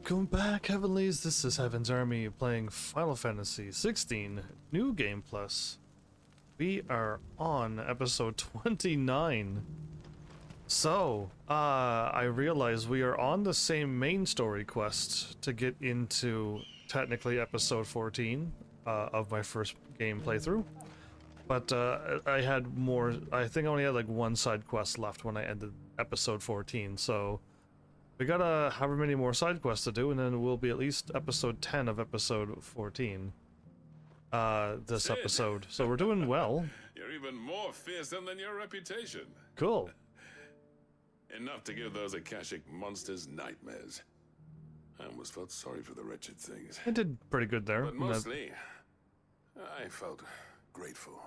Welcome back, Heavenlies. This is Heaven's Army playing Final Fantasy XVI New Game Plus. We are on episode 29. So, I realize we are on the same main story quest to get into technically episode 14 of my first game playthrough. But I had more, I think I only had like one side quest left when I ended episode 14, so we gotta however many more side quests to do, and then we'll be at least episode 10 of episode 14 this Sid. episode. So we're doing well. You're even more fearsome than your reputation. Cool. Enough to give those Akashic monsters nightmares. I almost felt sorry for the wretched things. I did pretty good there. But mostly, I felt grateful.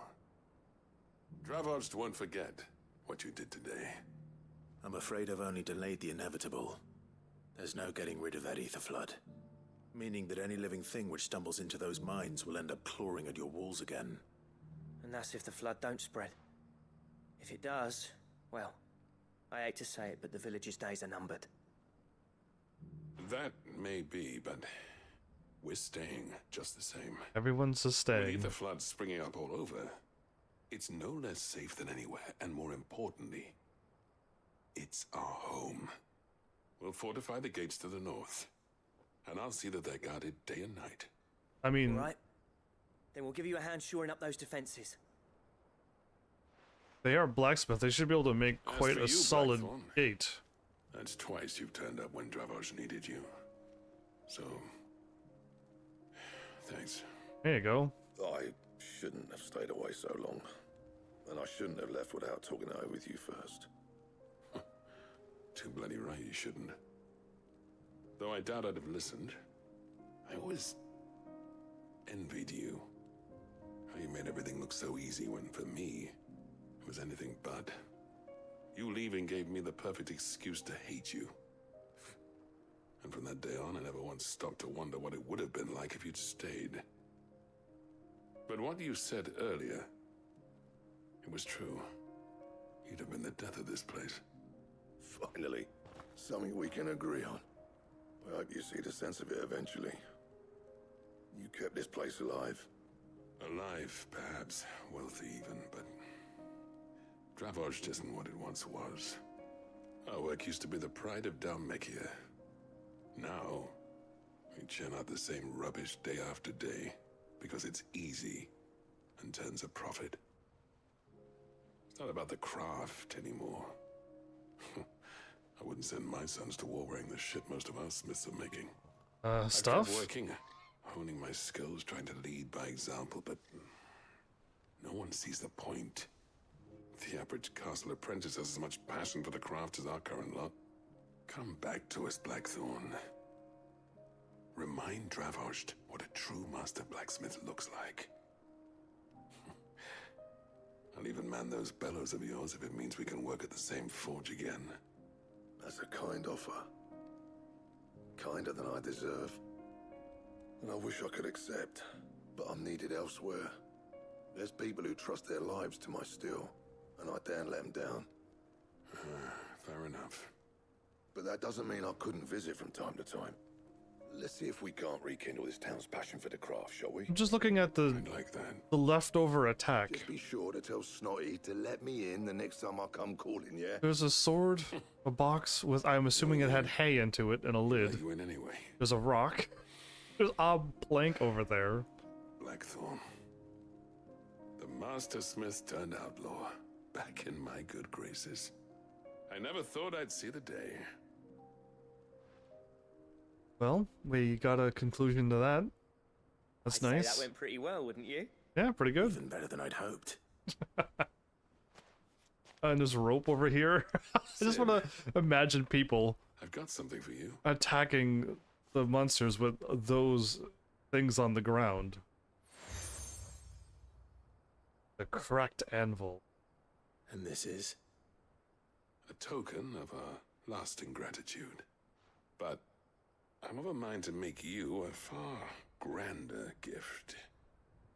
Dravoged won't forget what you did today. I'm afraid I've only delayed the inevitable. There's no getting rid of that ether flood. Meaning that any living thing which stumbles into those mines will end up clawing at your walls again. And that's if the flood don't spread. If it does, well, I hate to say it, but the village's days are numbered. That may be, but we're staying just the same. Everyone's just With staying. ether floods springing up all over, it's no less safe than anywhere, and more importantly, it's our home. We'll fortify the gates to the north, and I'll see that they're guarded day and night. I mean, All right? Then we'll give you a hand shoring up those defenses. they are blacksmith. They should be able to make As quite for a you, solid Blackthorn, gate. That's twice you've turned up when Dravoj needed you. So, thanks. There you go. I shouldn't have stayed away so long. And I shouldn't have left without talking it over with you first. Too bloody right you shouldn't. Though I doubt I'd have listened. I always envied you. How you made everything look so easy when, for me, it was anything but. You leaving gave me the perfect excuse to hate you. And from that day on, I never once stopped to wonder what it would have been like if you'd stayed. But what you said earlier, it was true. You'd have been the death of this place. Finally, something we can agree on. I hope you see the sense of it eventually. You kept this place alive. Alive, perhaps. Wealthy even, but Dravoj isn't what it once was. Our work used to be the pride of Dalmekia. Now, we churn out the same rubbish day after day because it's easy and turns a profit. It's not about the craft anymore. I wouldn't send my sons to war wearing the shit most of our smiths are making. I've Stuff? kept working, honing my skills, trying to lead by example, but no one sees the point. The average castle apprentice has as much passion for the craft as our current lot. Come back to us, Blackthorn. Remind Dravoged what a true master blacksmith looks like. I'll even man those bellows of yours if it means we can work at the same forge again. That's a kind offer. Kinder than I deserve. And I wish I could accept, but I'm needed elsewhere. There's people who trust their lives to my steel, and I daren't let them down. Fair enough. But that doesn't mean I couldn't visit from time to time. Let's see if we can't rekindle this town's passion for the craft, shall we? I'm just looking at I'd like that. the leftover attack. Just be sure to tell Snotty to let me in the next time I come calling, yeah? There's a sword, a box with, I'm assuming it had hay into it, and a Let lid. you in anyway, There's a rock. There's a plank over there. Blackthorn. The master smith turned outlaw, back in my good graces. I never thought I'd see the day. Well, we got a conclusion to that. That's I'd say nice. that went pretty well, wouldn't you? Yeah, pretty good. Even better than I'd hoped. And there's rope over here. I just want to imagine people I've got something for you. attacking the monsters with those things on the ground. The cracked anvil. And this is? A token of our lasting gratitude. But I'm of a mind to make you a far grander gift.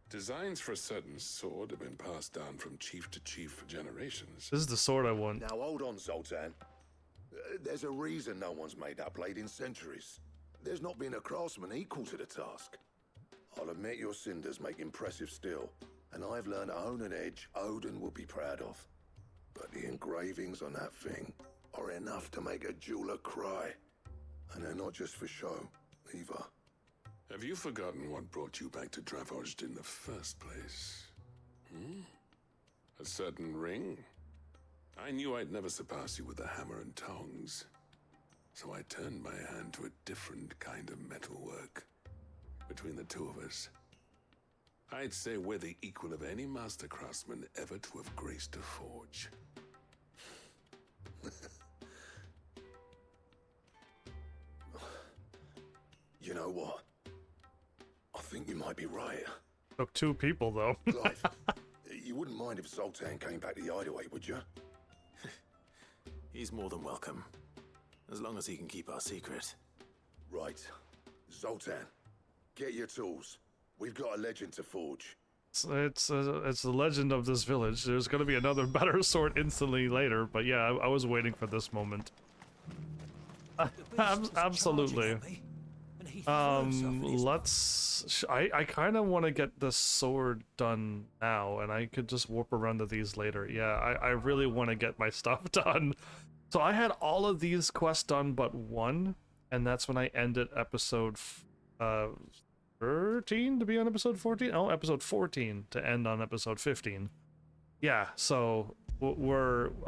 Designs for a certain sword have been passed down from chief to chief for generations. This is the sword I want. Now hold on, Zoltan. There's a reason no one's made that blade in centuries. There's not been a craftsman equal to the task. I'll admit your cinders make impressive steel, and I've learned to own an edge Odin will be proud of. But the engravings on that thing are enough to make a jeweler cry. And they're not just for show, either. Have you forgotten what brought you back to Dravozd in the first place? A certain ring? I knew I'd never surpass you with the hammer and tongs. So I turned my hand to a different kind of metalwork. Between the two of us, I'd say we're the equal of any master craftsman ever to have graced a forge. You know what? I think you might be right. Took 2 people though. Clive, you wouldn't mind if Zoltan came back to the hideaway, would you? He's more than welcome. As long as he can keep our secret. Right. Zoltan, get your tools. We've got a legend to forge. It's the legend of this village. There's gonna be another better sword instantly later, but yeah, I was waiting for this moment. Absolutely. I kind of want to get the sword done now, and I could just warp around to these later. Yeah, I really want to get my stuff done. So I had all of these quests done but one, and that's when I ended episode 13 to be on episode 14. Oh, episode 14 to end on episode 15. Yeah, so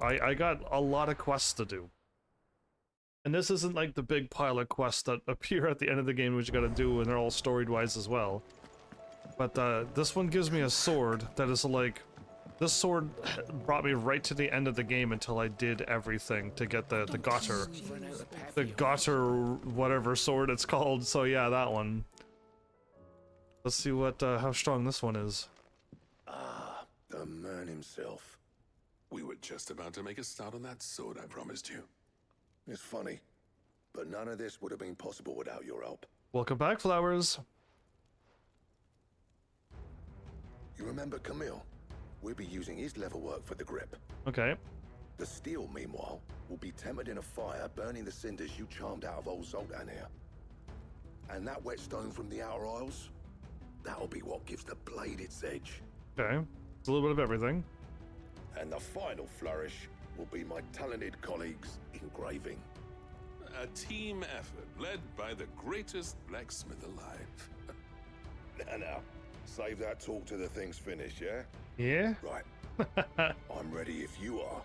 I got a lot of quests to do. And this isn't like the big pile of quests that appear at the end of the game which you gotta do, and they're all story-wise as well. But this one gives me a sword that is like... This sword brought me right to the end of the game until I did everything to get the Gotter. The Gotter whatever sword it's called, so yeah, that one. Let's see what how strong this one is. Ah, the man himself. We were just about to make a start on that sword I promised you. It's funny, but none of this would have been possible without your help. Welcome back, Flowers. You remember Camille? We'll be using his leather work for the grip. Okay. The steel, meanwhile, will be tempered in a fire, burning the cinders you charmed out of old Zoltan here. And that whetstone from the Outer Isles, that'll be what gives the blade its edge. Okay. It's a little bit of everything. And the final flourish will be my talented colleagues engraving. A team effort led by the greatest blacksmith alive. Now, save that talk till the thing's finished, yeah? Yeah? Right. I'm ready if you are.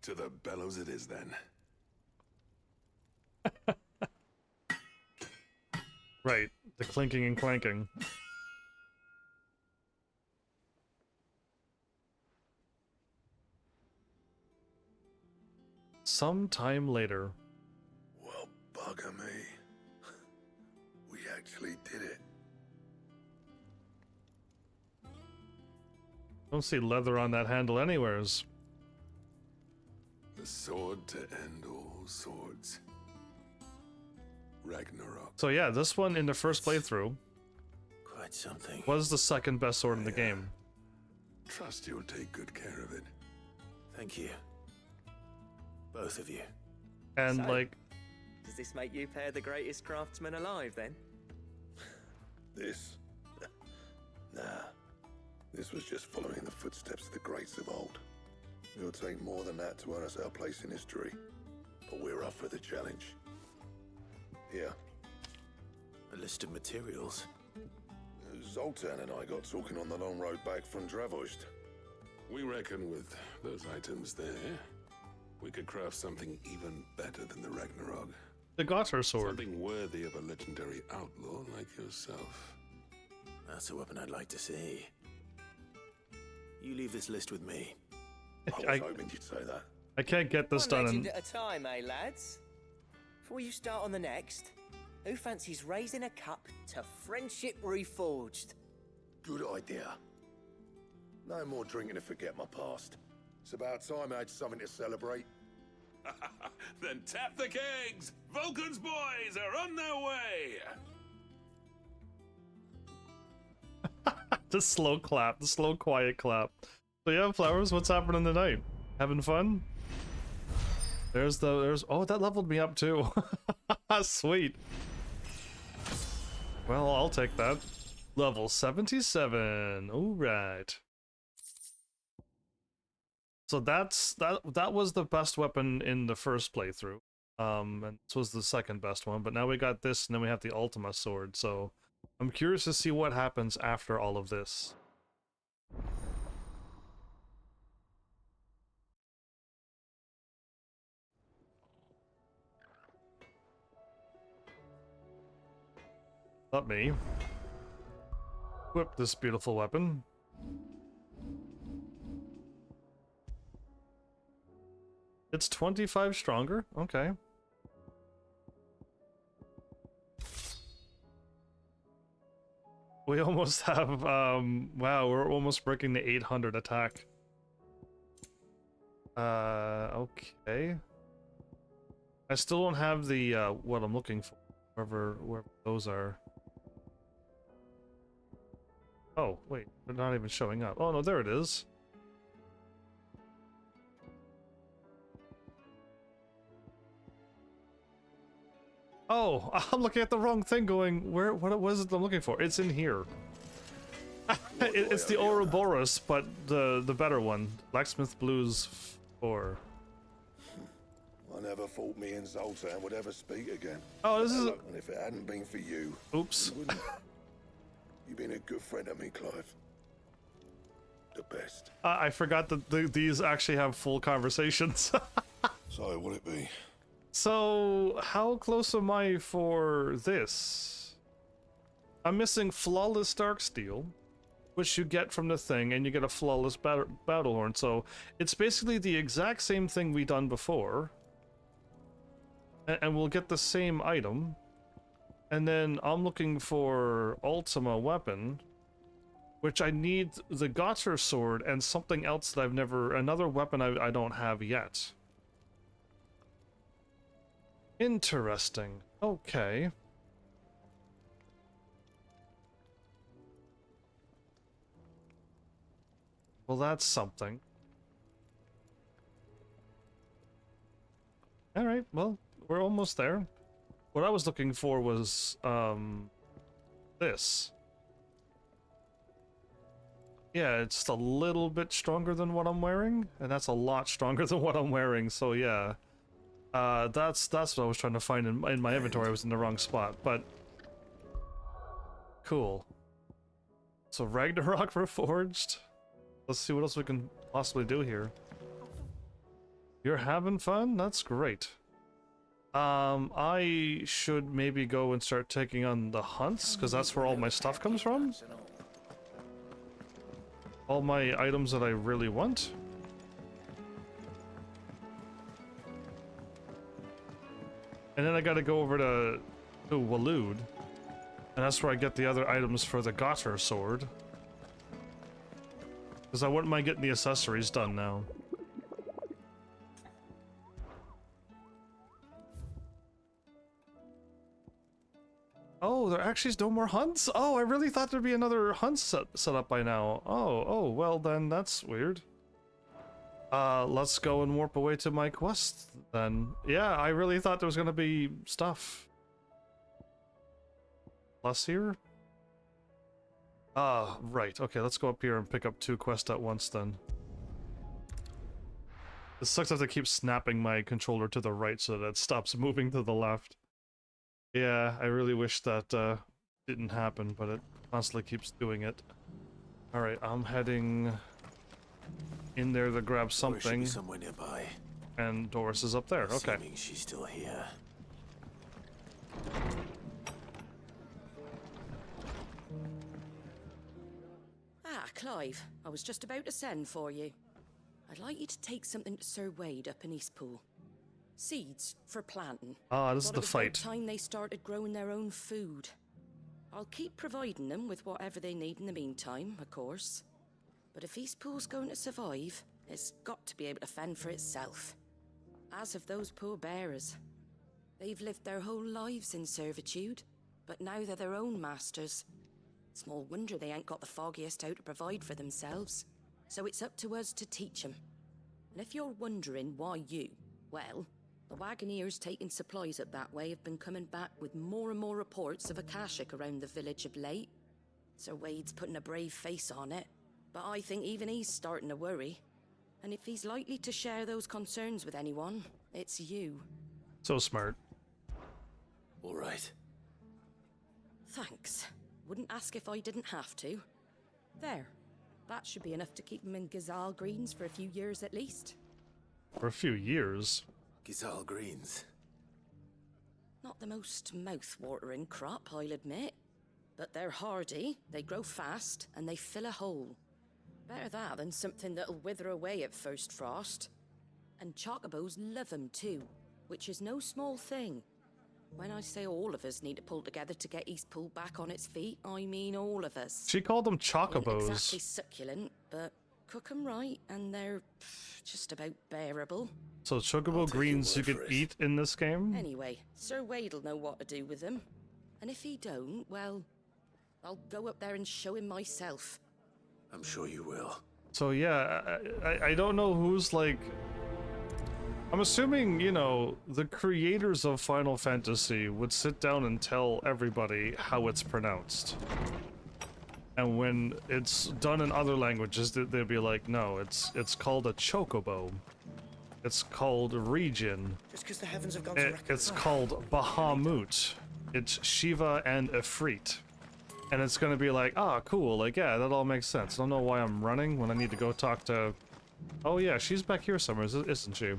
To the bellows it is then. Right. The clinking and clanking. Sometime later. Well, bugger me. We actually did it. Don't see leather on that handle anywheres. The sword to end all swords. Ragnarok. So yeah, this one in the first playthrough Quite something. was the second best sword in the game. Trust you'll take good care of it. Thank you. Both of you. And So- like, Does this make you pair the greatest craftsman alive, then? This? Nah. This was just following the footsteps of the greats of old. It'll take more than that to earn us our place in history. But we're up for the challenge. Here. A list of materials. Zoltan and I got talking on the long road back from Dravozd. We reckon with those items there, we could craft something even better than the Ragnarok. the Gotter sword. Something worthy of a legendary outlaw like yourself. That's a weapon I'd like to see. You leave this list with me. I was hoping you'd say that. I can't get this One done legend in... at a time, eh, lads? Before you start on the next, who fancies raising a cup to friendship reforged? Good idea. No more drinking to forget my past. It's about time I had something to celebrate. Then tap the kegs! Vulcan's boys are on their way! The slow clap, the slow quiet clap. So yeah, Flowers, what's happening tonight? Having fun? There's oh, that leveled me up too. Sweet. Well, I'll take that. Level 77. All right. So that was the best weapon in the first playthrough. And this was the second best one, but now we got this and then we have the Ultima sword. So I'm curious to see what happens after all of this. Let me equip this beautiful weapon. It's 25 stronger? Okay. We almost have, wow, we're almost breaking the 800 attack. Okay. I still don't have the, what I'm looking for, wherever those are. Oh, wait, they're not even showing up. Oh, no, there it is. Oh, I'm looking at the wrong thing going, what was it I'm looking for? It's in here. It's the Ouroboros, but the better one. Blacksmith Blues 4. I never thought me and Zoltan would ever speak again. Oh, this is... And if it hadn't been for you... Oops. You've been a good friend of me, Clive. The best. I forgot that these actually have full conversations. So, will it be? So, how close am I for this? I'm missing Flawless Darksteel, which you get from the thing, and you get a Flawless Battle Horn. So, it's basically the exact same thing we done before. And we'll get the same item. And then I'm looking for Ultima Weapon, which I need the Gator Sword and something else that I've never... Another weapon I don't have yet. Interesting. Okay. Well, that's something. Alright, well, we're almost there. What I was looking for was, this. Yeah, it's just a little bit stronger than what I'm wearing, and that's a lot stronger than what I'm wearing, so yeah. That's what I was trying to find in my inventory. I was in the wrong spot, but cool. So Ragnarok Reforged. Let's see what else we can possibly do here. You're having fun? That's great. I should maybe go and start taking on the hunts, because that's where all my stuff comes from. All my items that I really want. And then I gotta go over to Waloed, and that's where I get the other items for the Gator sword. Because I wouldn't mind getting the accessories done now. Oh, there actually is no more hunts? Oh, I really thought there'd be another hunt set up by now. Oh, well then, that's weird. Let's go and warp away to my quest, then. Yeah, I really thought there was gonna be stuff. Plus here? Right. Okay, let's go up here and pick up 2 quests at once, then. It sucks that I keep snapping my controller to the right so that it stops moving to the left. Yeah, I really wish that, didn't happen, but it constantly keeps doing it. Alright, I'm heading in there to grab something. Somewhere nearby. And Doris is up there. Okay. Assuming she's still here. Ah, Clive. I was just about to send for you. I'd like you to take something to Sir Wade up in Eastpool. Seeds for planting. Ah, this is Thought the it was about fight. time they started growing their own food. I'll keep providing them with whatever they need in the meantime, of course. But if Eastpool's going to survive, it's got to be able to fend for itself. As of those poor bearers. They've lived their whole lives in servitude, but now they're their own masters. Small wonder they ain't got the foggiest how to provide for themselves. So it's up to us to teach them. And if you're wondering why you, well, The Wagoneers taking supplies up that way have been coming back with more and more reports of Akashic around the village of late. Sir Wade's putting a brave face on it, but I think even he's starting to worry. And if he's likely to share those concerns with anyone, it's you. So smart. All right. Thanks. Wouldn't ask if I didn't have to. There. That should be enough to keep him in Gazal Greens for a few years at least. For a few years. Gizal Greens. Not the most mouth-watering crop, I'll admit. But they're hardy, they grow fast, and they fill a hole. Better that than something that'll wither away at first frost. And chocobos love 'em too, which is no small thing. When I say all of us need to pull together to get Eastpool back on its feet, I mean all of us. She called them Ain't chocobos. exactly succulent, but cook 'em right, and they're just about bearable. So chocobo I'll take your greens you word could for it. eat in this game? Anyway, Sir Wade'll know what to do with them. And if he don't, well, I'll go up there and show him myself. I'm sure you will. So yeah, I don't know who's like... I'm assuming, you know, the creators of Final Fantasy would sit down and tell everybody how it's pronounced. And when it's done in other languages, they'd be like, no, it's called a chocobo. It's called region. Just because the heavens have gone to record. It's called Bahamut. It's Shiva and Ifrit. And it's gonna be like, ah, cool, like, yeah, that all makes sense. I don't know why I'm running when I need to go talk to... Oh yeah, she's back here somewhere, isn't she?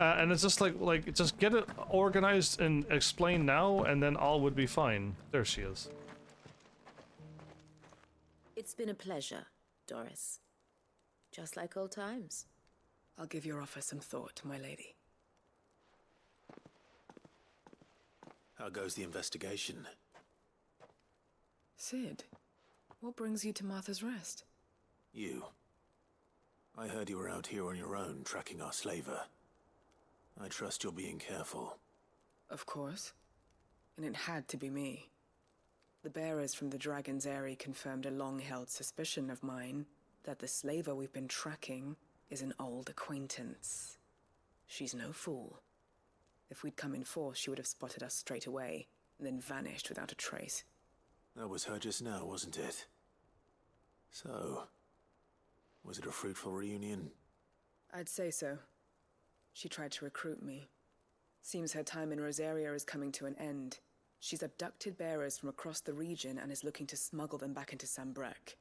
And it's just like, just get it organized and explained now, and then all would be fine. There she is. It's been a pleasure, Doris. Just like old times. I'll give your offer some thought, my lady. How goes the investigation? Sid, what brings you to Martha's Rest? You. I heard you were out here on your own, tracking our slaver. I trust you're being careful. Of course. And it had to be me. The bearers from the Dragon's Eyrie confirmed a long-held suspicion of mine that the slaver we've been tracking is an old acquaintance. She's no fool. If we'd come in force, she would have spotted us straight away, and then vanished without a trace. That was her just now, wasn't it? So, was it a fruitful reunion? I'd say so. She tried to recruit me. Seems her time in Rosaria is coming to an end. She's abducted bearers from across the region and is looking to smuggle them back into Sambrek.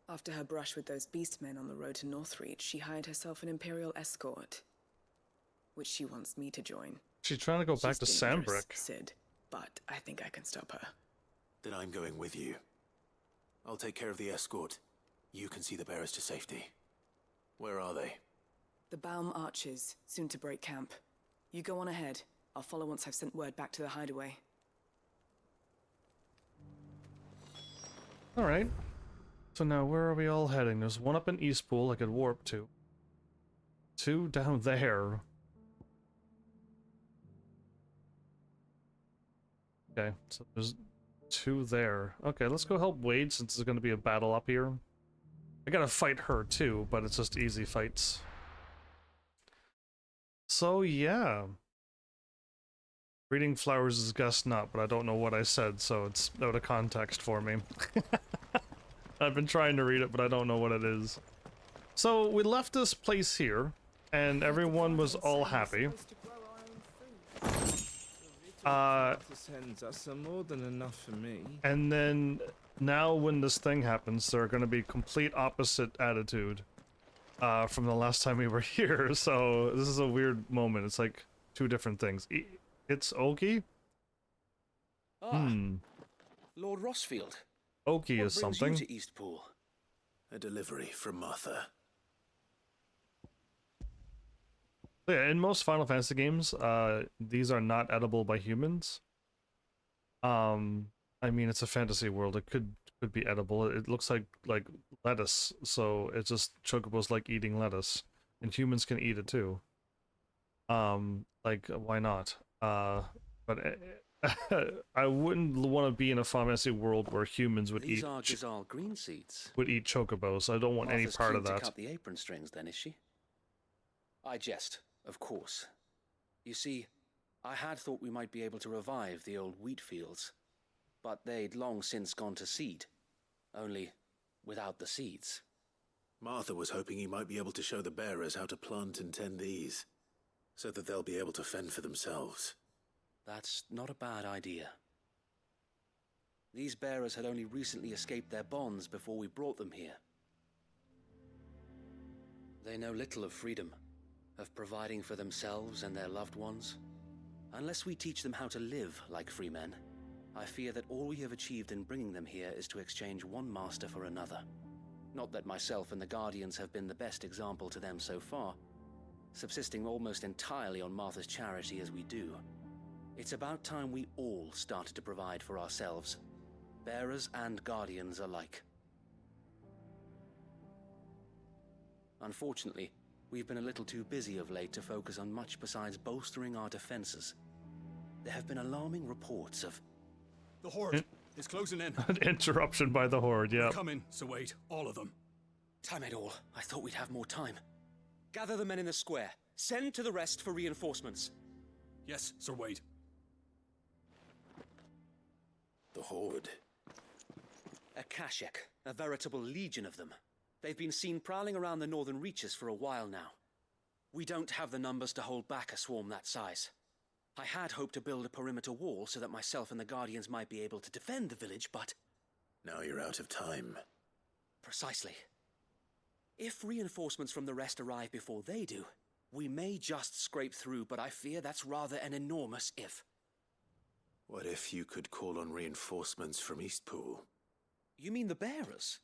After her brush with those beastmen on the road to Northreach, she hired herself an Imperial escort, which she wants me to join. She's trying to go back to She's dangerous, Sambrek. Sid, but I think I can stop her. Then I'm going with you. I'll take care of the escort. You can see the bearers to safety. Where are they? The Baum Archers, soon to break camp. You go on ahead. I'll follow once I've sent word back to the hideaway. Alright. So now where are we all heading? There's one up in Eastpool I could warp to. Two down there. Okay, so there's two there. Okay, let's go help Wade since there's gonna be a battle up here. I gotta fight her too, but it's just easy fights. So yeah. Reading flowers is guessed not, but I don't know what I said, so it's out of context for me. I've been trying to read it, but I don't know what it is. So we left this place here, and everyone was all happy. More than enough for me. And then now when this thing happens, they're going to be complete opposite attitude from the last time we were here. So this is a weird moment. It's like two different things. It's Oki. Lord Rossfield. Oki What is brings something. you to Eastpool? A delivery from Martha. Yeah, in most Final Fantasy games, these are not edible by humans. I mean, it's a fantasy world. It could be edible. It looks like lettuce, so it's just chocobos like eating lettuce, and humans can eat it too. Like why not? But I wouldn't want to be in a Final Fantasy world where humans would These eat are Gazal green seeds. chocobos. I don't want Martha's any part keen of to that. cut the apron strings, then, is she? I jest, of course. You see, I had thought we might be able to revive the old wheat fields, but they'd long since gone to seed, only without the seeds. Martha was hoping he might be able to show the bearers how to plant and tend these, so that they'll be able to fend for themselves. That's not a bad idea. These bearers had only recently escaped their bonds before we brought them here. They know little of freedom, of providing for themselves and their loved ones. Unless we teach them how to live like free men, I fear that all we have achieved in bringing them here is to exchange one master for another. Not that myself and the Guardians have been the best example to them so far, subsisting almost entirely on Martha's charity as we do. It's about time we all started to provide for ourselves, bearers and Guardians alike. Unfortunately, we've been a little too busy of late to focus on much besides bolstering our defenses. There have been alarming reports of... The Horde is closing in. An interruption by the Horde, yeah. Come in, so wait, all of them. Damn it all, I thought we'd have more time. Gather the men in the square. Send to the rest for reinforcements. Yes, Sir Wade. The Horde. A Kashek, a veritable legion of them. They've been seen prowling around the northern reaches for a while now. We don't have the numbers to hold back a swarm that size. I had hoped to build a perimeter wall so that myself and the Guardians might be able to defend the village, but... Now you're out of time. Precisely. If reinforcements from the rest arrive before they do, we may just scrape through, but I fear that's rather an enormous if. What if you could call on reinforcements from Eastpool? You mean the bearers?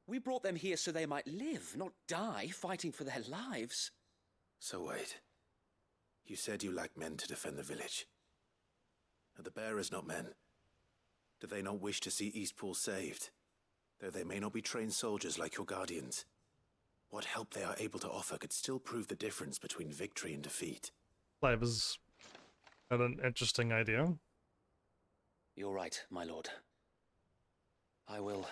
We brought them here so they might live, not die, fighting for their lives. So wait. You said you lack men to defend the village. Are the bearers not men? Do they not wish to see Eastpool saved? Though they may not be trained soldiers like your Guardians. What help they are able to offer could still prove the difference between victory and defeat. Clive has got an interesting idea. You're right, my lord. I will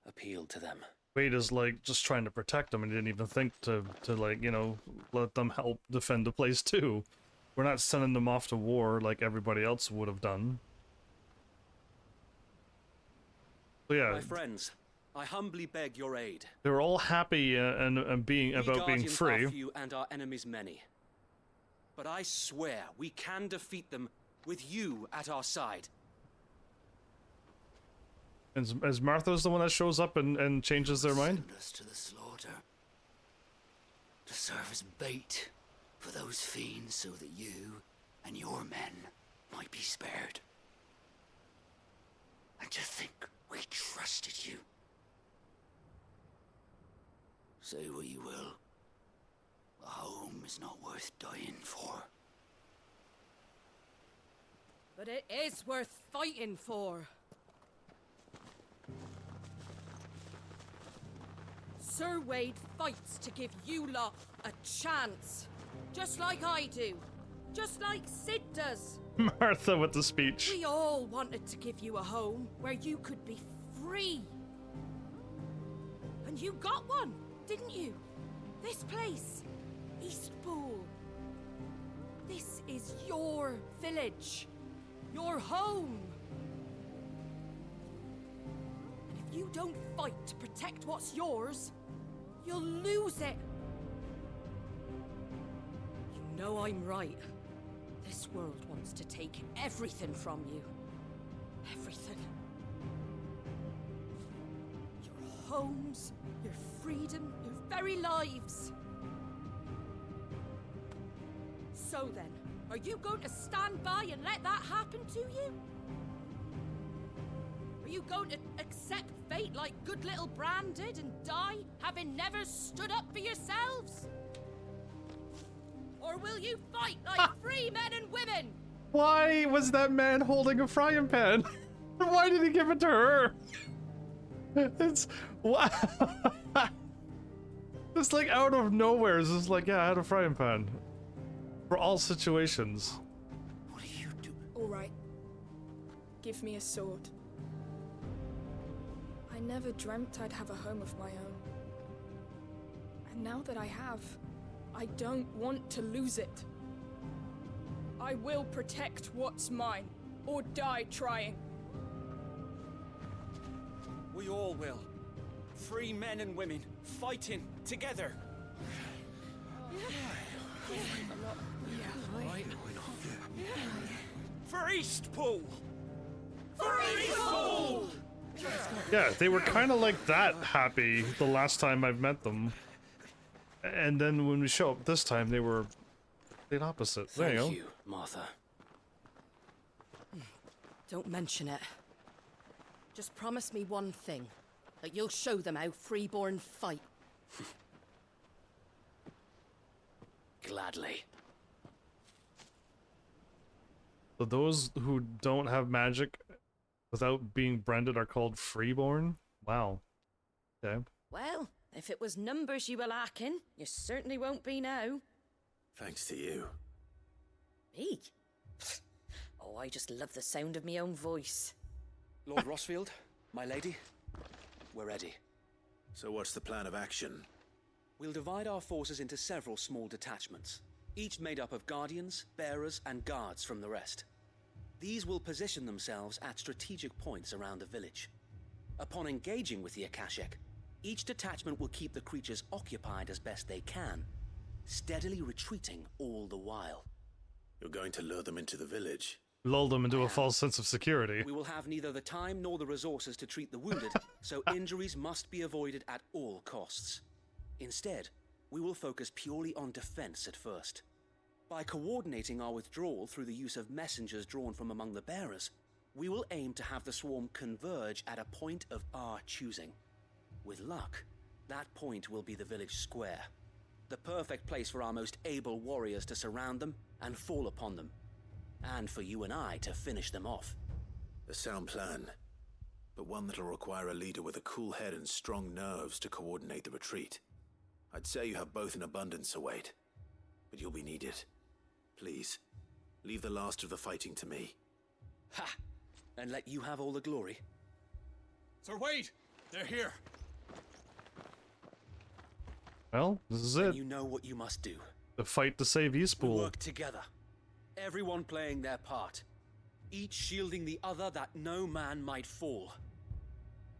appeal to them. Wade is like just trying to protect them and didn't even think to like, you know, let them help defend the place too. We're not sending them off to war like everybody else would have done. So yeah, My friends, I humbly beg your aid. they were all happy and being We about being Guardians free. are few and our enemies many. But I swear we can defeat them with you at our side. As Martha's the one that shows up and changes their mind? Send us to the slaughter. To serve as bait for those fiends so that you and your men might be spared. And to think we trusted you. Say what you will. A home is not worth dying for. But it is worth fighting for. Sir Wade fights to give you lot a chance. Just like I do. Just like Sid does. Martha with the speech. We all wanted to give you a home where you could be free. And you got one, didn't you? This place, Eastpool. This is your village. Your home. And if you don't fight to protect what's yours, you'll lose it. You know I'm right. This world wants to take everything from you. Everything. Your homes, your freedom, your very lives. So then, are you going to stand by and let that happen to you? Are you going to accept fate like good little Bran did and die, having never stood up for yourselves? Or will you fight like free men and women? Why was that man holding a frying pan? Why did he give it to her? It's what? It's like out of nowhere. It's just like, yeah, I had a frying pan for all situations. What do you do? All right. Give me a sword. I never dreamt I'd have a home of my own. And now that I have, I don't want to lose it. I will protect what's mine, or die trying. We all will. Free men and women, fighting together. For Eastpool! For Eastpool! Yeah, they were kind of like that happy the last time I've met them. And then when we show up this time, they were the opposite. There you go. Thank you, Martha. Don't mention it. Just promise me one thing. That you'll show them how freeborn fight. Gladly. So those who don't have magic without being branded are called freeborn? Wow. Okay. Well, if it was numbers you were lacking, you certainly won't be now. Thanks to you. Me? Oh, I just love the sound of my own voice. Lord Rossfield, my lady, we're ready. So what's the plan of action? We'll divide our forces into several small detachments, each made up of guardians, bearers, and guards from the rest. These will position themselves at strategic points around the village. Upon engaging with the Akashic, each detachment will keep the creatures occupied as best they can, steadily retreating all the while. You're going to lure them into the village? Lull them into a false sense of security. We will have neither the time nor the resources to treat the wounded, so injuries must be avoided at all costs. Instead, we will focus purely on defense at first. By coordinating our withdrawal through the use of messengers drawn from among the bearers, we will aim to have the swarm converge at a point of our choosing. With luck, that point will be the village square, the perfect place for our most able warriors to surround them and fall upon them, and for you and I to finish them off. A sound plan, but one that'll require a leader with a cool head and strong nerves to coordinate the retreat. I'd say you have both in abundance, Sir Wade, but you'll be needed. Please, leave the last of the fighting to me. Ha! And let you have all the glory. Sir Wade, they're here. Well, this is it. And you know what you must do. The fight to save We Eastpool. work together, everyone playing their part, each shielding the other that no man might fall,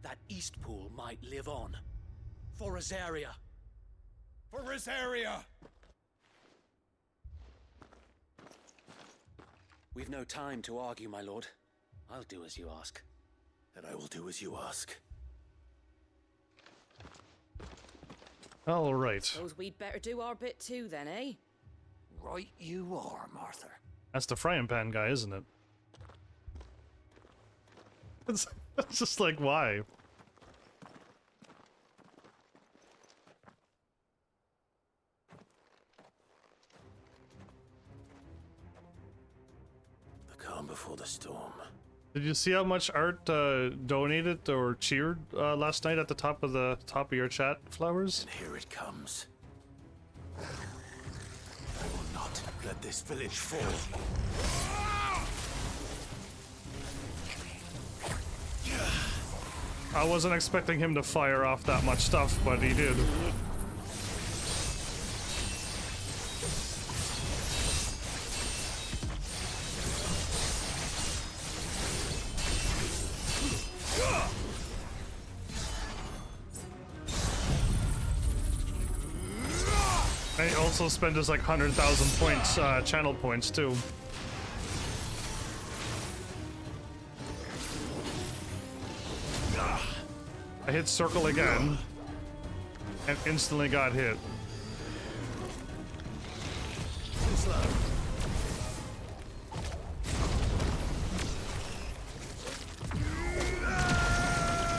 that Eastpool might live on. For Rosaria. For Rosaria! We've no time to argue, my lord. I'll do as you ask. And I will do as you ask. All right. Suppose we'd better do our bit too then, eh? Right you are, Martha. That's the frying pan guy, isn't it? It's just like, why? The calm before the storm. Did you see how much Art donated or cheered last night at the top of your chat, Flowers? And here it comes. I will not let this village fall. I wasn't expecting him to fire off that much stuff, but he did. And he also spent his like 100,000 points, channel points too. I hit circle again, and instantly got hit.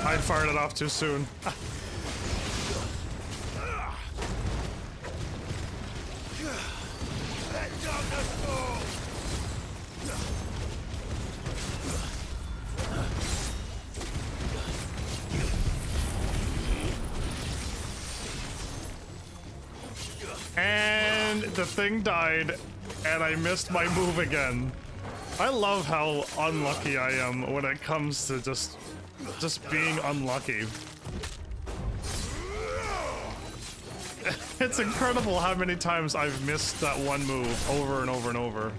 I fired it off too soon. And the thing died, and I missed my move again. I love how unlucky I am when it comes to just being unlucky. It's incredible how many times I've missed that one move over and over and over.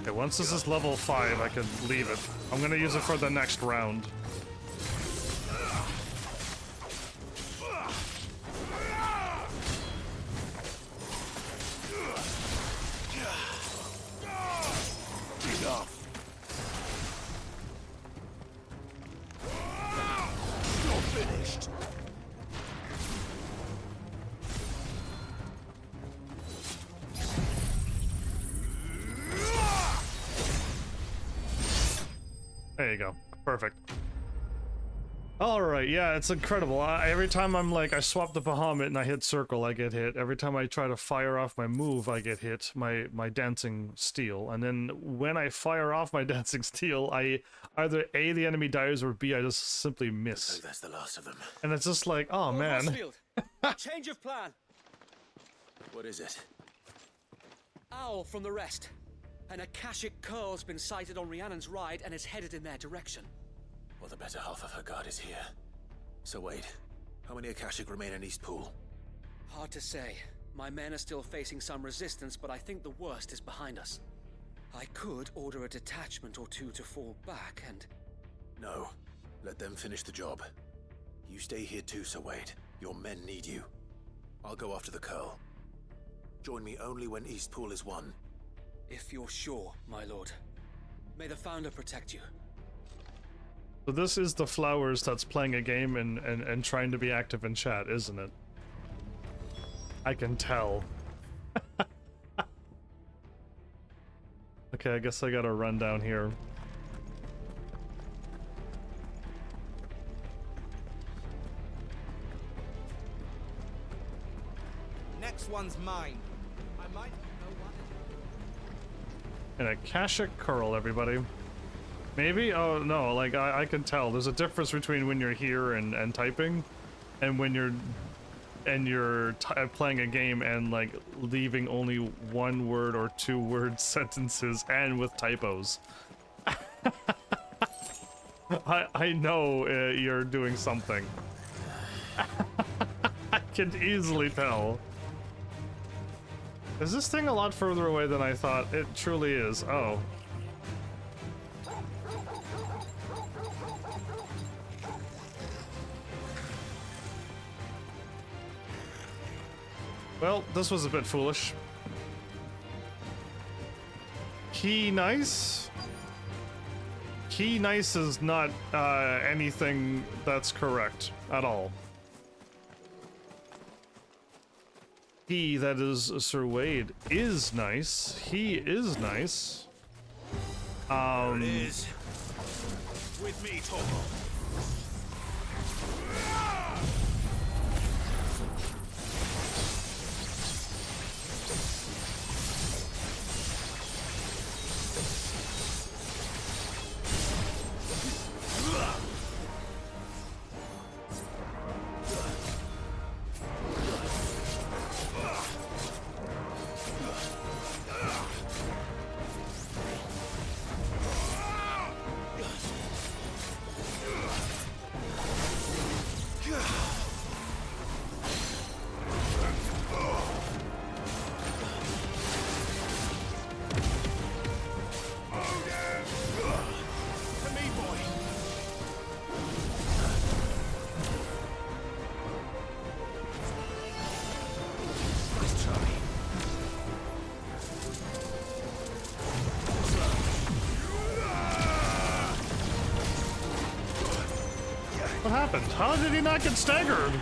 Okay, once this is level 5, I can leave it. I'm gonna use it for the next round. There you go. Perfect. Alright, yeah, it's incredible. Every time I'm like, I swap the Bahamut and I hit circle, I get hit. Every time I try to fire off my move, I get hit. My dancing steel. And then when I fire off my dancing steel, I either A, the enemy dies, or B, I just simply miss. So that's the last of them. And it's just like, oh man. Change of plan. What is it? Owl from the rest. An Akashic curl's been sighted on Rhiannon's ride and is headed in their direction. Well, the better half of her guard is here. So wait, how many Akashic remain in East Pool? Hard to say. My men are still facing some resistance, but I think the worst is behind us. I could order a detachment or two to fall back and... No. Let them finish the job. You stay here too, Sir Wade. Your men need you. I'll go after the Curl. Join me only when East Pool is won. If you're sure, my lord. May the Founder protect you. So this is the Flowers that's playing a game and trying to be active in chat, isn't it? I can tell. Okay, I guess I gotta run down here. Next one's mine. I might know one. An Akashic Curl, everybody. Maybe? Oh, no, like, I can tell. There's a difference between when you're here and typing, and when you're playing a game and, like, leaving only 1 word or 2 word sentences and with typos. I know you're doing something. I can easily tell. Is this thing a lot further away than I thought? It truly is. Oh. Well, this was a bit foolish. Key nice? Key nice is not anything that's correct at all. He, that is Sir Wade, is nice. He is nice. There it is. With me, Torgal. What happened? How did he not get staggered?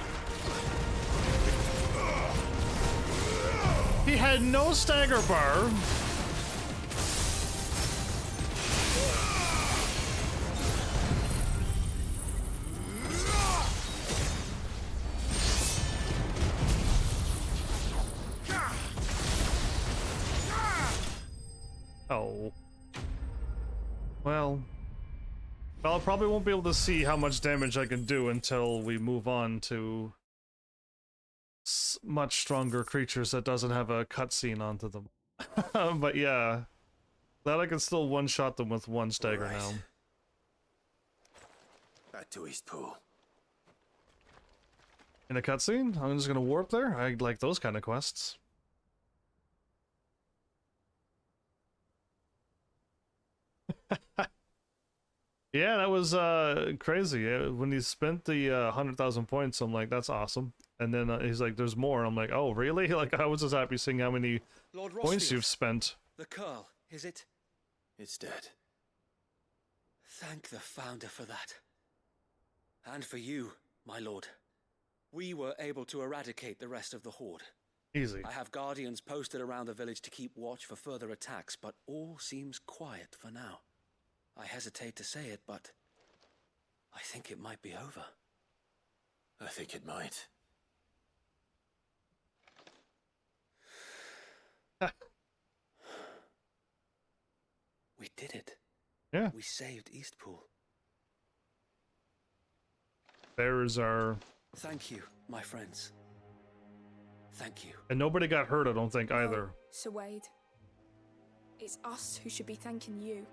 He had no stagger bar. Oh. Well, I probably won't be able to see how much damage I can do until we move on to much stronger creatures that doesn't have a cutscene onto them. But yeah, glad I can still one-shot them with 1 stagger now. Back to Eastpool. In a cutscene? I'm just gonna warp there? I like those kind of quests. Yeah, that was crazy. When he spent the 100,000 points, I'm like, that's awesome. And then he's like, there's more. I'm like, oh, really? Like, I was just happy seeing how many Lord points Rosfield, you've spent. The Curl, is it? It's dead. Thank the Founder for that. And for you, my lord. We were able to eradicate the rest of the Horde. Easy. I have guardians posted around the village to keep watch for further attacks, but all seems quiet for now. I hesitate to say it, but I think it might be over. I think it might. We did it. Yeah. We saved Eastpool. Bears are... Thank you, my friends. Thank you. And nobody got hurt, I don't think, either. Sir Wade, it's us who should be thanking you.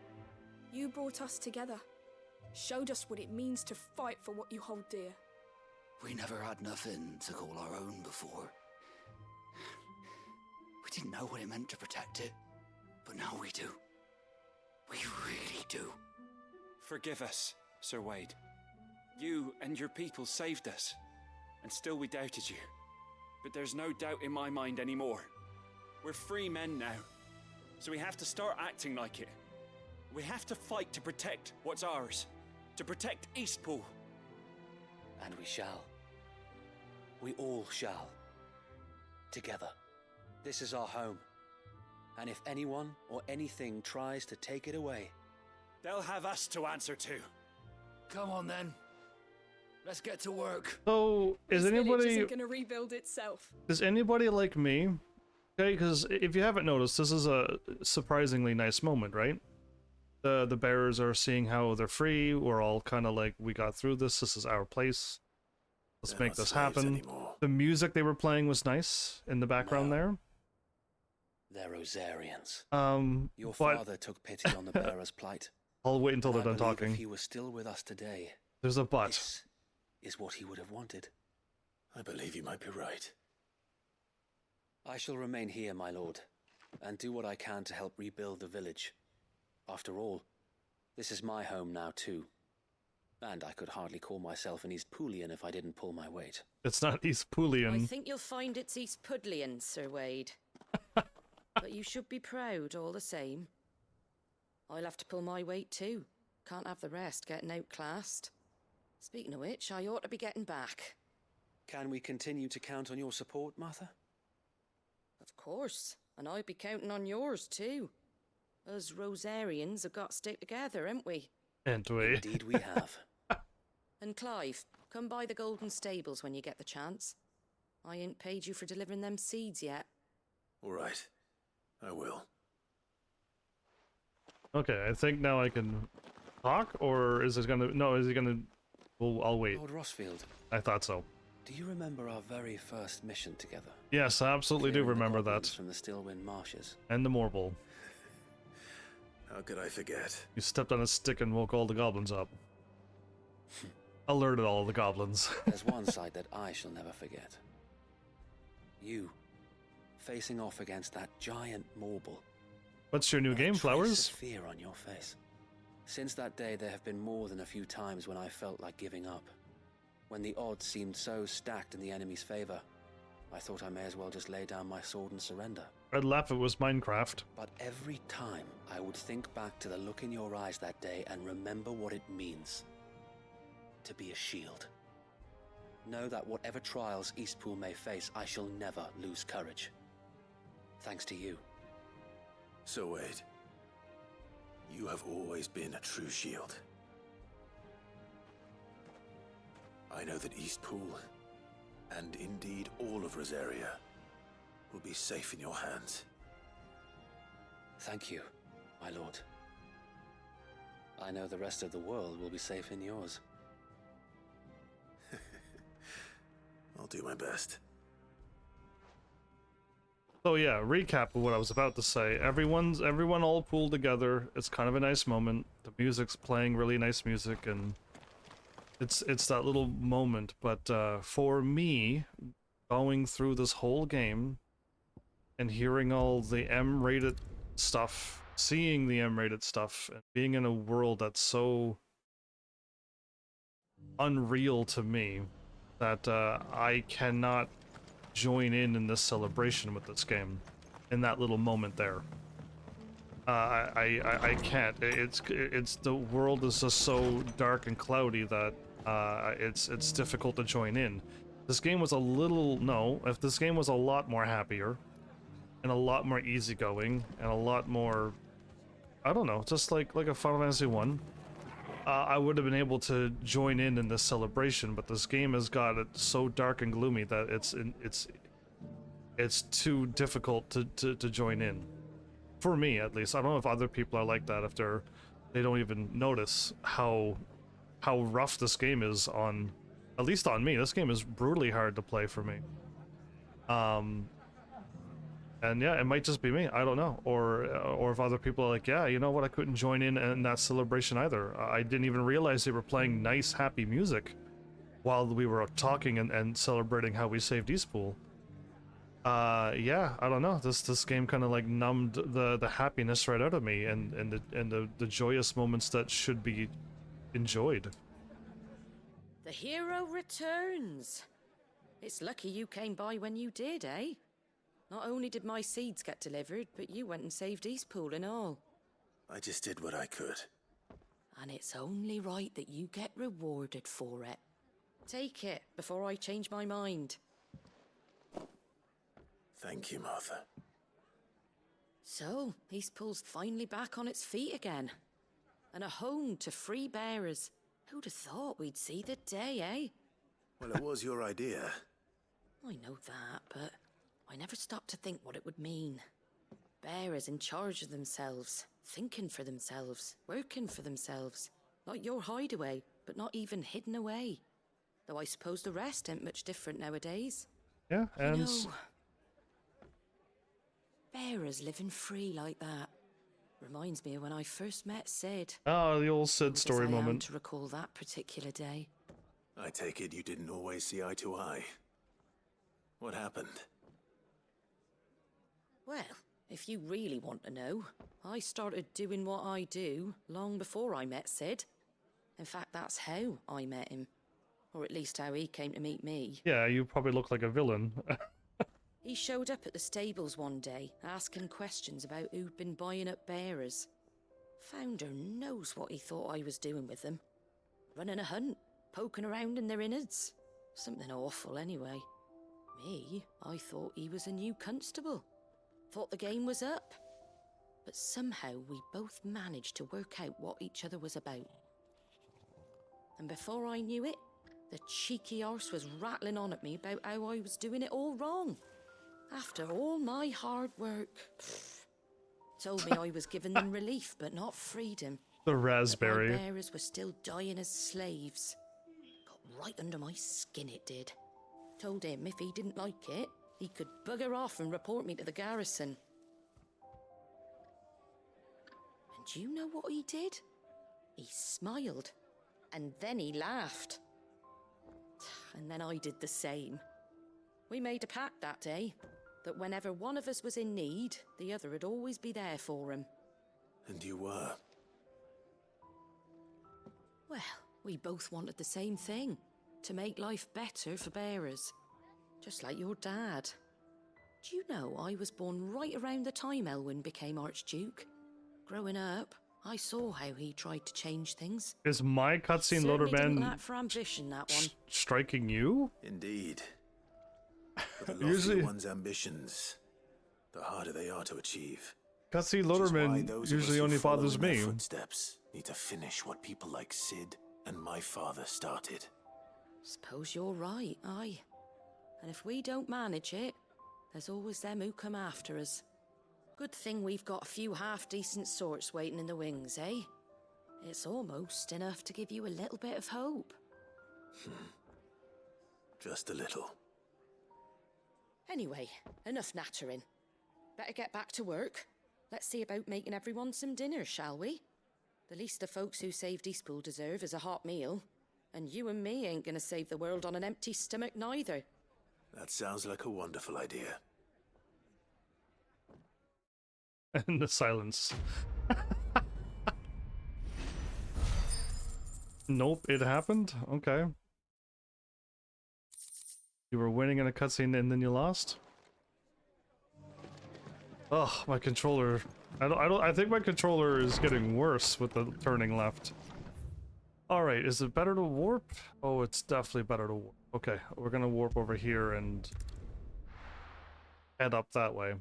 You brought us together, showed us what it means to fight for what you hold dear. We never had nothing to call our own before. We didn't know what it meant to protect it, but now we do. We really do. Forgive us, Sir Wade. You and your people saved us, and still we doubted you. But there's no doubt in my mind anymore. We're free men now, so we have to start acting like it. We have to fight to protect what's ours, to protect Eastpool. And we shall. We all shall. Together. This is our home. And if anyone or anything tries to take it away, they'll have us to answer to. Come on then. Let's get to work. So, is This village anybody... isn't gonna rebuild itself. Is anybody like me? Okay, because if you haven't noticed, this is a surprisingly nice moment, right? The bearers are seeing how they're free. We're all kind of like, we got through this. This is our place. Let's They're make not this slaves happen. anymore. The music they were playing was nice in the background there. they're Rosarians. Your But father took pity on the bearer's plight. I'll wait until they're done I believe talking. If he was still with us today, There's a but. this is what he would have wanted. I believe you might be right. I shall remain here, my lord, and do what I can to help rebuild the village. After all, this is my home now too. And I could hardly call myself an Eastpoolian if I didn't pull my weight. It's not I Eastpoolian. think you'll find it's East Pudlian, Sir Wade. But you should be proud all the same. I'll have to pull my weight too. Can't have the rest getting outclassed. Speaking of which, I ought to be getting back. Can we continue to count on your support, Martha? Of course, and I'll be counting on yours too. Us Rosarians have got to stick together, haven't we? And we. Indeed we have. And Clive, come by the Golden Stables when you get the chance. I ain't paid you for delivering them seeds yet. All right. I will. Okay, I think now I can talk, or is it gonna... No, is he gonna... Well, I'll wait. Lord Rosfield, I thought so. do you remember our very first mission together? Yes, I absolutely do Clearing the remember goblins that. from the Stillwind Marshes. And the Morble. How could I forget? You stepped on a stick and woke all the goblins up. Alerted all the goblins. There's one sight that I shall never forget. You, facing off against that giant Morble. What's your new game, Trace Flowers? of fear on your face. Since that day, there have been more than a few times when I felt like giving up. When the odds seemed so stacked in the enemy's favor, I thought I may as well just lay down my sword and surrender. I'd laugh if it was Minecraft. But every time, I would think back to the look in your eyes that day and remember what it means to be a shield. Know that whatever trials Eastpool may face, I shall never lose courage. Thanks to you. So Wade, you have always been a true shield. I know that Eastpool, and indeed all of Rosaria, will be safe in your hands. Thank you, my lord. I know the rest of the world will be safe in yours. I'll do my best. So yeah, recap of what I was about to say. Everyone all pulled together. It's kind of a nice moment. The music's playing really nice music, and it's that little moment, but for me, going through this whole game and hearing all the M-rated stuff, seeing the M-rated stuff, and being in a world that's so unreal to me that I cannot join in this celebration with this game in that little moment there. I can't. It's the world is just so dark and cloudy that it's difficult to join in. This game was if this game was a lot more happier and a lot more easygoing and a lot more, I don't know, just like a Final Fantasy 1, I would have been able to join in this celebration, but this game has got it so dark and gloomy that it's too difficult to join in. For me, at least. I don't know if other people are like that, if they don't even notice how rough this game is on, at least on me. This game is brutally hard to play for me. And yeah, it might just be me, I don't know. Or if other people are like, yeah, you know what, I couldn't join in that celebration either. I didn't even realize they were playing nice, happy music while we were talking and celebrating how we saved Eastpool. Yeah, I don't know. This game kind of like numbed the happiness right out of me and the joyous moments that should be enjoyed. The hero returns. It's lucky you came by when you did, eh? Not only did my seeds get delivered, but you went and saved Eastpool and all. I just did what I could. And it's only right that you get rewarded for it. Take it before I change my mind. Thank you, Martha. So, Eastpool's finally back on its feet again. And a home to free bearers. Who'd have thought we'd see the day, eh? Well, it was your idea. I know that, but I never stopped to think what it would mean. Bearers in charge of themselves, thinking for themselves, working for themselves. Like your hideaway, but not even hidden away. Though I suppose the rest ain't much different nowadays. Yeah, and... You know, bearers living free like that. Reminds me of when I first met Sid. Oh, the old Sid story I am moment. to recall that particular day. I take it you didn't always see eye to eye. What happened? Well, if you really want to know, I started doing what I do long before I met Sid. In fact, that's how I met him. Or at least how he came to meet me. Yeah, you probably look like a villain. He showed up at the stables one day, asking questions about who'd been buying up bearers. Founder knows what he thought I was doing with them. Running a hunt, poking around in their innards. Something awful anyway. Me, I thought he was a new constable. Thought the game was up. But somehow we both managed to work out what each other was about. And before I knew it, the cheeky arse was rattling on at me about how I was doing it all wrong. After all my hard work. Told me I was giving them relief, but not freedom. The raspberry. My bearers were still dying as slaves. Got right under my skin, it did. Told him if he didn't like it, he could bugger off and report me to the garrison. And do you know what he did? He smiled. And then he laughed. And then I did the same. We made a pact that day, that whenever one of us was in need, the other would always be there for him. And you were? Well, we both wanted the same thing. To make life better for bearers. Just like your dad. Do you know I was born right around the time Elwyn became Archduke? Growing up, I saw how he tried to change things. Is my cutscene loader Didn't man lack for ambition, that one. striking you? Indeed. But the Usually- loftier one's ambitions, the harder they are to achieve. Cutscene Which is why loaderman those of us usually who only follow bothers in their me. footsteps need to finish what people like Sid and my father started. Suppose you're right, aye. And if we don't manage it, there's always them who come after us. Good thing we've got a few half-decent sorts waiting in the wings, eh? It's almost enough to give you a little bit of hope. Just a little. Anyway, enough nattering. Better get back to work. Let's see about making everyone some dinner, shall we? The least the folks who saved Eastpool deserve is a hot meal. And you and me ain't gonna save the world on an empty stomach neither. That sounds like a wonderful idea. And the silence. Nope, it happened? Okay. You were winning in a cutscene and then you lost? Oh, my controller. I think my controller is getting worse with the turning left. Alright, is it better to warp? Oh, it's definitely better to warp. Okay, we're gonna warp over here and head up that way.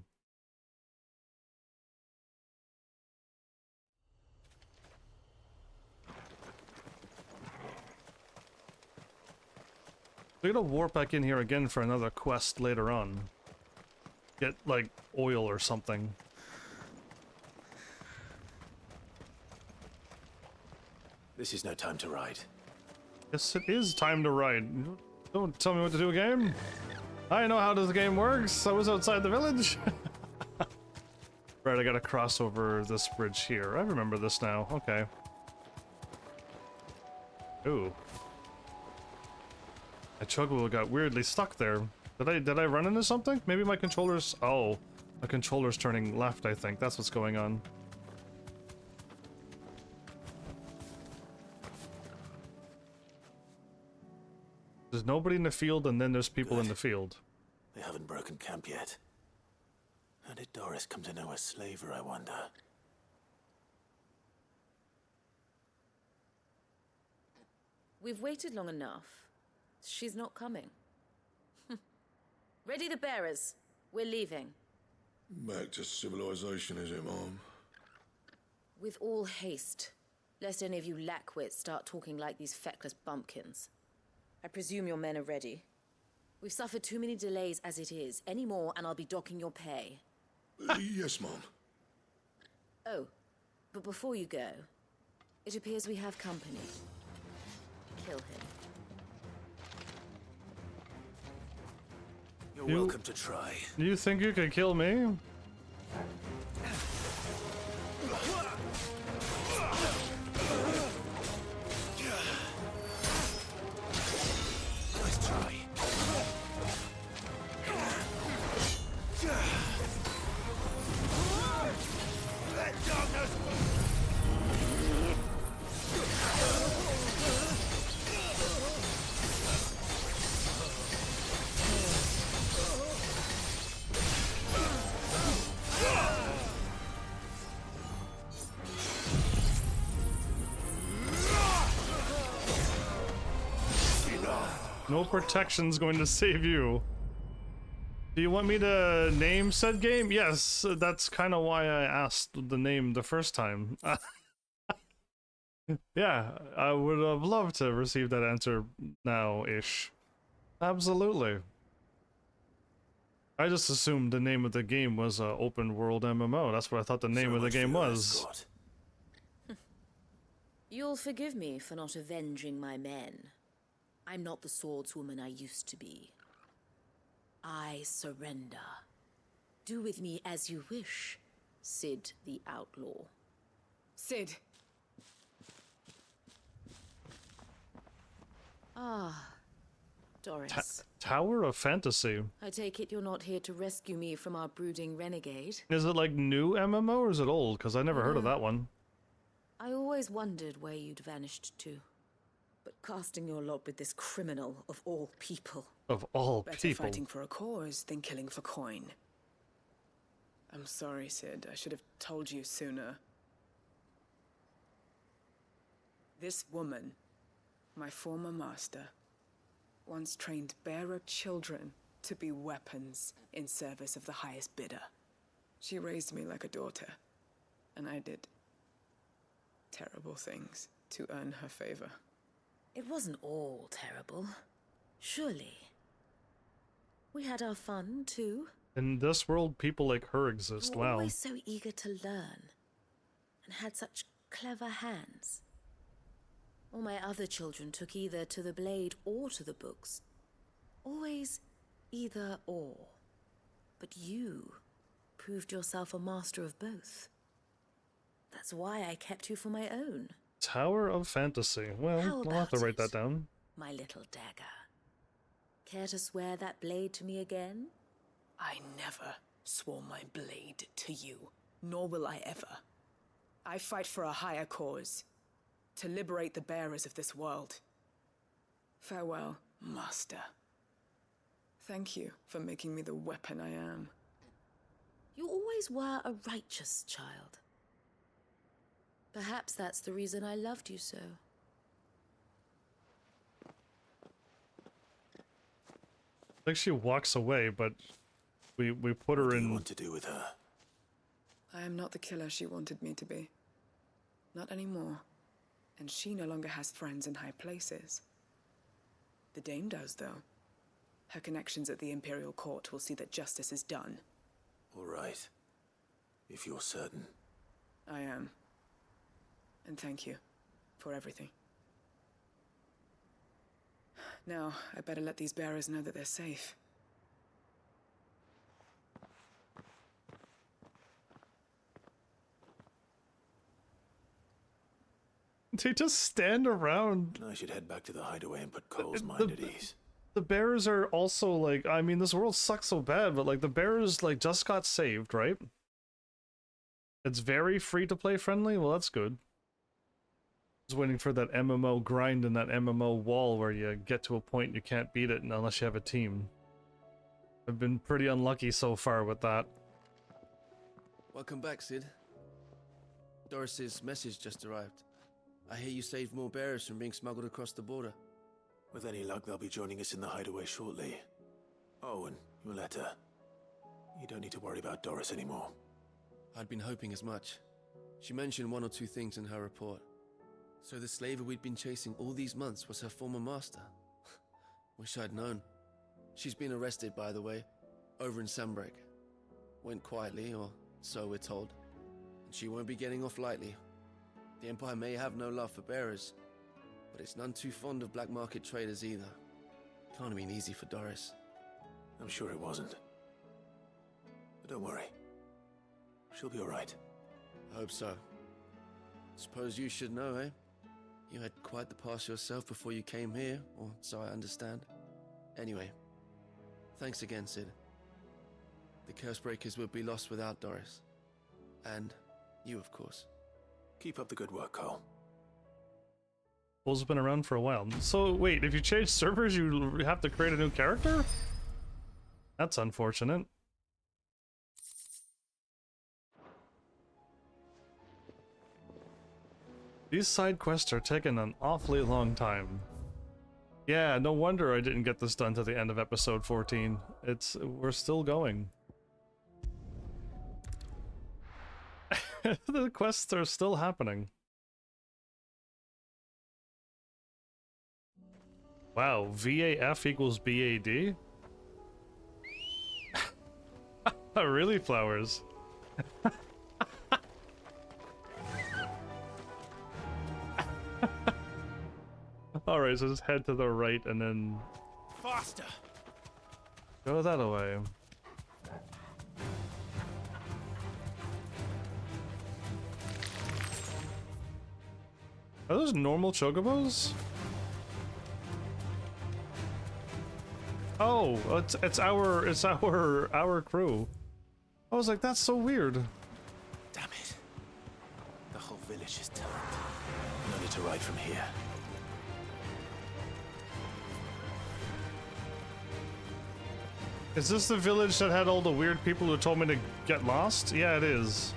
We're gonna warp back in here again for another quest later on. Get, like, oil or something. This is no time to ride. Yes, it is time to ride. Don't tell me what to do, game. I know how this game works. I was outside the village. Right, I gotta cross over this bridge here. I remember this now. Okay. Ooh. My Chugwheel got weirdly stuck there. Did I run into something? Maybe my controller's... Oh. My controller's turning left, I think. That's what's going on. There's nobody in the field, and then there's people in the field. They haven't broken camp yet. How did Doris come to know a slaver, I wonder? We've waited long enough. She's not coming. Ready the bearers. We're leaving. Back to civilization, is it, Mom? With all haste, lest any of you lackwits start talking like these feckless bumpkins. I presume your men are ready. We've suffered too many delays as it is. Any more and I'll be docking your pay. Yes, Mom. Oh, but before you go, it appears we have company. Kill him. You're welcome to try. You think you could kill me? Nice try. No protection's going to save you. Do you want me to name said game? Yes, that's kind of why I asked the name the first time. Yeah, I would have loved to receive that answer now-ish. Absolutely. I just assumed the name of the game was open world MMO. That's what I thought the name of the game was. You'll forgive me for not avenging my men. I'm not the swordswoman I used to be. I surrender. Do with me as you wish, Sid the Outlaw. Sid. Ah, Doris. Tower of Fantasy. I take it you're not here to rescue me from our brooding renegade? Is it like new MMO or is it old? Because I never heard of that one. I always wondered where you'd vanished to. But casting your lot with this criminal of all people. Of all Better people. fighting for a cause than killing for coin. I'm sorry, Sid. I should have told you sooner. This woman, my former master, once trained bearer children to be weapons in service of the highest bidder. She raised me like a daughter, and I did terrible things to earn her favor. It wasn't all terrible, surely. We had our fun, too. In this world, people like her exist. You were Wow. always so eager to learn, and had such clever hands. All my other children took either to the blade or to the books. Always either or. But you proved yourself a master of both. That's why I kept you for my own. Tower of Fantasy. Well, How I'll have to about write that it, down. my little dagger? Care to swear that blade to me again? I never swore my blade to you, nor will I ever. I fight for a higher cause, to liberate the bearers of this world. Farewell, Master. Thank you for making me the weapon I am. You always were a righteous child. Perhaps that's the reason I loved you so. I think she walks away, but we put her What do in. you want to do with her? I am not the killer she wanted me to be. Not anymore. And she no longer has friends in high places. The Dame does, though. Her connections at the Imperial Court will see that justice is done. All right. If you're certain. I am. And thank you for everything. Now, I better let these bearers know that they're safe. They just stand around. I should head back to the hideaway and put Cole's mind at ease. The bearers are also like, I mean, this world sucks so bad, but like the bearers like just got saved, right? It's very free to play friendly. Well, that's good. Just waiting for that MMO grind and that MMO wall where you get to a point you can't beat it unless you have a team. I've been pretty unlucky so far with that. Welcome back, Sid. Doris's message just arrived. I hear you saved more bearers from being smuggled across the border. With any luck, they'll be joining us in the hideaway shortly. Oh, and your letter. You don't need to worry about Doris anymore. I'd been hoping as much. She mentioned one or two things in her report. So the slaver we'd been chasing all these months was her former master. Wish I'd known. She's been arrested, by the way, over in Sandbreak. Went quietly, or so we're told. And she won't be getting off lightly. The Empire may have no love for bearers, but it's none too fond of black market traders either. Can't have been easy for Doris. I'm sure it wasn't. But don't worry. She'll be all right. I hope so. Suppose you should know, eh? You had quite the past yourself before you came here, or so I understand. Anyway, thanks again, Sid. The Cursebreakers would be lost without Doris. And you, of course. Keep up the good work, Cole. Cole's been around for a while. So wait, if you change servers, you have to create a new character? That's unfortunate. These side quests are taking an awfully long time. Yeah, no wonder I didn't get this done to the end of episode 14. We're still going. The quests are still happening. Wow, VAF equals BAD? Really, Flowers? Alright, so just head to the right and then... Faster! Go that way. Are those normal chocobos? Oh, it's our crew. I was like, that's so weird. Damn it. The whole village is turned. No need to ride from here. Is this the village that had all the weird people who told me to get lost? Yeah, it is.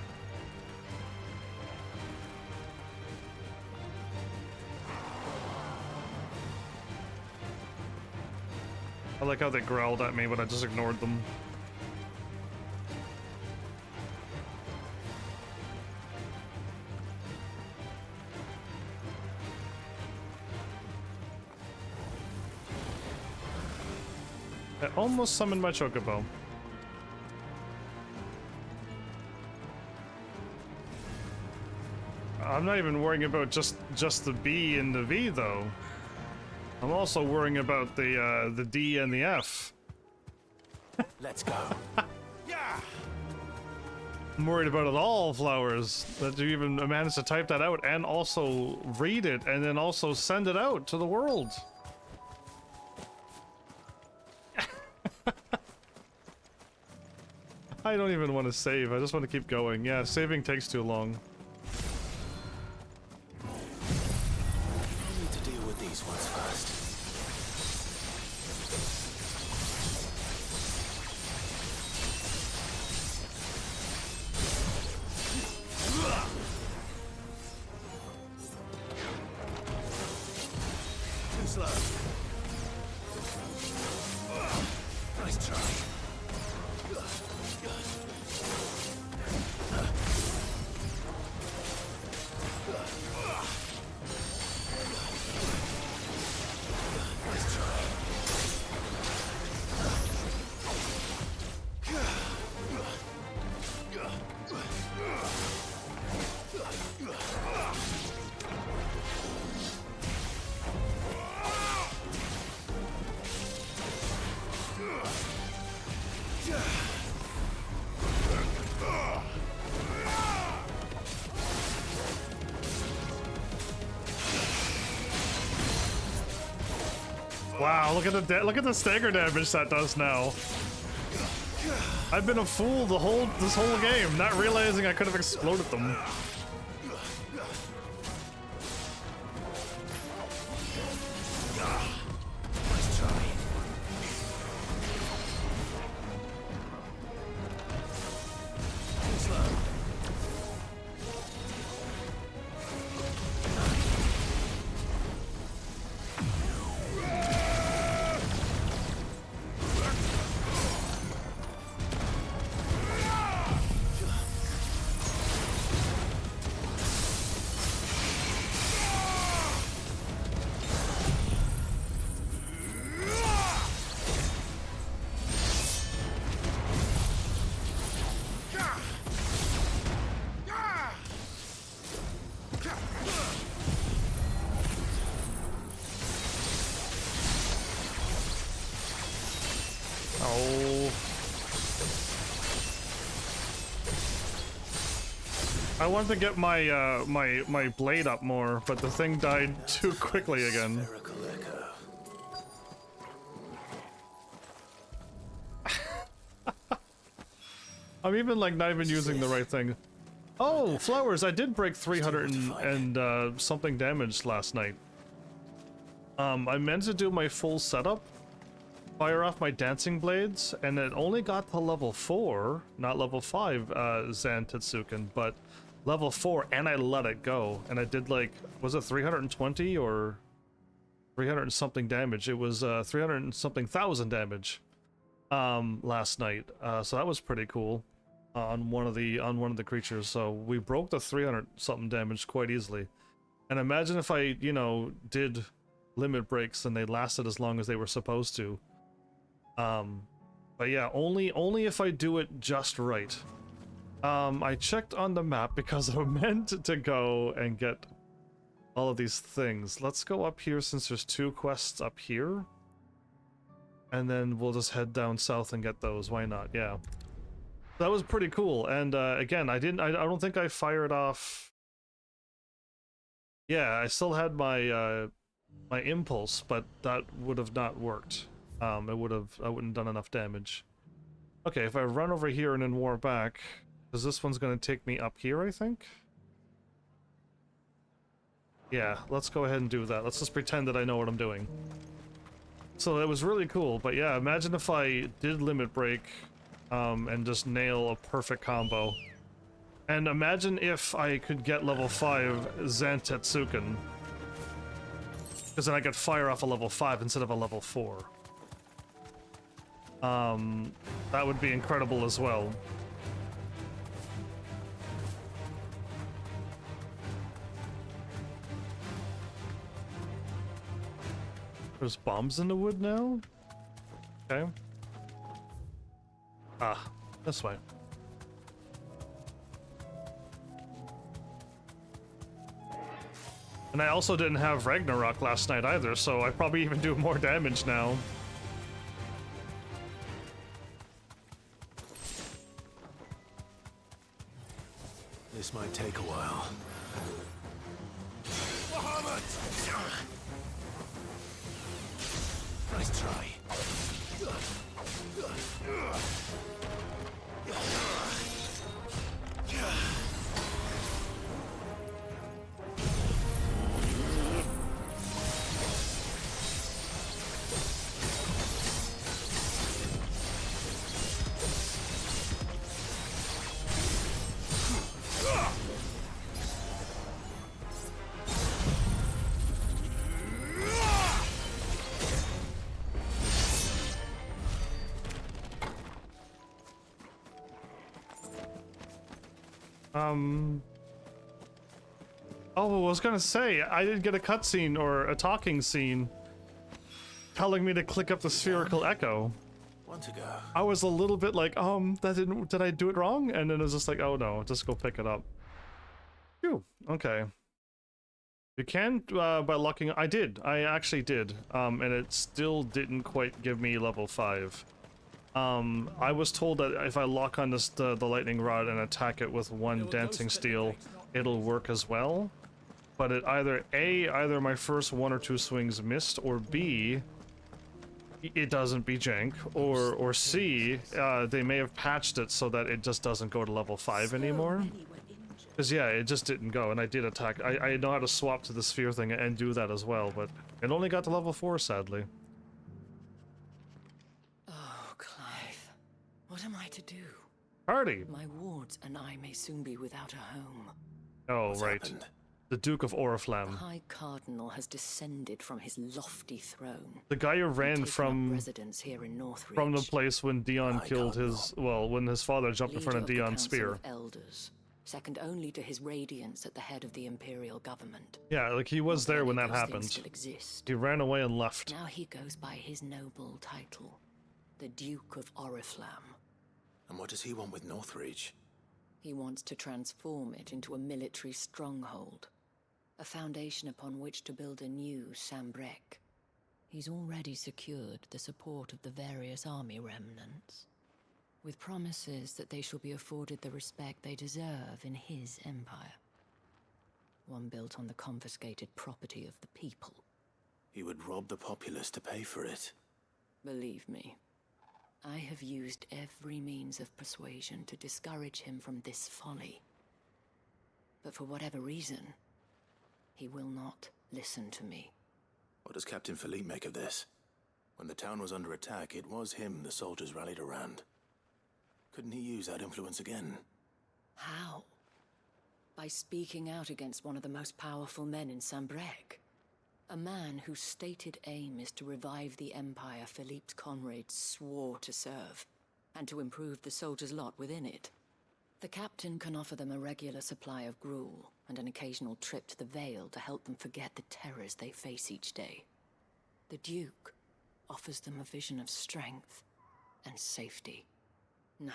I like how they growled at me, but I just ignored them. I almost summoned my chocobo. I'm not even worrying about just the B and the V though. I'm also worrying about the D and the F. Let's go. Yeah! I'm worried about it all, Flowers. That you even managed to type that out and also read it and then also send it out to the world. I don't even want to save. I just want to keep going. Yeah, saving takes too long. I need to deal with these ones first. Too slow. Nice try. Wow, look at the stagger damage that does now. I've been a fool this whole game, not realizing I could have exploded them. I wanted to get my my blade up more, but the thing died too quickly again. I'm even like not even using the right thing. Oh, Flowers! I did break 300 and something damage last night. I meant to do my full setup, fire off my dancing blades, and it only got to level 4, not level 5, Zan Tetsuken, but level 4, and I let it go. And I did like, was it 320 or 300 and something damage? It was 300 and something thousand damage last night. So that was pretty cool on one of the creatures. So we broke the 300 something damage quite easily. And imagine if I, you know, did limit breaks and they lasted as long as they were supposed to. But yeah, only if I do it just right. I checked on the map because I meant to go and get all of these things. Let's go up here since there's 2 quests up here. And then we'll just head down south and get those. Why not? Yeah. That was pretty cool. And again, I don't think I fired off. Yeah, I still had my my impulse, but that would have not worked. I wouldn't have done enough damage. Okay, if I run over here and then warp back, because this one's going to take me up here, I think? Yeah, let's go ahead and do that. Let's just pretend that I know what I'm doing. So it was really cool, but yeah, imagine if I did limit break and just nail a perfect combo. And imagine if I could get level 5 Zan Tetsuken. Because then I could fire off a level 5 instead of a level 4. That would be incredible as well. There's bombs in the wood now? Okay. Ah, this way. And I also didn't have Ragnarok last night either, so I probably even do more damage now. This might take a while. Nice try. Oh, I was gonna say, I didn't get a cutscene or a talking scene telling me to click up the spherical echo. One to go. I was a little bit like, did I do it wrong? And then it was just like, oh no, just go pick it up. Phew, okay. You can, by locking, I actually did, and it still didn't quite give me level 5. I was told that if I lock on this, the lightning rod and attack it with one dancing steel, it'll work as well. But it either my first 1 or 2 swings missed, or B, it doesn't be jank, or C, they may have patched it so that it just doesn't go to level 5 anymore. Because yeah, it just didn't go, and I did attack. I know how to swap to the sphere thing and do that as well, but it only got to level 4, sadly. Oh, Clive. What am I to do? Party! My wards and I may soon be without a home. Oh, what's right. Happened? The Duke of Oriflamme. The High Cardinal has descended from his lofty throne. The guy who ran from residence here in Northridge. From the place when Dion killed his, well, when his father jumped in front of Dion's spear. Of elders, second only to his radiance at the head of the Imperial government. Yeah, like he was there when that happened. Still exist. He ran away and left. Now he goes by his noble title, the Duke of Oriflamme. And what does he want with Northridge? He wants to transform it into a military stronghold. A foundation upon which to build a new Sambrek. He's already secured the support of the various army remnants, with promises that they shall be afforded the respect they deserve in his empire. One built on the confiscated property of the people. He would rob the populace to pay for it. Believe me, I have used every means of persuasion to discourage him from this folly. But for whatever reason, he will not listen to me. What does Captain Philippe make of this? When the town was under attack, it was him the soldiers rallied around. Couldn't he use that influence again? How? By speaking out against one of the most powerful men in Sambrek. A man whose stated aim is to revive the empire Philippe's comrades swore to serve, and to improve the soldiers' lot within it. The captain can offer them a regular supply of gruel, and an occasional trip to the Vale to help them forget the terrors they face each day. The Duke offers them a vision of strength and safety. No.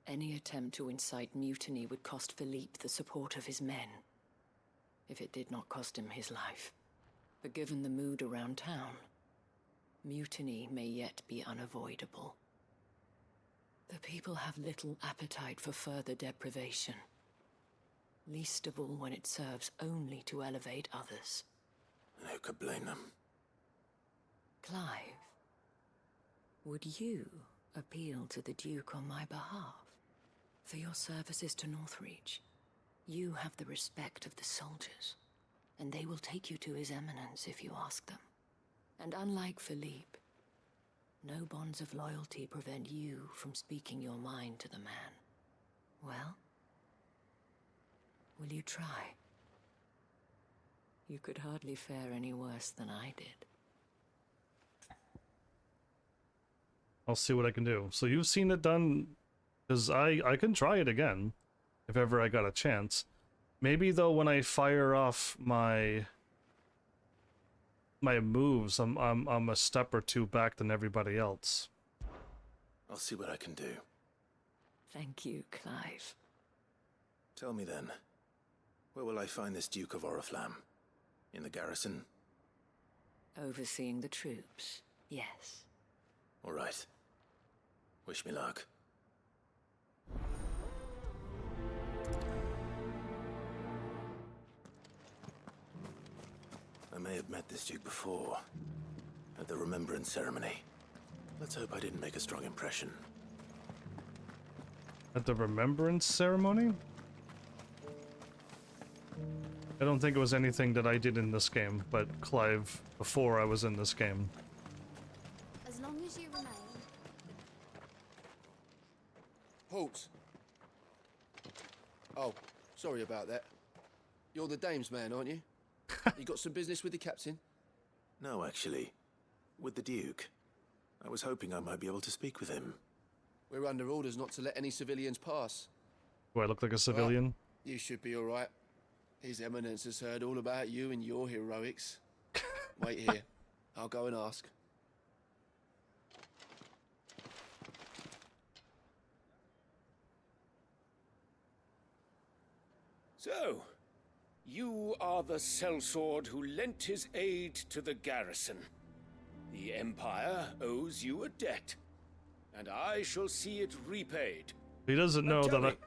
Any attempt to incite mutiny would cost Philippe the support of his men, if it did not cost him his life. But given the mood around town, mutiny may yet be unavoidable. The people have little appetite for further deprivation, least of all when it serves only to elevate others. And who could blame them? Clive, would you appeal to the Duke on my behalf? For your services to Northridge, you have the respect of the soldiers, and they will take you to His Eminence if you ask them. And unlike Philippe, no bonds of loyalty prevent you from speaking your mind to the man. Well, will you try? You could hardly fare any worse than I did. I'll see what I can do. So you've seen it done, because I can try it again, if ever I got a chance. Maybe though, when I fire off my moves, I'm a step or two back than everybody else. I'll see what I can do. Thank you, Clive. Tell me then, where will I find this Duke of Oriflamme? In the garrison? Overseeing the troops, yes. All right. Wish me luck. may have met this duke before, at the remembrance ceremony. Let's hope I didn't make a strong impression. At the remembrance ceremony? I don't think it was anything that I did in this game, but Clive, before I was in this game. As long as you remain. Halt! Oh, sorry about that. You're the dame's man, aren't you? You got some business with the captain? No, actually. With the duke. I was hoping I might be able to speak with him. We're under orders not to let any civilians pass. Do I look like a civilian? Well, you should be alright. His Eminence has heard all about you and your heroics. Wait here. I'll go and ask. So, you are the sellsword who lent his aid to the garrison. The Empire owes you a debt, and I shall see it repaid. He doesn't know Tell that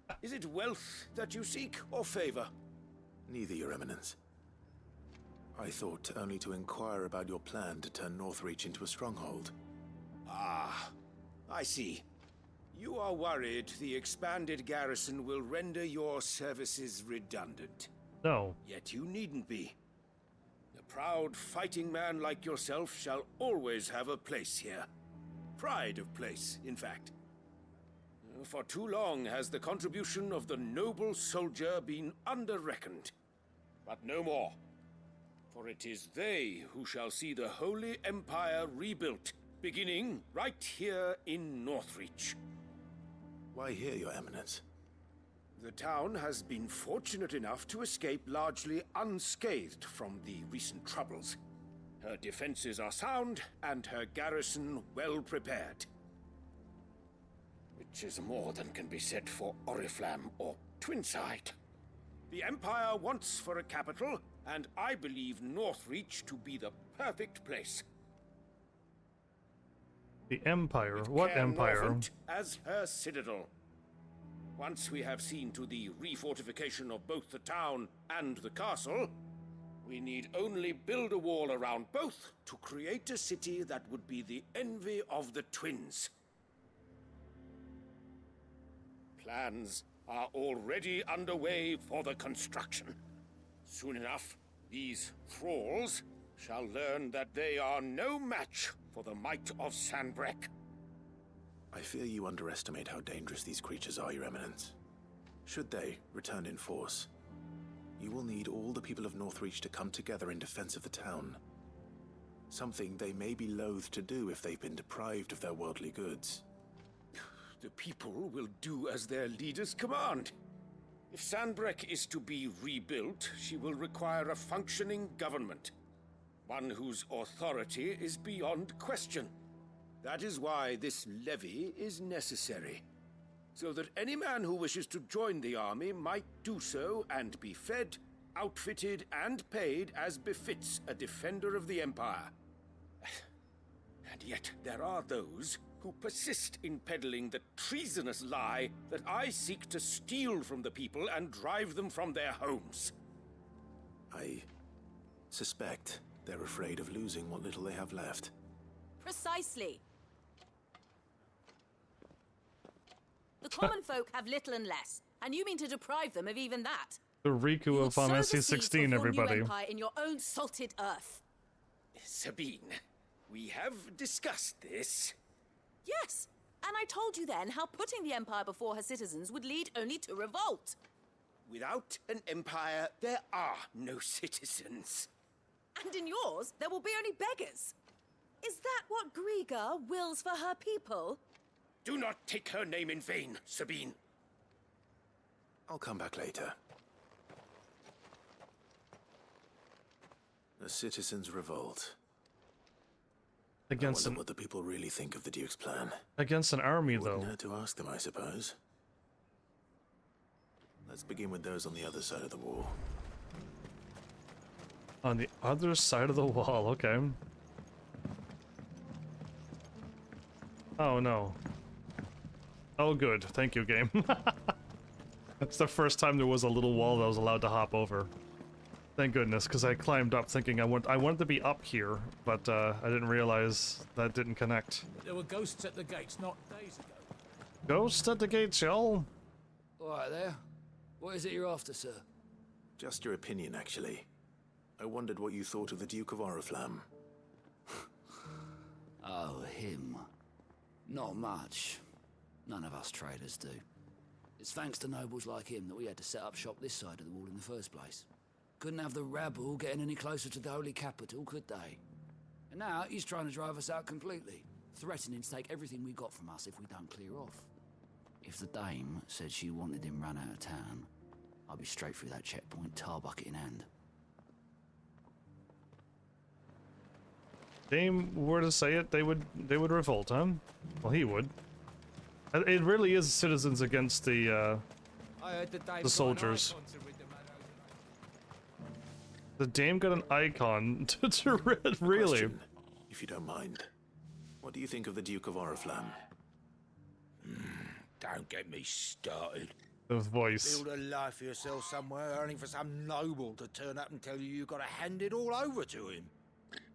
me, is it wealth that you seek, or favor? Neither, Your Eminence. I thought only to inquire about your plan to turn Northreach into a stronghold. Ah, I see. You are worried the expanded garrison will render your services redundant. No. Yet you needn't be. A proud fighting man like yourself shall always have a place here. Pride of place, in fact. For too long has the contribution of the noble soldier been under-reckoned. But no more. For it is they who shall see the Holy Empire rebuilt, beginning right here in Northreach. Why here, Your Eminence? The town has been fortunate enough to escape largely unscathed from the recent troubles. Her defenses are sound, and her garrison well prepared. Which is more than can be said for Oriflamme or Twinside. The Empire wants for a capital, and I believe Northreach to be the perfect place. The Empire? What Empire? Northant as her citadel. Once we have seen to the refortification of both the town and the castle, we need only build a wall around both to create a city that would be the envy of the twins. Plans are already underway for the construction. Soon enough, these thralls shall learn that they are no match for the might of Sanbreque. I fear you underestimate how dangerous these creatures are, Your Eminence. Should they return in force, you will need all the people of Northreach to come together in defense of the town. Something they may be loath to do if they've been deprived of their worldly goods. The people will do as their leaders command. If Sanbreque is to be rebuilt, she will require a functioning government. One whose authority is beyond question. That is why this levy is necessary. So that any man who wishes to join the army might do so and be fed, outfitted, and paid as befits a defender of the Empire. And yet there are those who persist in peddling the treasonous lie that I seek to steal from the people and drive them from their homes. I suspect they're afraid of losing what little they have left. Precisely. The common folk have little and less, and you mean to deprive them of even that? The Riku of Final Fantasy 16, everybody. New empire in your own salted earth. Sabine, we have discussed this. Yes, and I told you then how putting the empire before her citizens would lead only to revolt. Without an empire, there are no citizens. And in yours, there will be only beggars. Is that what Griga wills for her people? Do not take her name in vain, Sabine. I'll come back later. The citizens revolt. Against I wonder what the people really think of the Duke's plan. Against an army, though. Wouldn't hurt to ask them, I suppose. Let's begin with those on the other side of the wall. On the other side of the wall, okay. Oh no. Oh good, thank you, game. That's the first time there was a little wall that I was allowed to hop over. Thank goodness, because I climbed up thinking I wanted to be up here, but I didn't realize that didn't connect. There were ghosts at the gates not days ago. Ghosts at the gates, y'all. All right there. What is it you're after, sir? Just your opinion, actually. I wondered what you thought of the Duke of Oriflamme. Oh, him. Not much. None of us traders do. It's thanks to nobles like him that we had to set up shop this side of the wall in the first place. Couldn't have the rabble getting any closer to the holy capital, could they? And now he's trying to drive us out completely, threatening to take everything we got from us if we don't clear off. If the dame said she wanted him run out of town, I'd be straight through that checkpoint, tar bucket in hand. Dame were to say it, they would revolt, huh? Well, he would. It really is citizens against the soldiers. The dame got an icon to read, really. Question, if you don't mind. What do you think of the Duke of Oriflamme? Don't get me started. The voice. Build a life for yourself somewhere, earning for some noble to turn up and tell you you've got to hand it all over to him.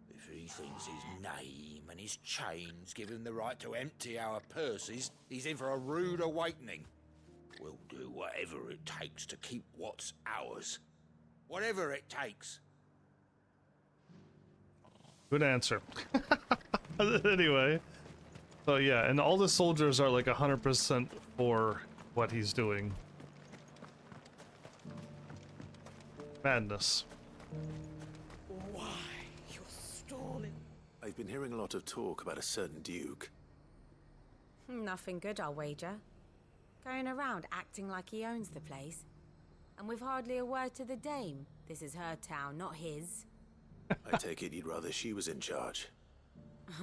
If he thinks his name and his chains give him the right to empty our purses, he's in for a rude awakening. We'll do whatever it takes to keep what's ours. Whatever it takes. Good answer. Anyway. So yeah, and all the soldiers are like 100% for what he's doing. Madness. Why? You're stalling. I've been hearing a lot of talk about a certain duke. Nothing good, I'll wager. Going around acting like he owns the place. And with hardly a word to the dame. This is her town, not his. I take it you'd rather she was in charge.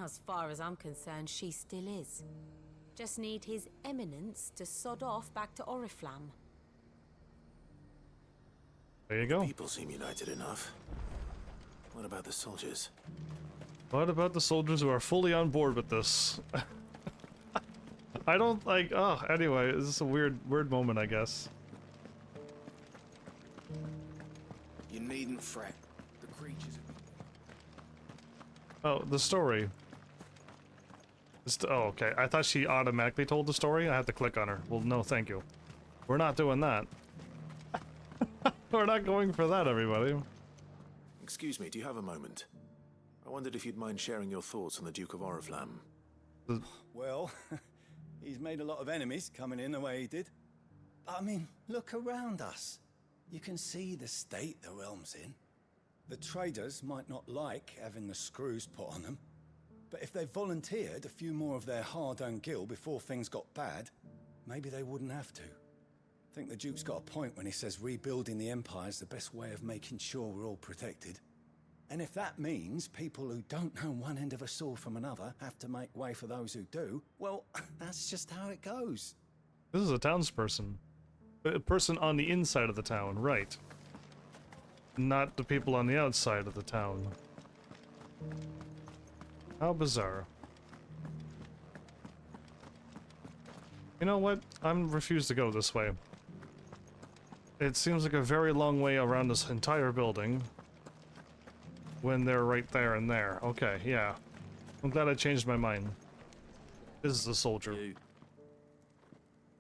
As far as I'm concerned, she still is. Just need his eminence to sod off back to Oriflamme. There you go. People seem united enough. What about the soldiers? What about the soldiers who are fully on board with this? I don't like. Oh, anyway, this is a weird moment, I guess. You needn't fret. The creatures. Oh, the story. Oh, okay. I thought she automatically told the story. I had to click on her. Well, no, thank you. We're not doing that. We're not going for that, everybody. Excuse me, do you have a moment? I wondered if you'd mind sharing your thoughts on the Duke of Oriflamme. Well, he's made a lot of enemies coming in the way he did. I mean, look around us. You can see the state the realm's in. The traders might not like having the screws put on them, but if they volunteered a few more of their hard-earned gil before things got bad, maybe they wouldn't have to. I think the Duke's got a point when he says rebuilding the Empire's the best way of making sure we're all protected. And if that means people who don't know one end of a sword from another have to make way for those who do, well, that's just how it goes. This is a townsperson. A person on the inside of the town, right. Not the people on the outside of the town. How bizarre. You know what? I'm refused to go this way. It seems like a very long way around this entire building. When they're right there and there. Okay, yeah. I'm glad I changed my mind. This is the soldier.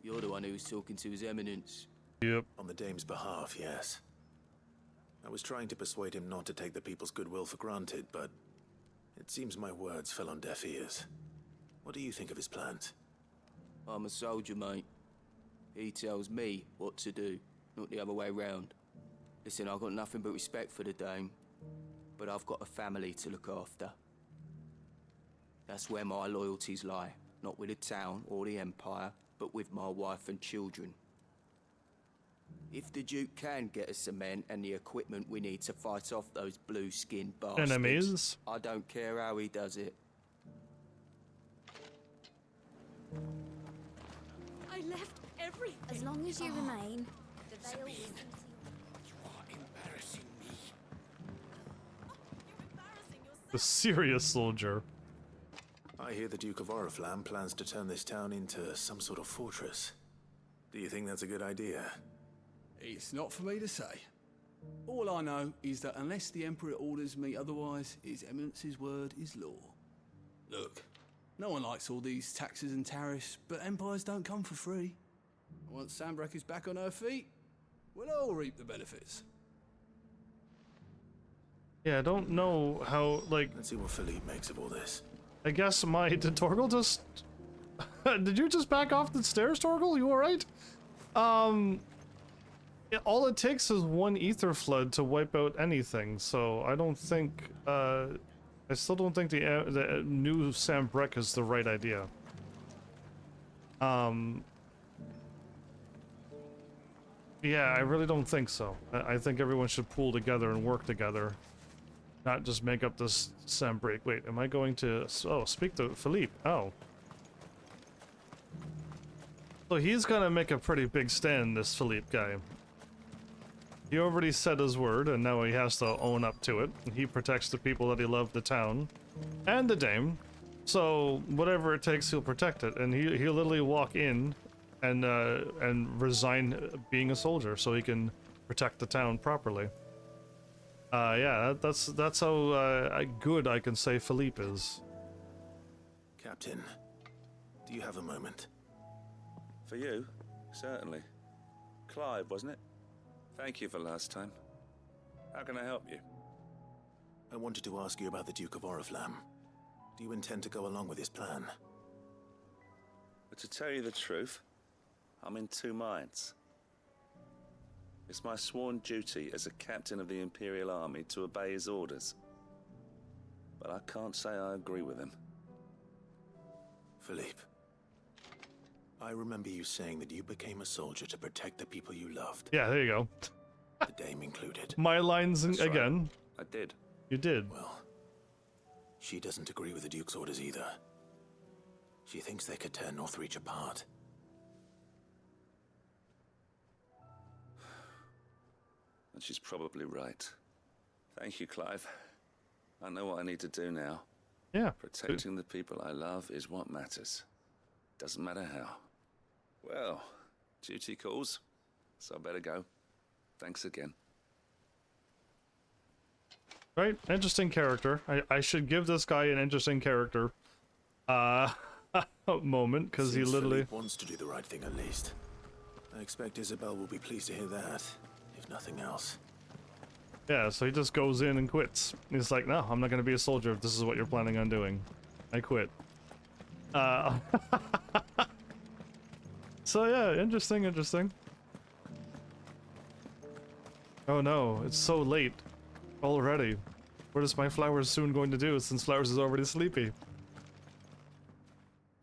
You're the one who was talking to His Eminence. Yep. On the dame's behalf, yes. I was trying to persuade him not to take the people's goodwill for granted, but it seems my words fell on deaf ears. What do you think of his plans? I'm a soldier, mate. He tells me what to do, not the other way round. Listen, I've got nothing but respect for the dame, but I've got a family to look after. That's where my loyalties lie, not with the town or the Empire, but with my wife and children. If the Duke can get us the men and the equipment we need to fight off those blue-skinned bastards, enemies, I don't care how he does it. I left everything. As long as you remain, Sabine, you are embarrassing me. The serious soldier. I hear the Duke of Oriflamme plans to turn this town into some sort of fortress. Do you think that's a good idea? It's not for me to say. All I know is that unless the Emperor orders me otherwise, His Eminence's word is law. Look, no one likes all these taxes and tariffs, but empires don't come for free. Once Sanbreque is back on her feet, we'll all reap the benefits. Yeah, I don't know how, like... Let's see what Philippe makes of all this. I guess my... Did Torgal just... Did you just back off the stairs, Torgal? You alright? Yeah, all it takes is one ether flood to wipe out anything, so I don't think... I still don't think the new Sanbreque is the right idea. Yeah, I really don't think so. I think everyone should pool together and work together. Not just make up this Sanbreque. Wait, am I going to... Oh, speak to Philippe. Oh. So he's gonna make a pretty big stand, this Philippe guy. He already said his word, and now he has to own up to it. He protects the people that he loved, the town, and the dame. So whatever it takes, he'll protect it. And he'll literally walk in and resign being a soldier so he can protect the town properly. Yeah, that's how good I can say Philippe is. Captain, do you have a moment? For you? Certainly. Clive, wasn't it? Thank you for last time. How can I help you? I wanted to ask you about the Duke of Oriflamme. Do you intend to go along with his plan? But to tell you the truth, I'm in two minds. It's my sworn duty as a captain of the Imperial Army to obey his orders. But I can't say I agree with him. Philippe, I remember you saying that you became a soldier to protect the people you loved. Yeah, there you go. The dame included. My lines That's again. Right. I did. You did. Well, she doesn't agree with the Duke's orders either. She thinks they could tear Northreach apart. And she's probably right. Thank you, Clive. I know what I need to do now. Yeah. Protecting the people I love is what matters. Doesn't matter how. Well, duty calls, so I better go. Thanks again. Right, interesting character. I should give this guy an interesting character moment, because he literally Philippe wants to do the right thing at least. I expect Isabel will be pleased to hear that, if nothing else. Yeah, so he just goes in and quits. He's like, no, I'm not gonna be a soldier if this is what you're planning on doing. I quit. So yeah, interesting. Oh no, it's so late already. What is my Flowers soon going to do, since Flowers is already sleepy?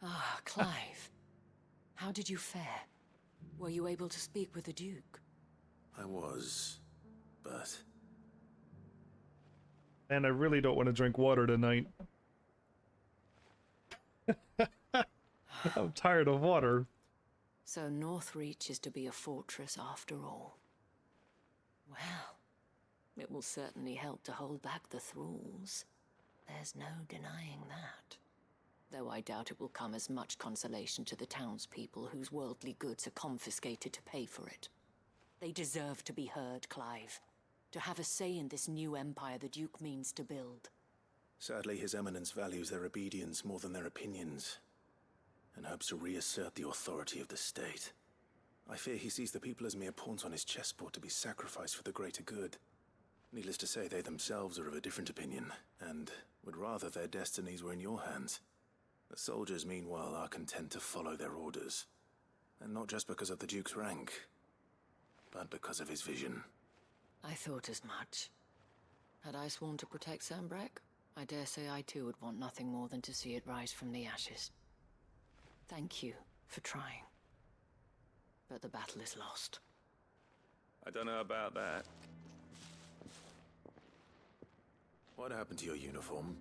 Ah, Clive. How did you fare? Were you able to speak with the Duke? I was, but... And I really don't want to drink water tonight. I'm tired of water. So Northreach is to be a fortress after all. Well, it will certainly help to hold back the thralls. There's no denying that. Though I doubt it will come as much consolation to the townspeople whose worldly goods are confiscated to pay for it. They deserve to be heard, Clive. To have a say in this new empire the Duke means to build. Sadly, His Eminence values their obedience more than their opinions, and hopes to reassert the authority of the state. I fear he sees the people as mere pawns on his chessboard to be sacrificed for the greater good. Needless to say, they themselves are of a different opinion, and would rather their destinies were in your hands. The soldiers, meanwhile, are content to follow their orders. And not just because of the Duke's rank, but because of his vision. I thought as much. Had I sworn to protect Sanbreque, I dare say I too would want nothing more than to see it rise from the ashes. Thank you for trying. But the battle is lost. I don't know about that. What happened to your uniform?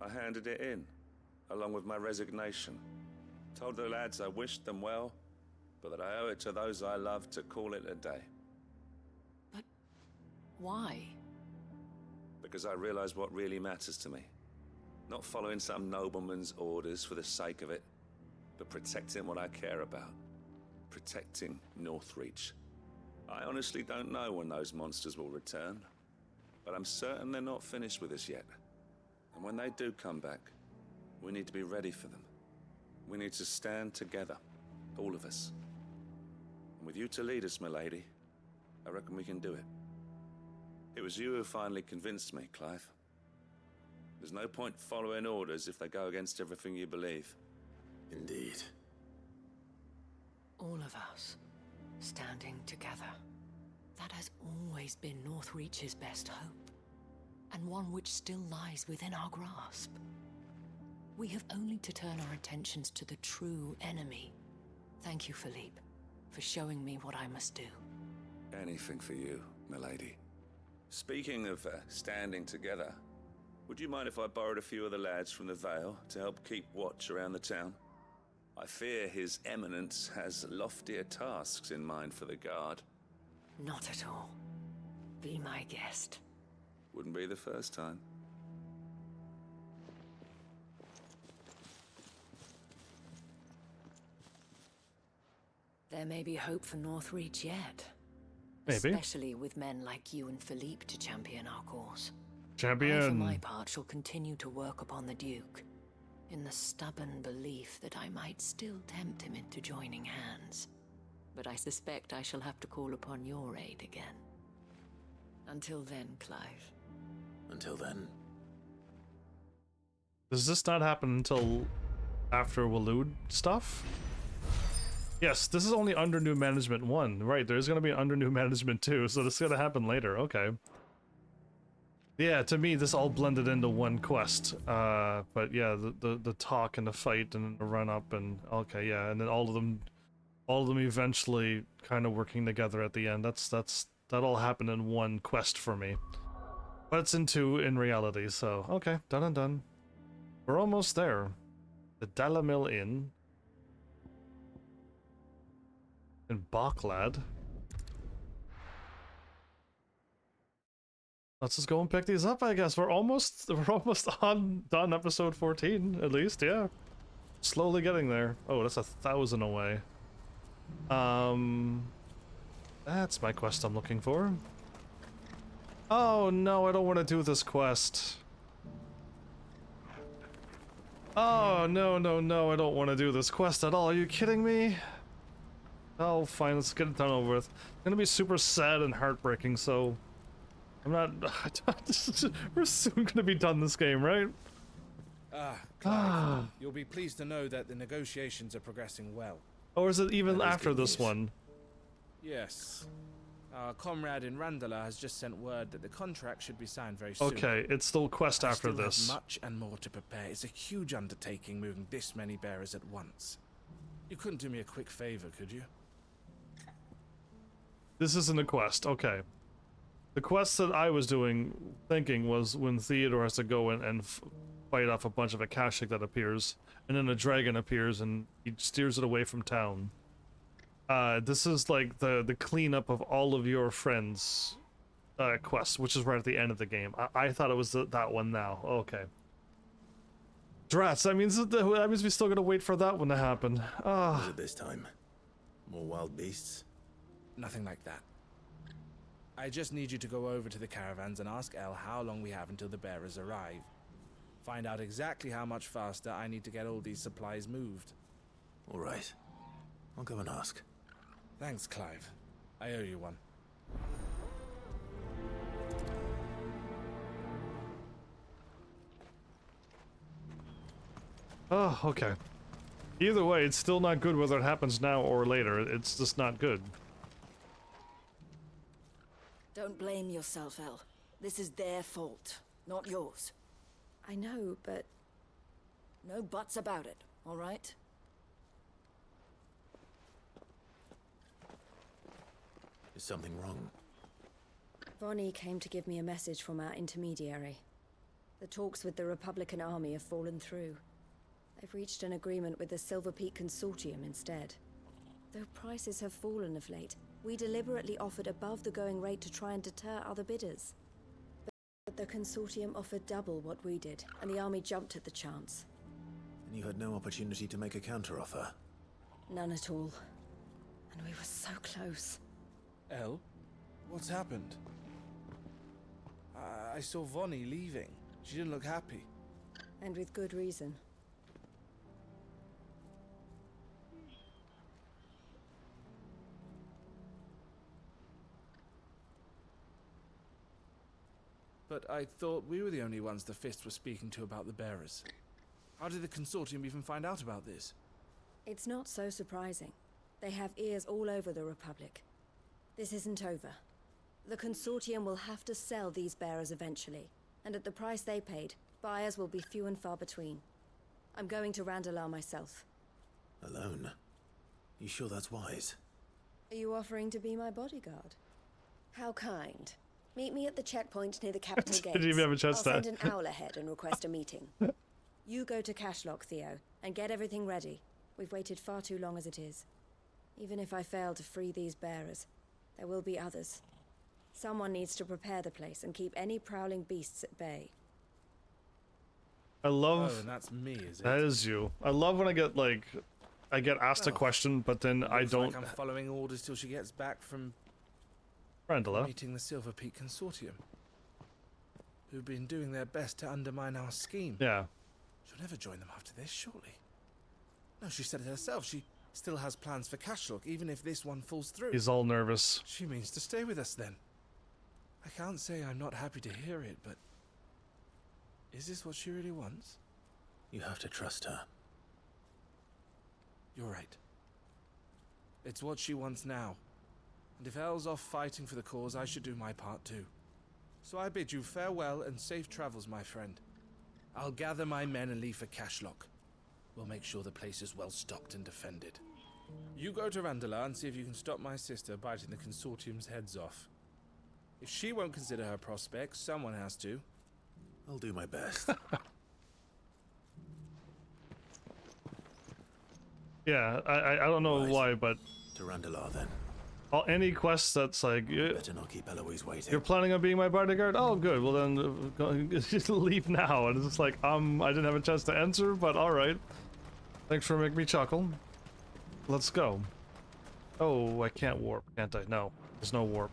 I handed it in, along with my resignation. Told the lads I wished them well, but that I owe it to those I love to call it a day. But why? Because I realize what really matters to me. Not following some nobleman's orders for the sake of it, but protecting what I care about. Protecting Northreach. I honestly don't know when those monsters will return, but I'm certain they're not finished with us yet. And when they do come back, we need to be ready for them. We need to stand together, all of us. And with you to lead us, milady, I reckon we can do it. It was you who finally convinced me, Clive. There's no point following orders if they go against everything you believe. Indeed. All of us, standing together. That has always been Northreach's best hope, and one which still lies within our grasp. We have only to turn our attentions to the true enemy. Thank you, Philippe, for showing me what I must do. Anything for you, milady. Speaking of standing together, would you mind if I borrowed a few of the lads from the Vale to help keep watch around the town? I fear His Eminence has loftier tasks in mind for the guard. Not at all. Be my guest. Wouldn't be the first time. There may be hope for Northreach yet. Maybe. Especially with men like you and Philippe to champion our cause. Champion. I, for my part, shall continue to work upon the Duke, in the stubborn belief that I might still tempt him into joining hands. But I suspect I shall have to call upon your aid again. Until then, Clive. Until then. Does this not happen until after Waloed stuff? Yes, this is only under new management 1. Right, there's gonna be under new management 2, so this is gonna happen later. Okay. Yeah, to me, this all blended into one quest. But yeah, the talk and the fight and the run up and okay, yeah, and then all of them eventually kind of working together at the end. That all happened in one quest for me. But it's in 2 in reality, so okay, done and done. We're almost there. The Dalamil Inn. In Backlad. Let's just go and pick these up, I guess. We're almost on done episode 14, at least, yeah. Slowly getting there. Oh, that's 1,000 away. That's my quest I'm looking for. Oh no, I don't want to do this quest. Oh no, I don't want to do this quest at all. Are you kidding me? Oh, fine, let's get it done over with. It's gonna be super sad and heartbreaking, so I'm not. We're soon gonna be done this game, right? Clive, you'll be pleased to know that the negotiations are progressing well. Or is it even after this one? Yes. Our comrade in Randala has just sent word that the contract should be signed very soon. Okay, it's still quest after this. Have much and more to prepare. It's a huge undertaking moving this many bearers at once. You couldn't do me a quick favor, could you? This isn't a quest, okay. The quest that I was thinking was when Theodore has to go in and fight off a bunch of Akashic that appears, and then a dragon appears and he steers it away from town. This is like the cleanup of all of your friends' quests, which is right at the end of the game. I thought it was that one now. Okay. Drats, that means we still gotta wait for that one to happen. What is it this time? More wild beasts? Nothing like that. I just need you to go over to the caravans and ask El how long we have until the bearers arrive. Find out exactly how much faster I need to get all these supplies moved. All right. I'll go and ask. Thanks, Clive. I owe you one. Oh, okay. Either way, it's still not good whether it happens now or later. It's just not good. Don't blame yourself, El. This is their fault, not yours. I know, but... No buts about it, all right? Is something wrong? Vonnie came to give me a message from our intermediary. The talks with the Republican army have fallen through. They've reached an agreement with the Silver Peak Consortium instead. Though prices have fallen of late, we deliberately offered above the going rate to try and deter other bidders. But the Consortium offered double what we did, and the army jumped at the chance. And you had no opportunity to make a counteroffer? None at all. And we were so close. Elle, what's happened? I saw Vonnie leaving. She didn't look happy. And with good reason. But I thought we were the only ones the Fist were speaking to about the bearers. How did the Consortium even find out about this? It's not so surprising. They have ears all over the Republic. This isn't over. The Consortium will have to sell these bearers eventually, and at the price they paid, buyers will be few and far between. I'm going to Randalar myself. Alone? You sure that's wise? Are you offering to be my bodyguard? How kind. Meet me at the checkpoint near the capital gates. Did you have a chance I'll to? send an owl ahead and request a meeting. You go to Cashlock, Theo, and get everything ready. We've waited far too long as it is. Even if I fail to free these bearers, there will be others. Someone needs to prepare the place and keep any prowling beasts at bay. I love. Oh, and that's me, is it? That is you. I love when I get asked a question, but then I Looks don't. Like I'm following orders till she gets back from Randalar. meeting the Silver Peak Consortium, who've been doing their best to undermine our scheme. Yeah. She'll never join them after this, surely. No, she said it herself. She still has plans for Cashlock, even if this one falls through. He's all nervous. She means to stay with us then. I can't say I'm not happy to hear it, but is this what she really wants? You have to trust her. You're right. It's what she wants now. And if Elle's off fighting for the cause, I should do my part too. So I bid you farewell and safe travels, my friend. I'll gather my men and leave for Cashlock. We'll make sure the place is well stocked and defended. You go to Randalar and see if you can stop my sister biting the Consortium's heads off. If she won't consider her prospects, someone has to. I'll do my best. Yeah, I don't know why, but To Randalar then. any quest that's like Better not keep Eloise waiting. you're planning on being my bodyguard. Oh, good. Well then, just leave now. And it's just like I didn't have a chance to answer, but all right. Thanks for making me chuckle. Let's go. Oh, I can't warp, can't I? No, there's no warp.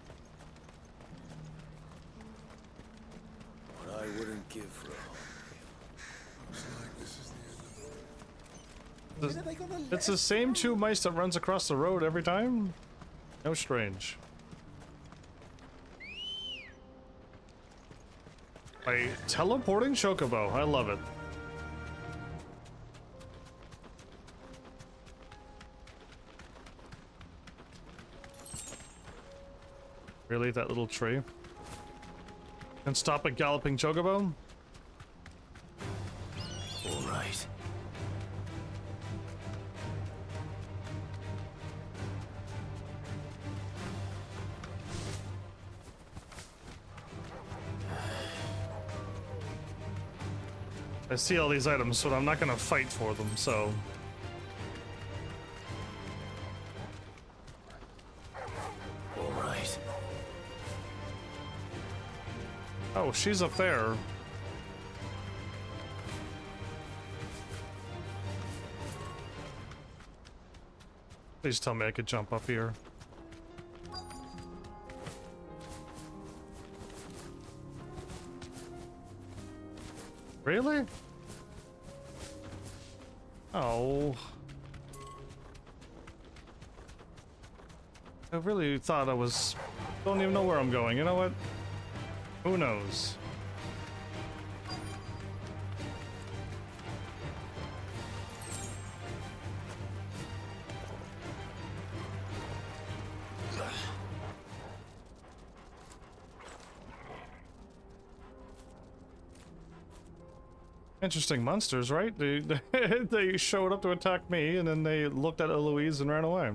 What I wouldn't give for a It's the same two mice that runs across the road every time? No strange. A teleporting chocobo. I love it. Really? That little tree? Can stop a galloping chocobo? All right. I see all these items, but I'm not gonna fight for them, so... All right. Oh, she's up there. Please tell me I could jump up here. Really? Oh. I really thought I was... Don't even know where I'm going. You know what? Who knows? Interesting monsters, right? They showed up to attack me, and then they looked at Eloise and ran away.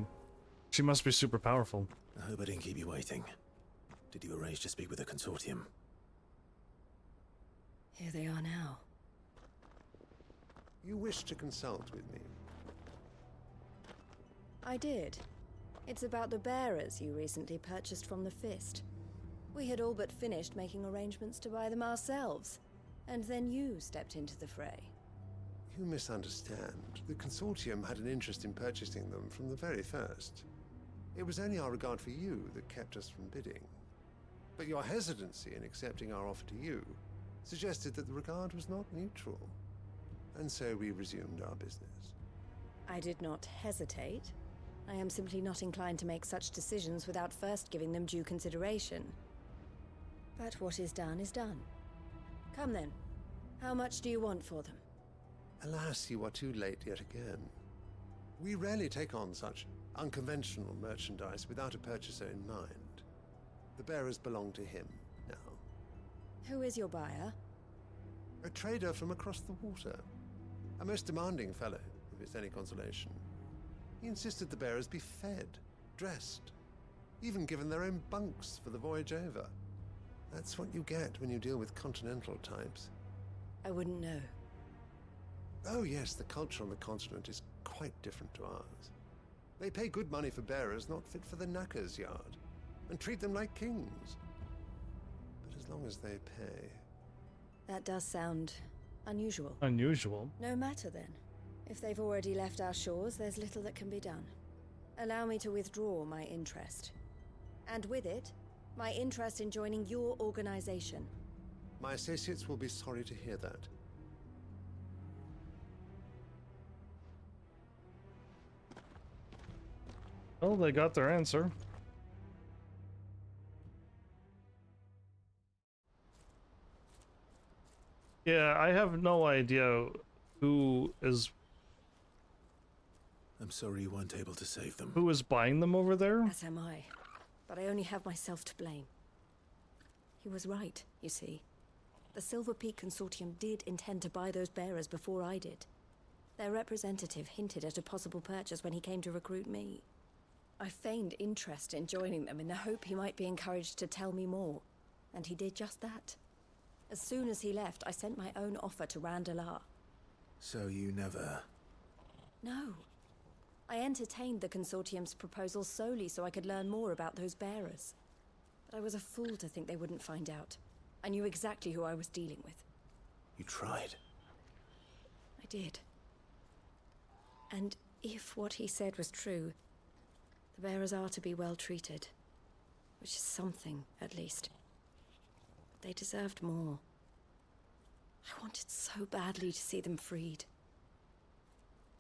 She must be super powerful. I hope I didn't keep you waiting. Did you arrange to speak with the Consortium? Here they are now. You wish to consult with me? I did. It's about the bearers you recently purchased from the Fist. We had all but finished making arrangements to buy them ourselves. And then you stepped into the fray. You misunderstand. The Consortium had an interest in purchasing them from the very first. It was only our regard for you that kept us from bidding. But your hesitancy in accepting our offer to you suggested that the regard was not mutual. And so we resumed our business. I did not hesitate. I am simply not inclined to make such decisions without first giving them due consideration. But what is done is done. Come then. How much do you want for them? Alas, you are too late yet again. We rarely take on such unconventional merchandise without a purchaser in mind. The bearers belong to him now. Who is your buyer? A trader from across the water. A most demanding fellow, if it's any consolation. He insisted the bearers be fed, dressed, even given their own bunks for the voyage over. That's what you get when you deal with continental types. I wouldn't know. Oh yes, the culture on the continent is quite different to ours. They pay good money for bearers not fit for the knacker's yard, and treat them like kings. But as long as they pay... That does sound unusual. Unusual? No matter then. If they've already left our shores, there's little that can be done. Allow me to withdraw my interest. And with it, my interest in joining your organization. My associates will be sorry to hear that. Well, they got their answer. Yeah, I have no idea who is... I'm sorry you weren't able to save them. Who is buying them over there? As am I. But I only have myself to blame. He was right, you see. The Silver Peak Consortium did intend to buy those bearers before I did. Their representative hinted at a possible purchase when he came to recruit me. I feigned interest in joining them in the hope he might be encouraged to tell me more, and he did just that. As soon as he left, I sent my own offer to Randalar. So you never... No. I entertained the Consortium's proposal solely so I could learn more about those bearers. But I was a fool to think they wouldn't find out. I knew exactly who I was dealing with. You tried. I did. And if what he said was true, the bearers are to be well treated. Which is something, at least. But they deserved more. I wanted so badly to see them freed.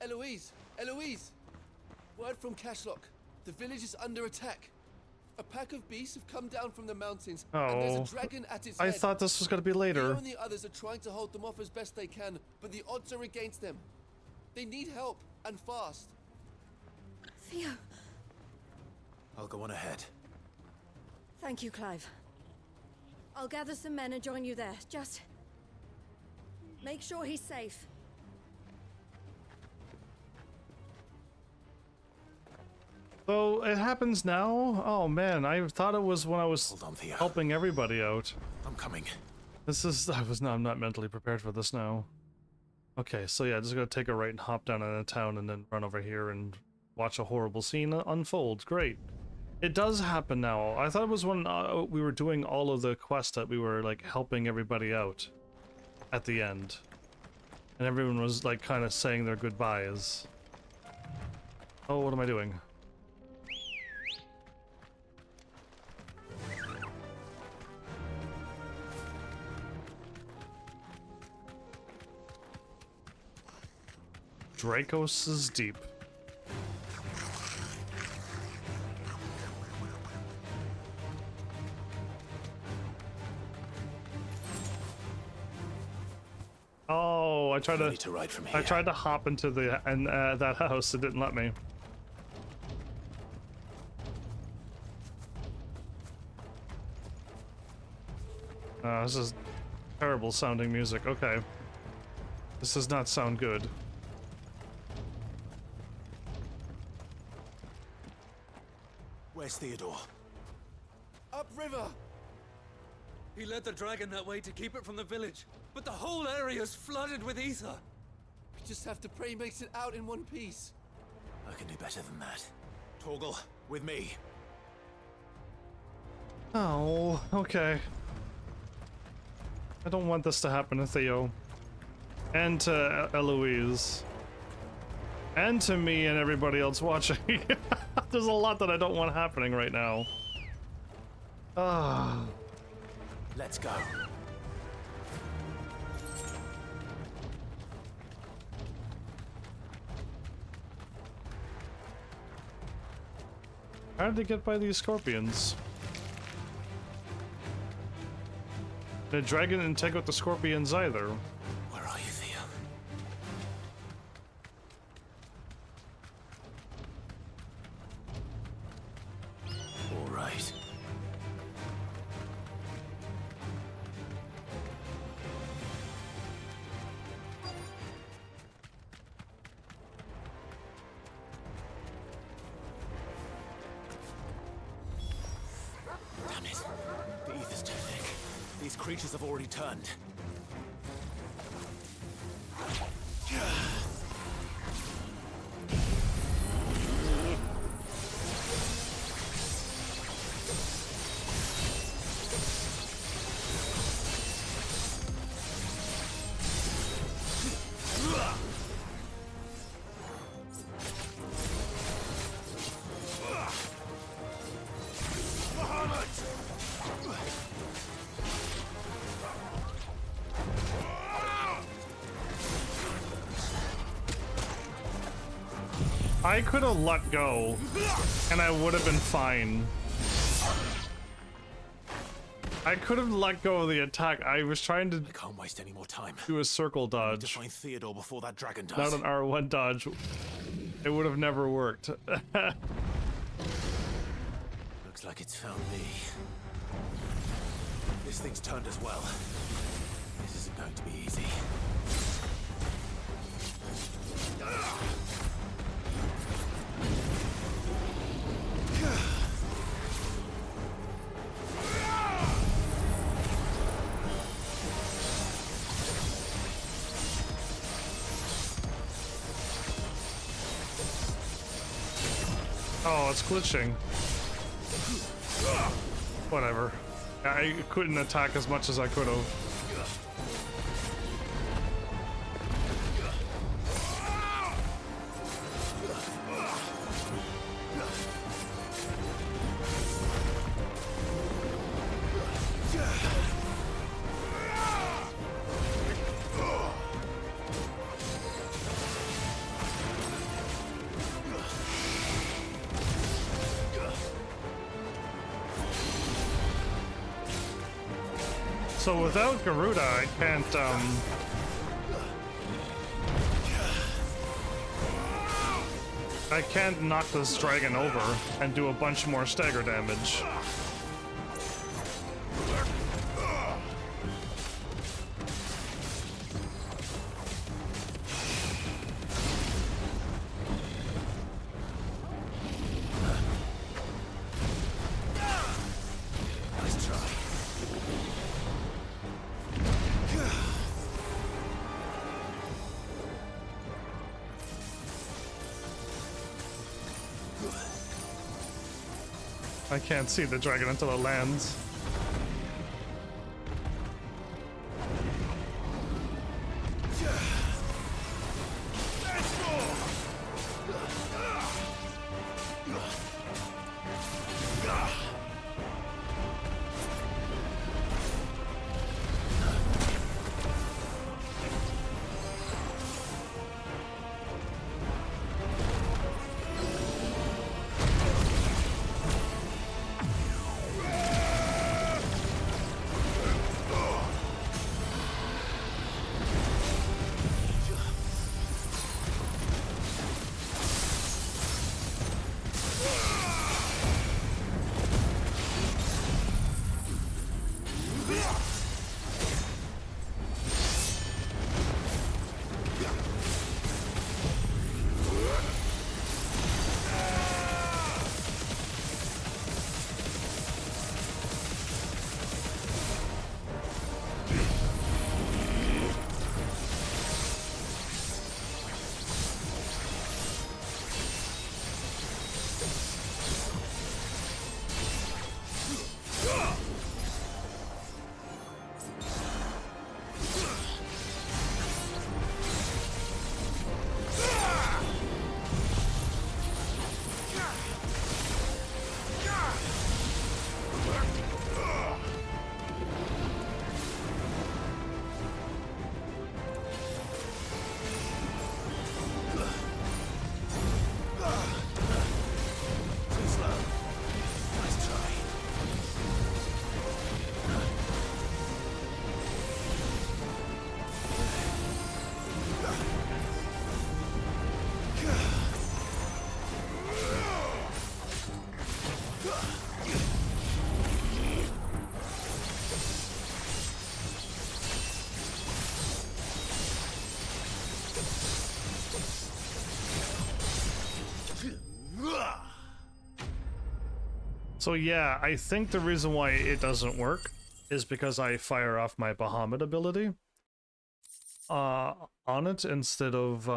Eloise! Eloise! Word from Cashlock. The village is under attack. A pack of beasts have come down from the mountains, and there's a dragon at its head. I thought this was going to be later. Theo and the others are trying to hold them off as best they can, but the odds are against them. They need help, and fast. Theo! I'll go on ahead. Thank you, Clive. I'll gather some men and join you there. Just... make sure he's safe. So it happens now? Oh man, I thought it was when I was helping everybody out. I'm coming. I'm not mentally prepared for this now. Okay, so yeah, just gotta take a right and hop down in a town and then run over here and watch a horrible scene unfold. Great. It does happen now. I thought it was when we were doing all of the quests that we were like helping everybody out at the end. And everyone was like kind of saying their goodbyes. Oh, what am I doing? Dracos' Deep. Oh, I tried to hop into the that house. It didn't let me. This is terrible sounding music. Okay. This does not sound good. Where's Theodore? Upriver! He led the dragon that way to keep it from the village, but the whole area is flooded with ether. We just have to pray he makes it out in one piece. I can do better than that. Torgal, with me. Oh, okay. I don't want this to happen to Theo. And to Eloise. And to me and everybody else watching. There's a lot that I don't want happening right now. Ah. Let's go. How did they get by these scorpions? The dragon didn't take out the scorpions either. Where are you, Theo? All right. Damn it. The ether's too thick. These creatures have already turned. I could have let go, and I would have been fine. I could have let go of the attack. I was trying to I can't waste any more time. do a circle I need to dodge, find Theodore before that dragon does. not an R1 dodge. It would have never worked. Looks like it's found me. This thing's turned as well. This isn't going to be easy. Oh, it's glitching. Whatever. I couldn't attack as much as I could have. So without Garuda, I can't, I can't knock this dragon over and do a bunch more stagger damage. Nice try. I can't see the dragon until it lands. So yeah, I think the reason why it doesn't work is because I fire off my Bahamut ability on it instead of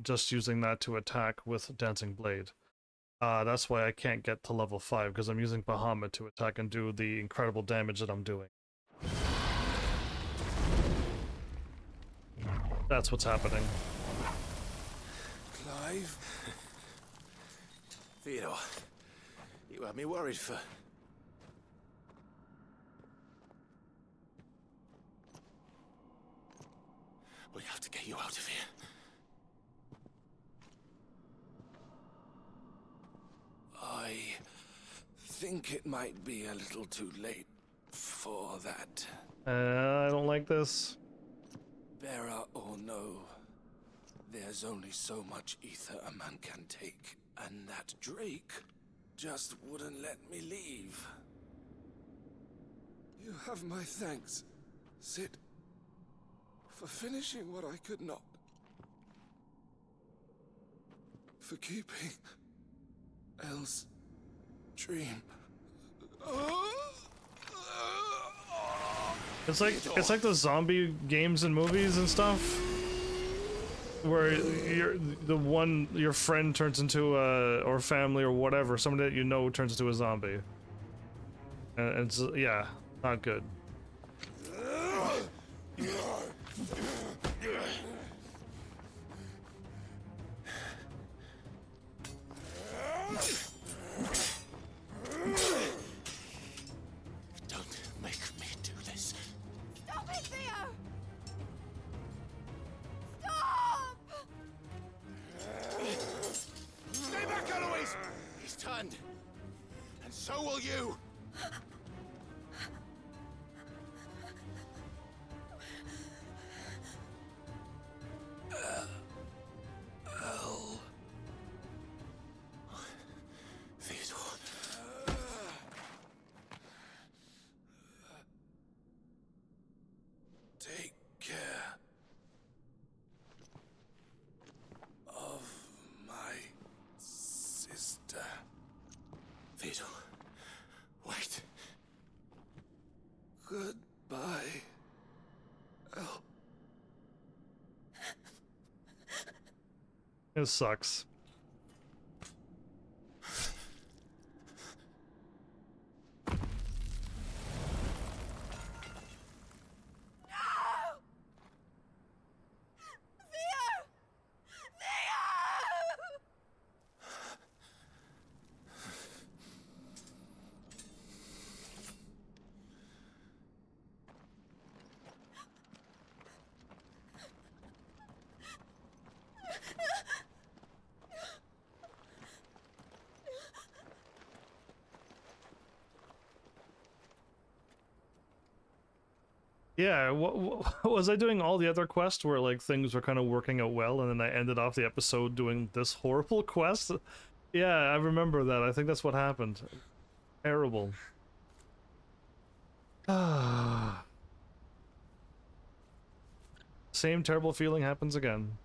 just using that to attack with Dancing Blade. That's why I can't get to level 5, because I'm using Bahamut to attack and do the incredible damage that I'm doing. That's what's happening. Clive? Theodore, you had me worried for... We have to get you out of here. I think it might be a little too late for that. I don't like this. Bearer or no, there's only so much ether a man can take, and that Drake just wouldn't let me leave. You have my thanks, Sid, for finishing what I could not. For keeping Elle's dream. It's like the zombie games and movies and stuff, where your friend turns into or family or whatever, somebody that you know turns into a zombie, and it's yeah, not good. Don't make me do this. Stop it, Theo! Stop! Stay back, Eloise! He's turned. And so will you! Elle. Theodore. Take care of my sister. Theodore, wait. Goodbye, Elle. This sucks. Yeah, what was I doing all the other quests where like things were kind of working out well, and then I ended off the episode doing this horrible quest? Yeah, I remember that. I think that's what happened. Terrible. Same terrible feeling happens again.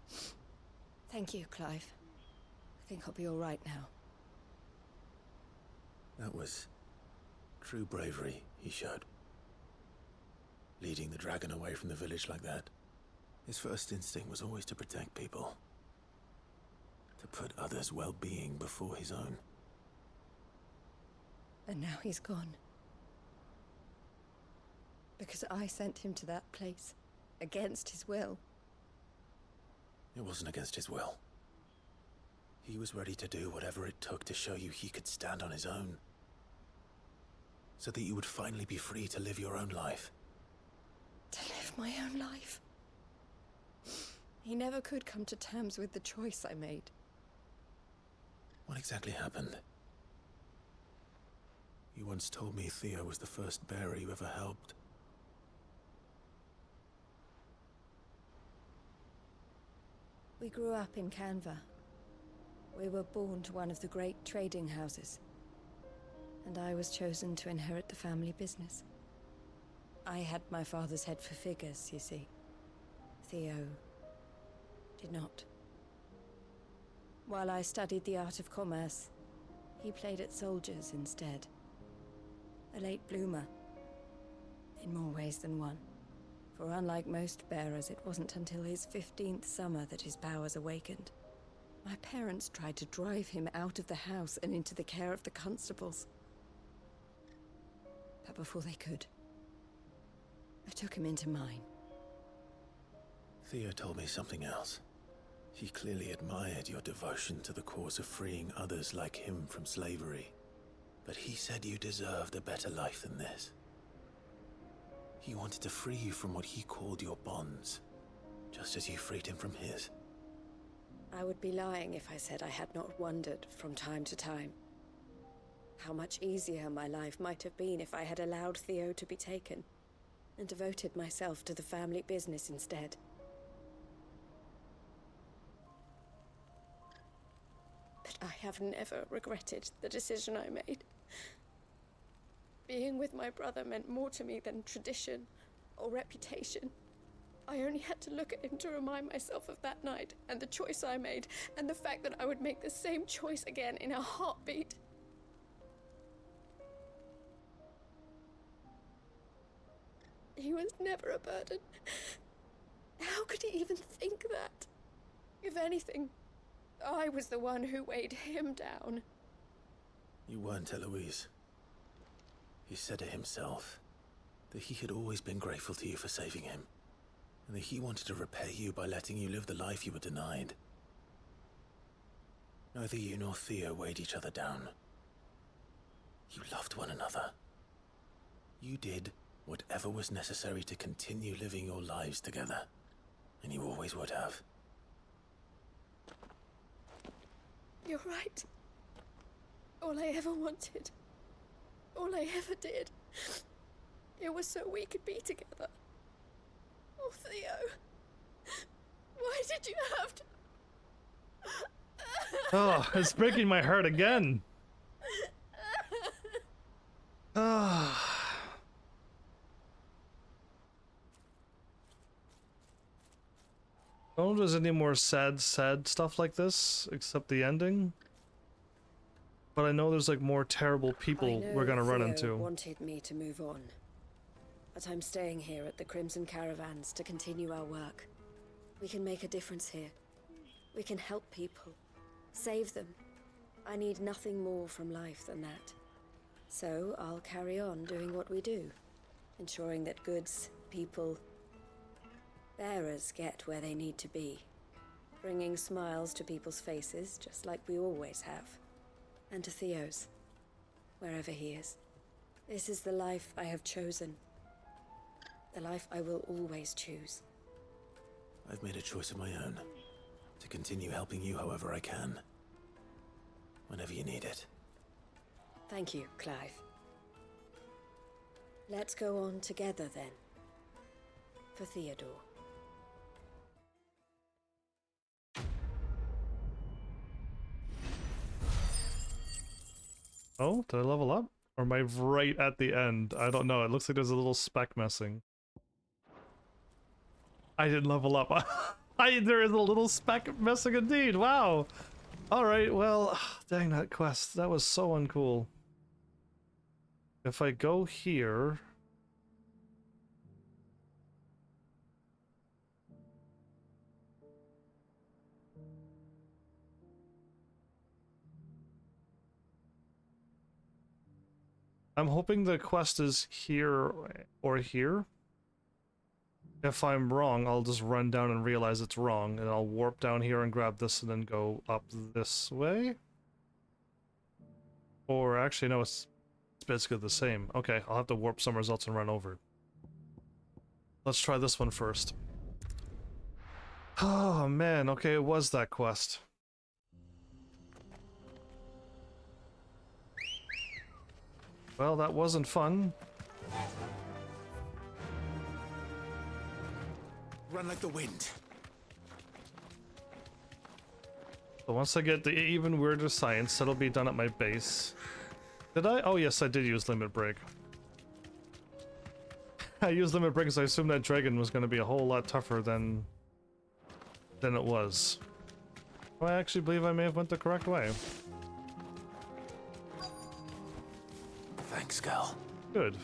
Thank you, Clive. I think I'll be all right now. That was true bravery he showed. Leading the dragon away from the village like that. His first instinct was always to protect people. To put others' well-being before his own. And now he's gone. Because I sent him to that place. Against his will. It wasn't against his will. He was ready to do whatever it took to show you he could stand on his own. So that you would finally be free to live your own life. To live my own life. He never could come to terms with the choice I made. What exactly happened? You once told me Theo was the first bearer you ever helped. We grew up in Canva. We were born to one of the great trading houses. And I was chosen to inherit the family business. I had my father's head for figures, you see. Theo did not. While I studied the art of commerce, He played at soldiers instead. A late bloomer. In more ways than one. For unlike most bearers, it wasn't until his 15th summer that his powers awakened. My parents tried to drive him out of the house and into the care of the constables. But before they could, I took him into mine. Theo told me something else. He clearly admired your devotion to the cause of freeing others like him from slavery. But he said you deserved a better life than this. He wanted to free you from what he called your bonds, just as you freed him from his. I would be lying if I said I had not wondered from time to time how much easier my life might have been if I had allowed Theo to be taken and devoted myself to the family business instead. But I have never regretted the decision I made. Being with my brother meant more to me than tradition or reputation. I only had to look at him to remind myself of that night and the choice I made and the fact that I would make the same choice again in a heartbeat. He was never a burden. How could he even think that? If anything, I was the one who weighed him down. You weren't, Eloise. He said it himself, that he had always been grateful to you for saving him, and that he wanted to repay you by letting you live the life you were denied. Neither you nor Theo weighed each other down. You loved one another. You did whatever was necessary to continue living your lives together, and you always would have. You're right. All I ever wanted, all I ever did, it was so we could be together. Oh, Theo, why did you have to... Oh, it's breaking my heart again. Ah. I don't know if there's any more sad stuff like this, except the ending. But I know there's like more terrible people we're gonna run into. Theo wanted me to move on, but I'm staying here at the Crimson Caravans to continue our work. We can make a difference here. We can help people, save them. I need nothing more from life than that. So I'll carry on doing what we do, ensuring that goods, people, bearers get where they need to be, bringing smiles to people's faces, just like we always have. And to Theo's, wherever he is. This is the life I have chosen. The life I will always choose. I've made a choice of my own, to continue helping you however I can, whenever you need it. Thank you, Clive. Let's go on together then. For Theodore. Oh, did I level up? Or am I right at the end? I don't know. It looks like there's a little speck missing. I didn't level up. There is a little speck missing indeed. Wow. Alright, well, dang that quest. That was so uncool. If I go here... I'm hoping the quest is here or here. If I'm wrong, I'll just run down and realize it's wrong, and I'll warp down here and grab this and then go up this way. Or actually, no, it's basically the same. Okay, I'll have to warp somewhere else and run over. Let's try this one first. Oh man, okay, it was that quest. Well, that wasn't fun. Run like the wind. So once I get the even weirder science, that'll be done at my base. Did I? Oh yes, I did use limit break. I used limit break because I assumed that dragon was going to be a whole lot tougher than it was. Well, I actually believe I may have went the correct way. Thanks, Gal. Good.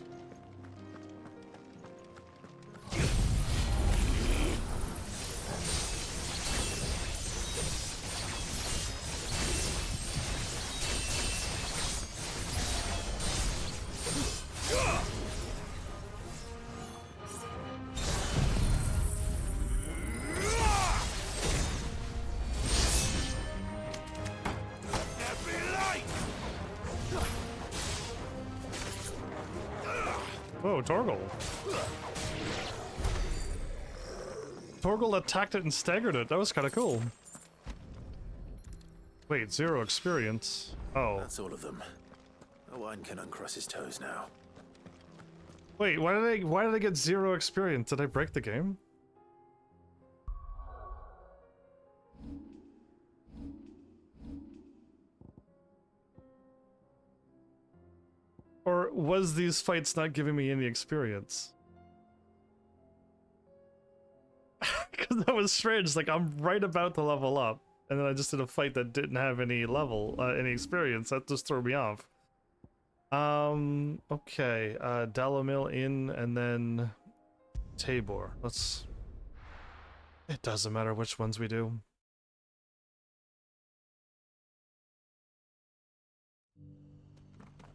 Whoa, Torgal. Torgal attacked it and staggered it. That was kind of cool. Wait, 0 experience. Oh. That's all of them. Owen can uncross his toes now. Wait, why did I get 0 experience? Did I break the game? Or was these fights not giving me any experience? Because that was strange. Like, I'm right about to level up, and then I just did a fight that didn't have any any experience. That just threw me off. Okay. Dalamil in, and then Tabor. Let's... It doesn't matter which ones we do.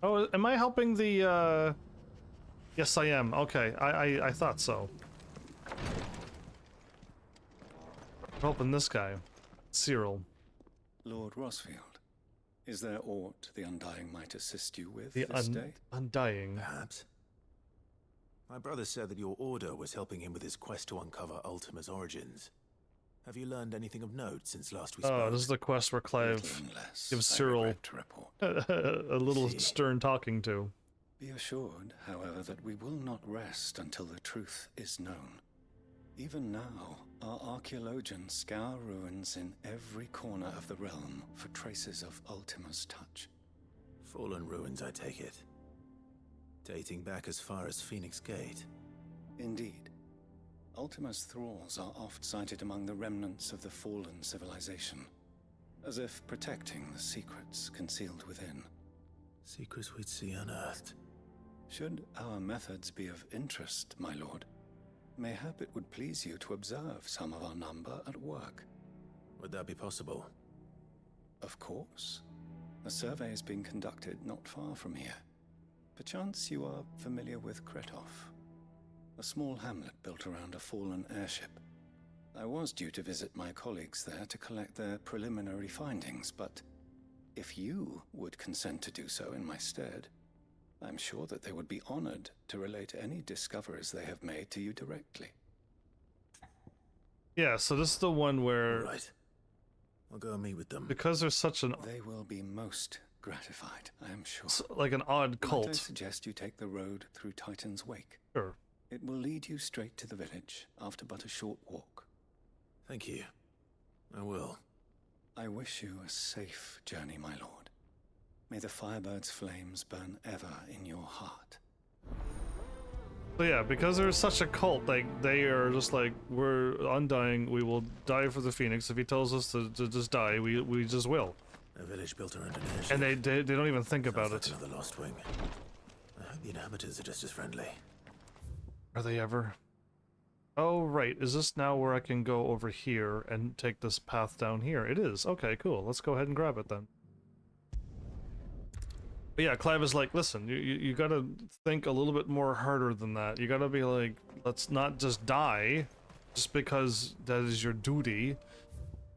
Oh, am I helping the, Yes, I am. Okay, I thought so. Helping this guy. Cyril. Lord Rosfield, is there aught the Undying might assist you with The this day? Undying. Perhaps. My brother said that your order was helping him with his quest to uncover Ultima's origins. Have you learned anything of note since last we spoke? Oh, this is the quest where Clive gives Cyril a little stern talking to. Be assured, however, that we will not rest until the truth is known. Even now, our archaeologians scour ruins in every corner of the realm for traces of Ultima's touch. Fallen ruins, I take it. Dating back as far as Phoenix Gate. Indeed. Ultima's thralls are oft sighted among the remnants of the fallen civilization, as if protecting the secrets concealed within. Secrets we'd see unearthed. Should our methods be of interest, my lord, mayhap it would please you to observe some of our number at work. Would that be possible? Of course. A survey is being conducted not far from here. Perchance you are familiar with Kretov, a small hamlet built around a fallen airship. I was due to visit my colleagues there to collect their preliminary findings, but if you would consent to do so in my stead, I'm sure that they would be honored to relate any discoveries they have made to you directly. Yeah, so this is the one where... Right. I'll go and meet with them. Because there's such an... They will be most gratified, I am sure. It's like an odd cult. Might I suggest you take the road through Titan's Wake? Sure. It will lead you straight to the village after but a short walk. Thank you. I will. I wish you a safe journey, my lord. May the Firebird's flames burn ever in your heart. So yeah, because there's such a cult, like, they are just like, we're undying, we will die for the Phoenix. If he tells us to just die, we just will. A village built around an airship. And they don't even think about like it. Another lost wing. I hope the inhabitants are just as friendly. Are they ever? Oh, right. Is this now where I can go over here and take this path down here? It is. Okay, cool. Let's go ahead and grab it then. But yeah, Clive is like, listen, you gotta think a little bit more harder than that. You gotta be like, let's not just die just because that is your duty.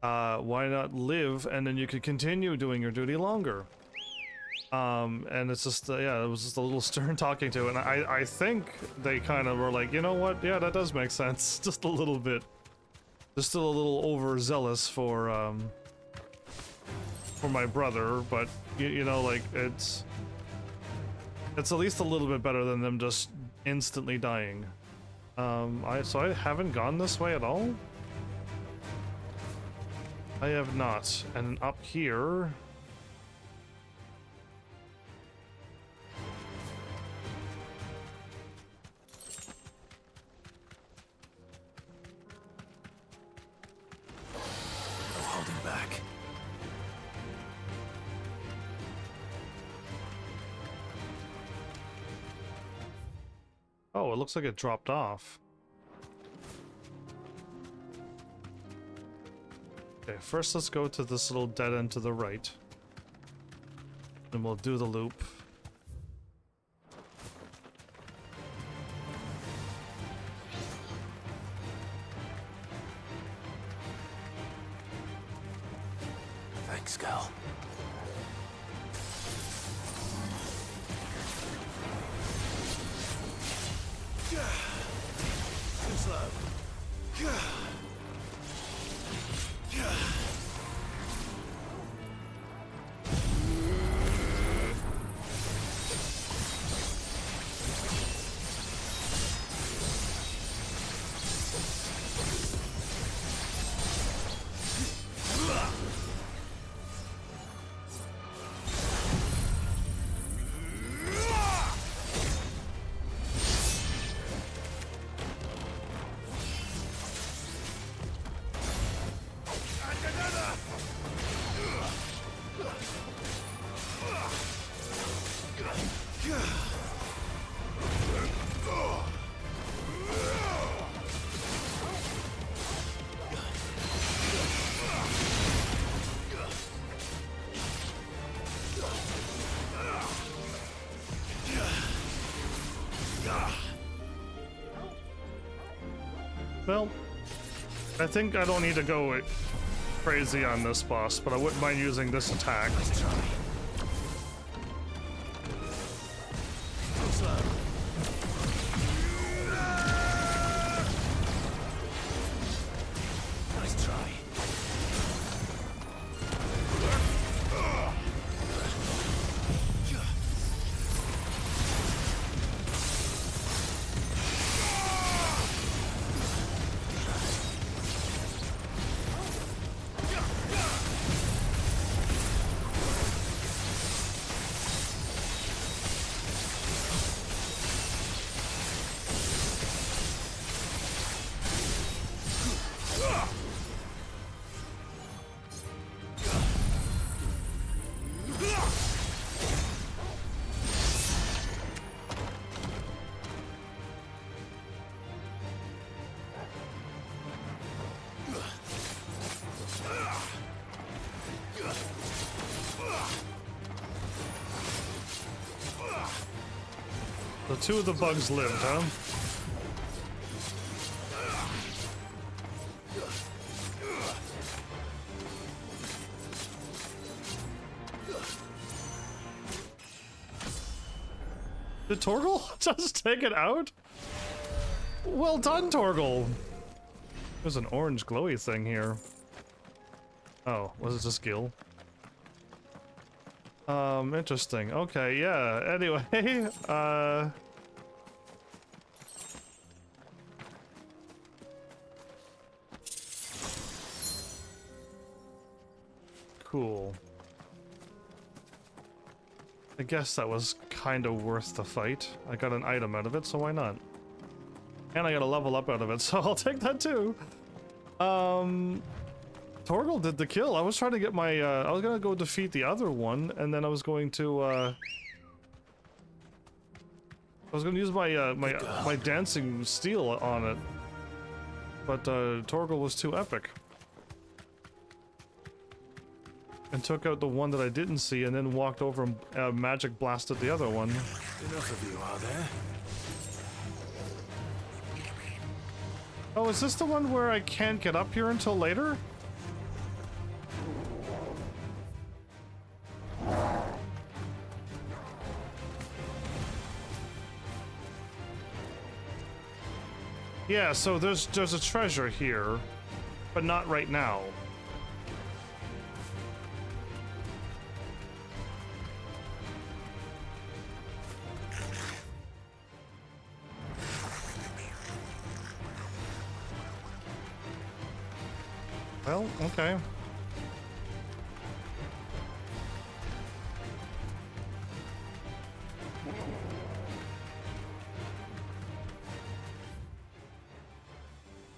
Why not live and then you could continue doing your duty longer? And it's just, yeah, it was just a little stern talking to, and I think they kind of were like, you know what, yeah, that does make sense, just a little bit. They're still a little overzealous for my brother, but, you know, like, it's at least a little bit better than them just instantly dying. So I haven't gone this way at all? I have not, and up here... Back. Oh, it looks like it dropped off. Okay, first let's go to this little dead end to the right. And we'll do the loop. Thanks, girl. Too slow. Well, I think I don't need to go crazy on this boss, but I wouldn't mind using this attack. Nice try. Too slow. Nice try. So two of the bugs lived, huh? Did Torgal just take it out? Well done, Torgal! There's an orange glowy thing here. Oh, was it just Gil? Interesting. Okay, yeah. Anyway, cool. I guess that was kind of worth the fight. I got an item out of it, so why not? And I got a level up out of it, so I'll take that too. Torgal did the kill. I was trying to get my, I was gonna go defeat the other one, and then I was going to, I was gonna use my, my dancing steel on it. But, Torgal was too epic. And took out the one that I didn't see, and then walked over and, magic blasted the other one. Enough of you, are there? Oh, is this the one where I can't get up here until later? Yeah, so there's a treasure here, but not right now. Well, okay.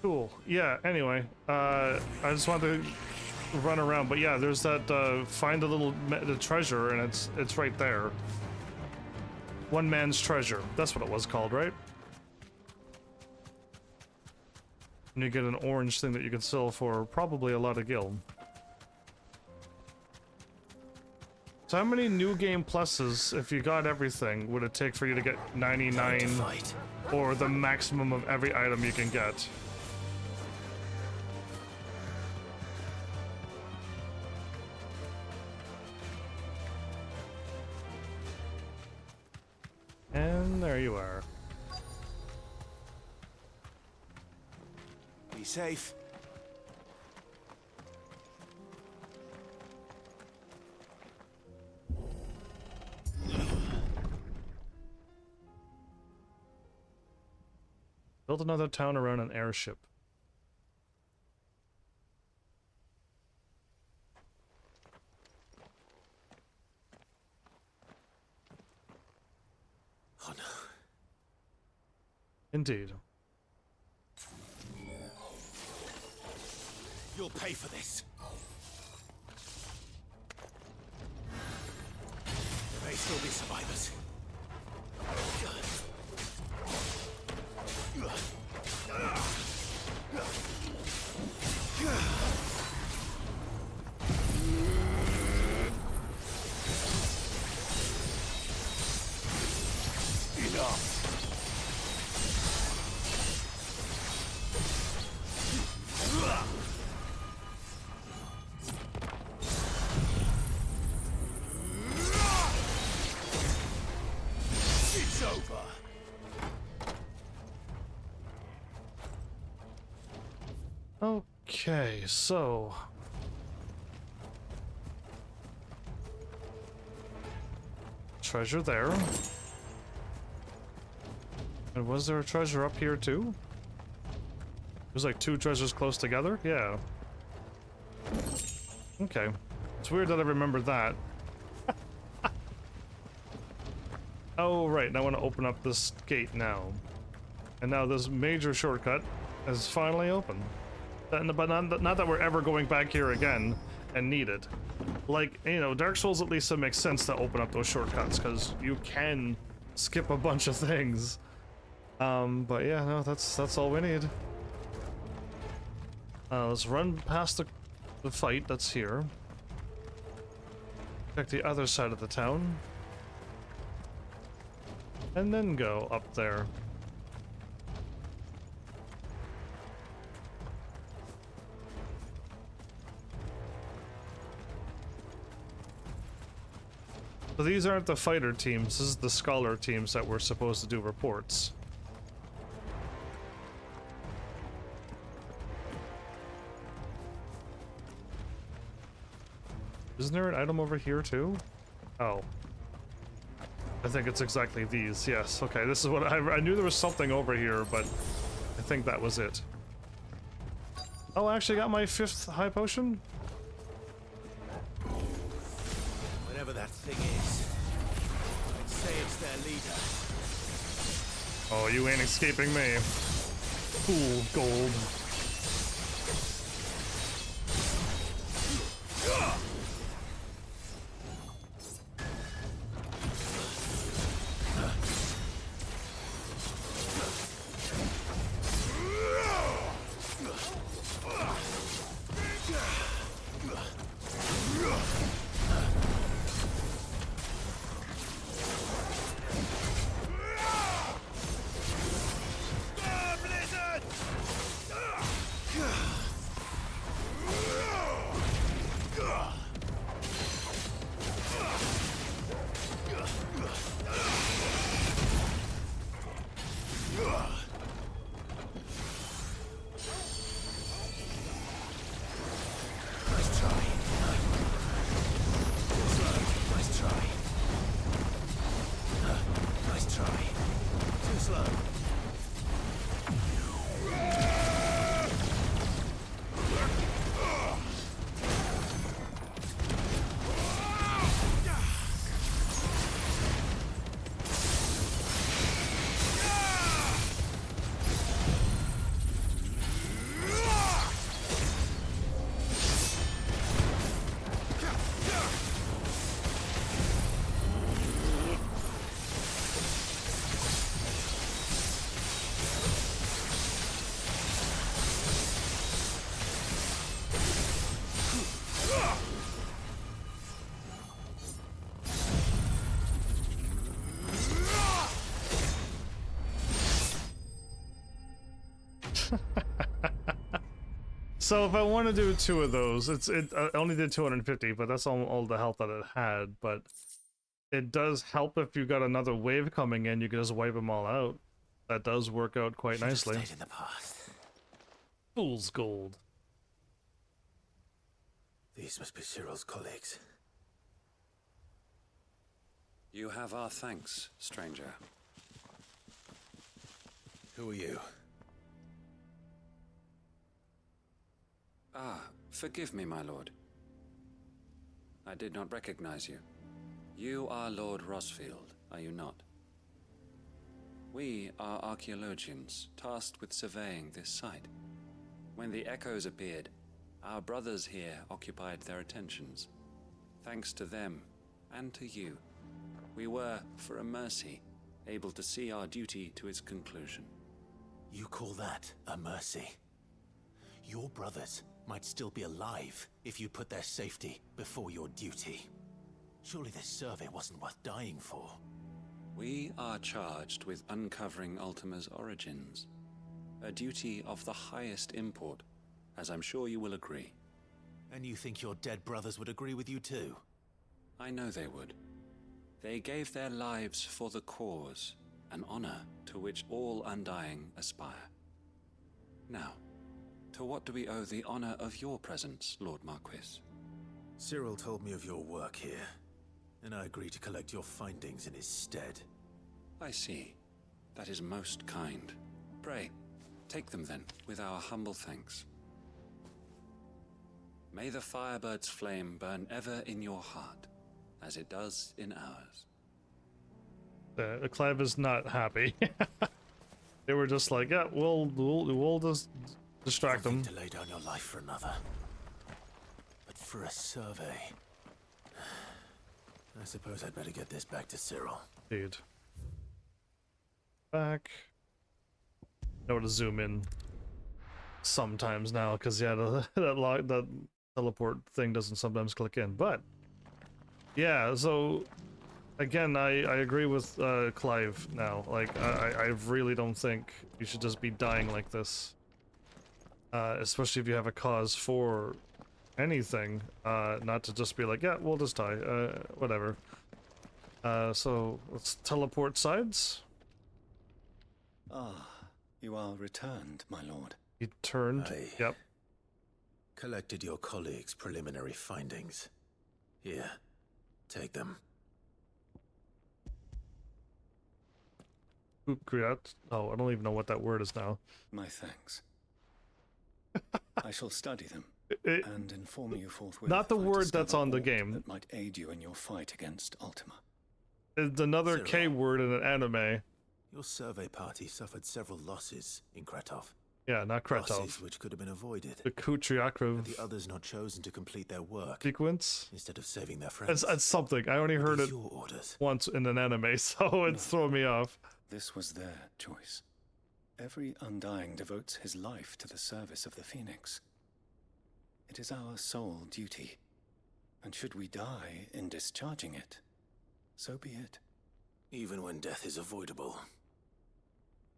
Cool. Yeah, anyway, I just wanted to run around, but yeah, there's that, find the treasure, and it's right there. One man's treasure. That's what it was called, right? And you get an orange thing that you can sell for probably a lot of gil. So how many new game pluses, if you got everything, would it take for you to get 99 or the maximum of every item you can get? And there you are. Be safe. Build another town around an airship. Oh no. Indeed. You'll pay for this. There may still be survivors. Enough. It's over. Okay, so treasure there. And was there a treasure up here too? There's like two treasures close together? Yeah. Okay. It's weird that I remember that. Oh, right. Now I want to open up this gate now. And now this major shortcut is finally open. But not that we're ever going back here again and need it. Like, you know, Dark Souls at least it makes sense to open up those shortcuts because you can skip a bunch of things. But yeah, no, that's all we need. Let's run past the fight that's here. Check the other side of the town. And then go up there. So these aren't the fighter teams, this is the scholar teams that we're supposed to do reports. Isn't there an item over here too? Oh. I think it's exactly these, yes. Okay, this is what I knew there was something over here, but I think that was it. Oh, I actually got my 5th high potion? Whatever that thing is, I'd say it's their leader. Oh, you ain't escaping me. Cool gold. So if I want to do 2 of those, I only did 250, but that's all the health that it had. But it does help if you got another wave coming in, you can just wipe them all out. That does work out quite nicely. Stayed in the past. Fool's gold. These must be Cyril's colleagues. You have our thanks, stranger. Who are you? Ah, forgive me, my lord. I did not recognize you. You are Lord Rosfield, are you not? We are archaeologians, tasked with surveying this site. When the echoes appeared, our brothers here occupied their attentions. Thanks to them, and to you, we were, for a mercy, able to see our duty to its conclusion. You call that a mercy? Your brothers might still be alive if you put their safety before your duty. Surely this survey wasn't worth dying for. We are charged with uncovering Ultima's origins. A duty of the highest import, as I'm sure you will agree. And you think your dead brothers would agree with you too? I know they would. They gave their lives for the cause, an honor to which all Undying aspire. Now, to what do we owe the honor of your presence, Lord Marquis? Cyril told me of your work here, and I agreed to collect your findings in his stead. I see. That is most kind. Pray, take them then, with our humble thanks. May the Firebird's flame burn ever in your heart, as it does in ours. Clive is not happy. They were just like, yeah, we'll just distract them. To lay down your life for another, but for a survey, I suppose I'd better get this back to Cyril. Dude. Back. Know to zoom in sometimes now, because yeah, that teleport thing doesn't sometimes click in. But yeah, so again, I agree with Clive now. Like, I really don't think you should just be dying like this, especially if you have a cause for anything. Not to just be like, yeah, we'll just die, whatever. So let's teleport sides. Ah, you are returned, my lord. He turned. Yep. Collected your colleagues' preliminary findings. Here, take them. Oh, I don't even know what that word is now. My thanks. I shall study them and inform you forthwith. Not the word that's on the game. That might aid you in your fight against Ultima. It's another Cyril. K word in an anime. Your survey party suffered several losses in Kretov. Yeah, not Kretov. Losses which could have been avoided. The Kutriakov. Had the others not chosen to complete their work sequence instead of saving their friends. It's something. I only heard it once in an anime, so it's thrown me off. This was their choice. Every Undying devotes his life to the service of the Phoenix. It is our sole duty, and should we die in discharging it, so be it. Even when death is avoidable.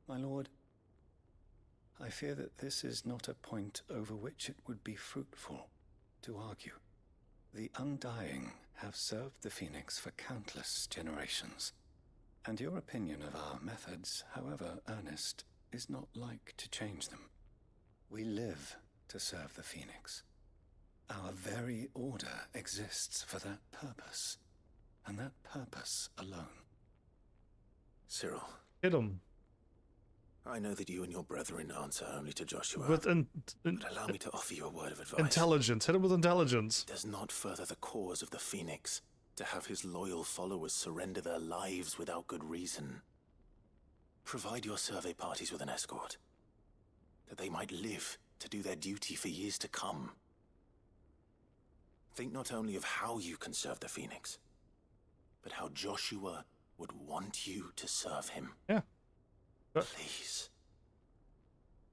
My lord, I fear that this is not a point over which it would be fruitful to argue. The Undying have served the Phoenix for countless generations, and your opinion of our methods, however earnest, is not like to change them. We live to serve the Phoenix. Our very order exists for that purpose, and that purpose alone. Cyril. Hit him. I know that you and your brethren answer only to Joshua. With but allow me to offer you a word of advice. Intelligence. Hit him with intelligence. It does not further the cause of the Phoenix to have his loyal followers surrender their lives without good reason. Provide your survey parties with an escort, that they might live to do their duty for years to come. Think not only of how you can serve the Phoenix, but how Joshua would want you to serve him. Yeah. Please.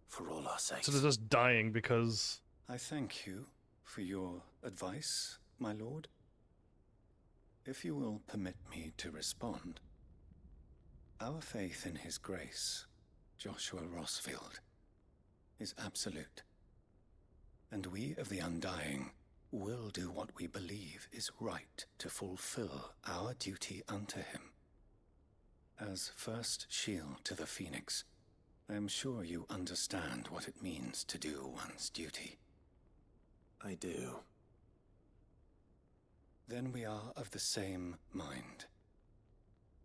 For all our sakes. So they're just dying because... I thank you for your advice, my lord. If you will permit me to respond, our faith in his grace, Joshua Rosfield, is absolute. And we of the Undying will do what we believe is right to fulfill our duty unto him. As first shield to the Phoenix, I am sure you understand what it means to do one's duty. I do. Then we are of the same mind.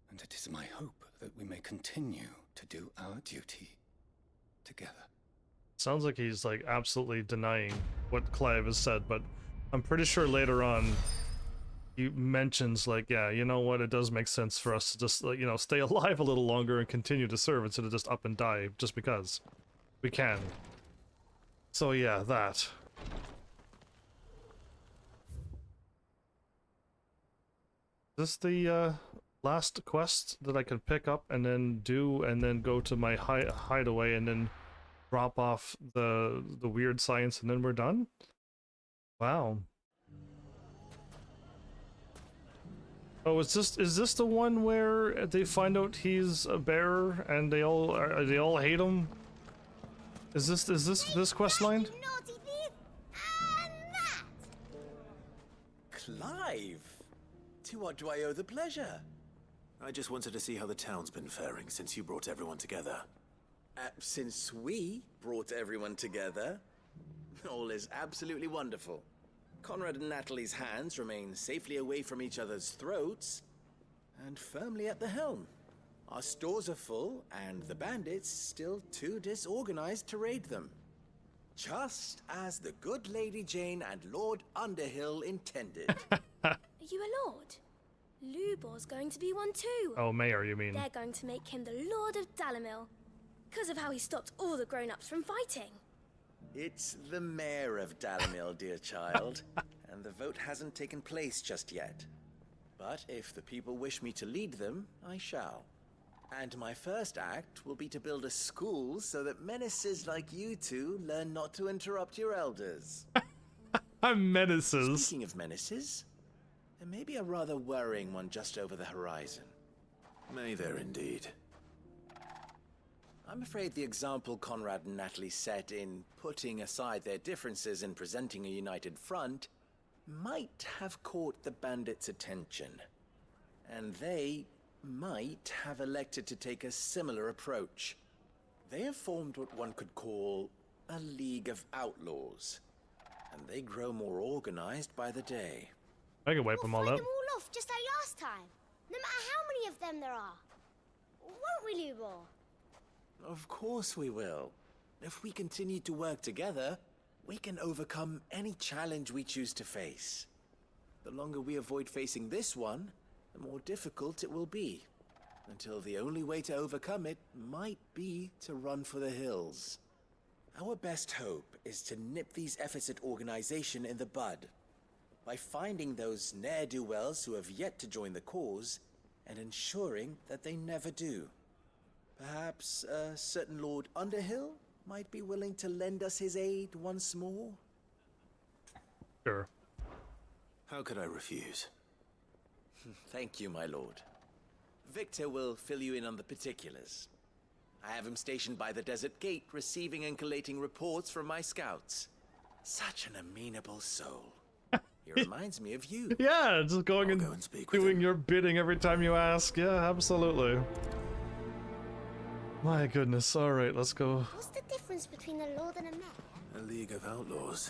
And it is my hope that we may continue to do our duty together. Sounds like he's like absolutely denying what Clive has said, but I'm pretty sure later on he mentions like, yeah, you know what, it does make sense for us to just, like, you know, stay alive a little longer and continue to serve instead of just up and die just because we can. So yeah, that. Is this the last quest that I can pick up and then do and then go to my hideaway and then drop off the weird science and then we're done? Wow. Oh, is this the one where they find out he's a bear and they all hate him? Is this quest line? Clive, to what do I owe the pleasure? I just wanted to see how the town's been faring since you brought everyone together. Since we brought everyone together, all is absolutely wonderful. Conrad and Natalie's hands remain safely away from each other's throats and firmly at the helm. Our stores are full, and the bandits still too disorganized to raid them. Just as the good Lady Jane and Lord Underhill intended. Are you a lord? Lubor's going to be one too. Oh, Mayor, you mean? They're going to make him the Lord of Dalamil, because of how he stopped all the grown-ups from fighting. It's the mayor of Dalamil, dear child, and the vote hasn't taken place just yet. But if the people wish me to lead them, I shall. And my first act will be to build a school so that menaces like you two learn not to interrupt your elders. Menaces? Speaking of menaces, there may be a rather worrying one just over the horizon. May there indeed. I'm afraid the example Conrad and Natalie set in putting aside their differences and presenting a united front might have caught the bandits' attention. And they might have elected to take a similar approach. They have formed what one could call a League of Outlaws, and they grow more organized by the day. I can wipe them all Fight out. them all off just like last time, no matter how many of them there are. Won't we, Lubor? Of course we will. If we continue to work together, we can overcome any challenge we choose to face. The longer we avoid facing this one, the more difficult it will be. Until the only way to overcome it might be to run for the hills. Our best hope is to nip these efforts at organization in the bud, by finding those ne'er-do-wells who have yet to join the cause, and ensuring that they never do. Perhaps a certain Lord Underhill might be willing to lend us his aid once more? Sure. How could I refuse? Thank you, my lord. Victor will fill you in on the particulars. I have him stationed by the desert gate, receiving and collating reports from my scouts. Such an amenable soul. He reminds me of you. Yeah, just going and doing your bidding every time you ask. Yeah, absolutely. My goodness. All right, let's go. What's the difference between a lord and a mayor? A League of Outlaws.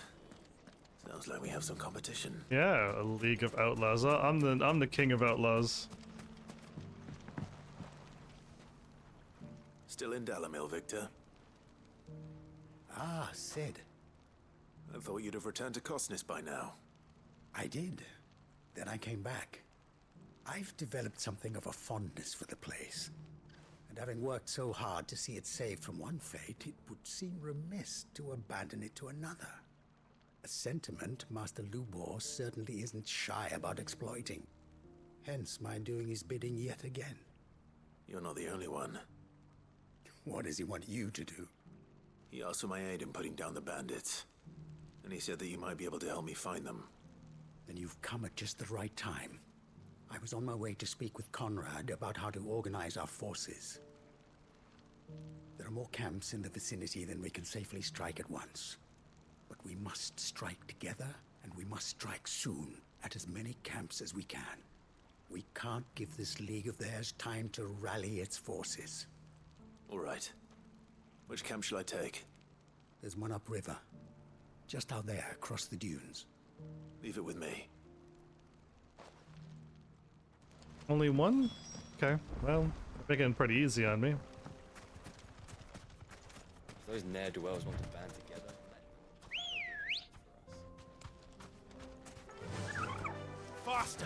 Sounds like we have some competition. Yeah, a League of Outlaws. I'm the king of outlaws. Still in Dalamil, Victor? Ah, Sid. I thought you'd have returned to Cosnis by now. I did. Then I came back. I've developed something of a fondness for the place. And having worked so hard to see it saved from one fate, it would seem remiss to abandon it to another. A sentiment Master Lubor certainly isn't shy about exploiting. Hence my doing his bidding yet again. You're not the only one. What does he want you to do? He asked for my aid in putting down the bandits. And he said that you might be able to help me find them. Then you've come at just the right time. I was on my way to speak with Conrad about how to organize our forces. There are more camps in the vicinity than we can safely strike at once. But we must strike together, and we must strike soon, at as many camps as we can. We can't give this league of theirs time to rally its forces. All right. Which camp shall I take? There's one upriver. Just out there, across the dunes. Leave it with me. Only one? Okay, well, they're making it pretty easy on me. Those ne'er-do-wells want to band together. Faster!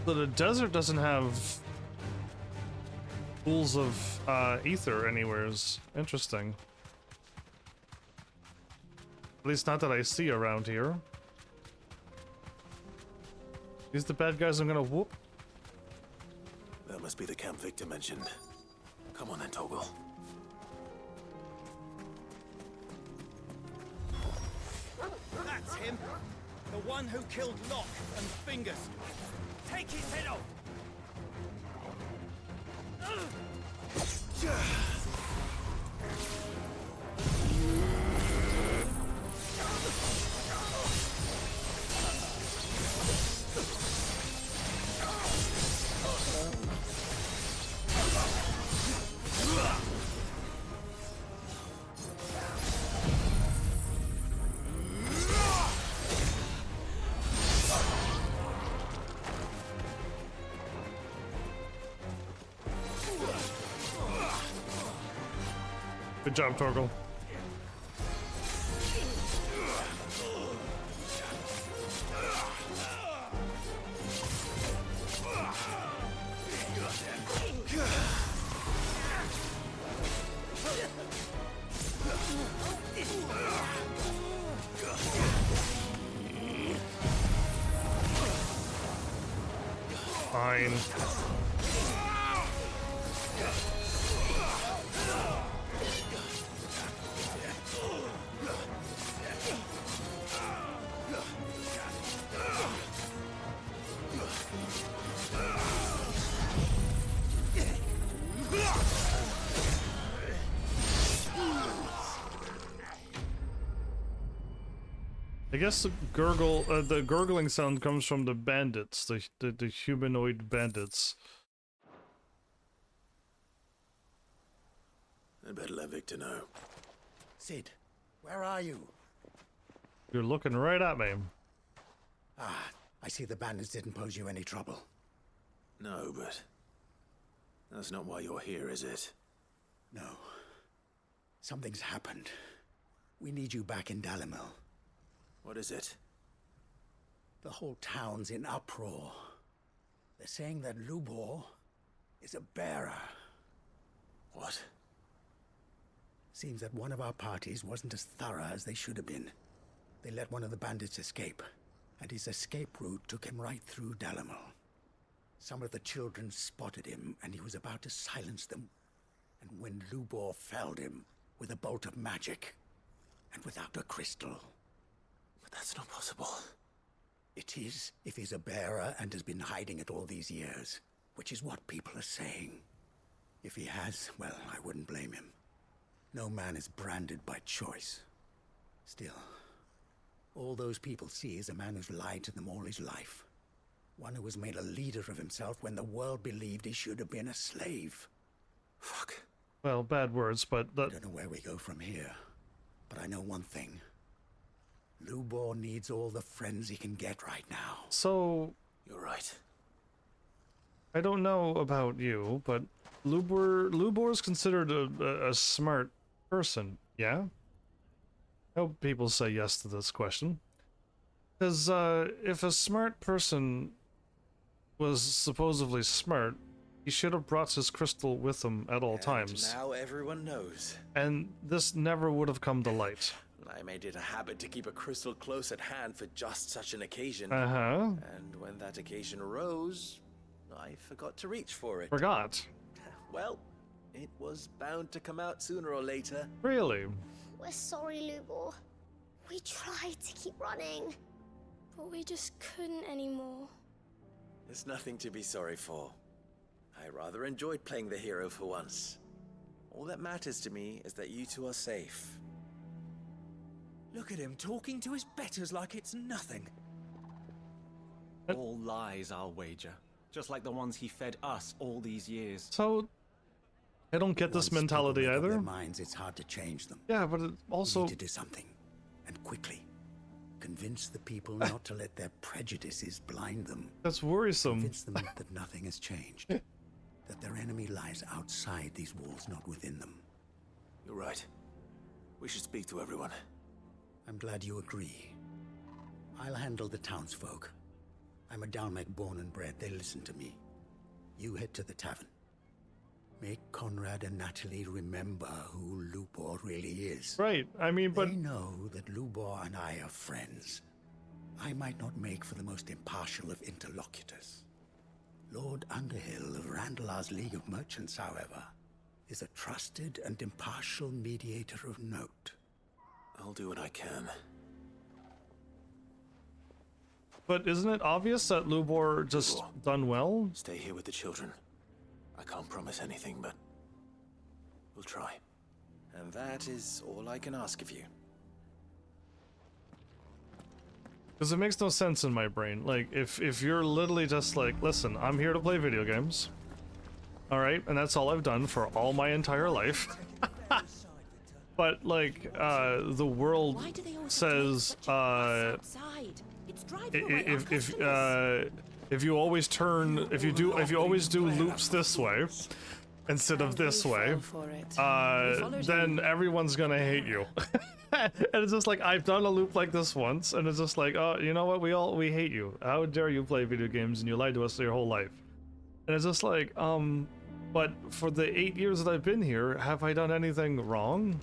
So the desert doesn't have pools of ether anywheres. Interesting. At least not that I see around here. These the bad guys I'm gonna whoop? That must be the camp Victor mentioned. Come on then, Toggle. That's him. The one who killed Locke and Fingers. Take his head off! Good job, Torgal. Fine. I guess the gurgling sound comes from the bandits, the humanoid bandits. I better let Victor know. Sid, where are you? You're looking right at me. Ah, I see the bandits didn't pose you any trouble. No, but that's not why you're here, is it? No. Something's happened. We need you back in Dalimil. What is it? The whole town's in uproar. They're saying that Lubor is a bearer. What? Seems that one of our parties wasn't as thorough as they should have been. They let one of the bandits escape, and his escape route took him right through Dalimil. Some of the children spotted him, and he was about to silence them. And when Lubor felled him with a bolt of magic, and without a crystal. But that's not possible. It is, if he's a bearer and has been hiding it all these years, which is what people are saying. If he has, well, I wouldn't blame him. No man is branded by choice. Still, all those people see is a man who's lied to them all his life. One who has made a leader of himself when the world believed he should have been a slave. Fuck. Well, bad words, but I don't know where we go from here. But I know one thing. Lubor needs all the friends he can get right now. So... You're right. I don't know about you, but Lubor's considered a smart person, yeah? I hope people say yes to this question. Because if a smart person was supposedly smart, he should have brought his crystal with him at all times. Now everyone knows. And this never would have come to light. I made it a habit to keep a crystal close at hand for just such an occasion. Uh-huh. And when that occasion arose, I forgot to reach for it. Forgot? Well, it was bound to come out sooner or later. Really? We're sorry, Lubor. We tried to keep running, but we just couldn't anymore. There's nothing to be sorry for. I rather enjoyed playing the hero for once. All that matters to me is that you two are safe. Look at him talking to his betters like it's nothing. All lies, I'll wager. Just like the ones he fed us all these years. So, I don't get this mentality People make up either. their minds, it's hard to change them. Yeah, but it also... We need to do something, and quickly. Convince the people not to let their prejudices blind them. That's worrisome. Convince them that nothing has changed. That their enemy lies outside these walls, not within them. You're right. We should speak to everyone. I'm glad you agree. I'll handle the townsfolk. I'm a Dalmec born and bred. They listen to me. You head to the tavern. Make Conrad and Natalie remember who Lubor really is. Right, I mean, but... They know that Lubor and I are friends. I might not make for the most impartial of interlocutors. Lord Underhill of Randalar's League of Merchants, however, is a trusted and impartial mediator of note. I'll do what I can. But isn't it obvious that Lubor just done well? Stay here with the children. I can't promise anything, but we'll try. And that is all I can ask of you. Because it makes no sense in my brain. Like, if you're literally just like, listen, I'm here to play video games. Alright, and that's all I've done for all my entire life. But, like, the world says, if you always turn, if you always do loops this way, instead of this way, then everyone's gonna hate you. And it's just like, I've done a loop like this once, and it's just like, oh, you know what, we hate you. How dare you play video games and you lied to us your whole life. And it's just like, but for the 8 years that I've been here, have I done anything wrong?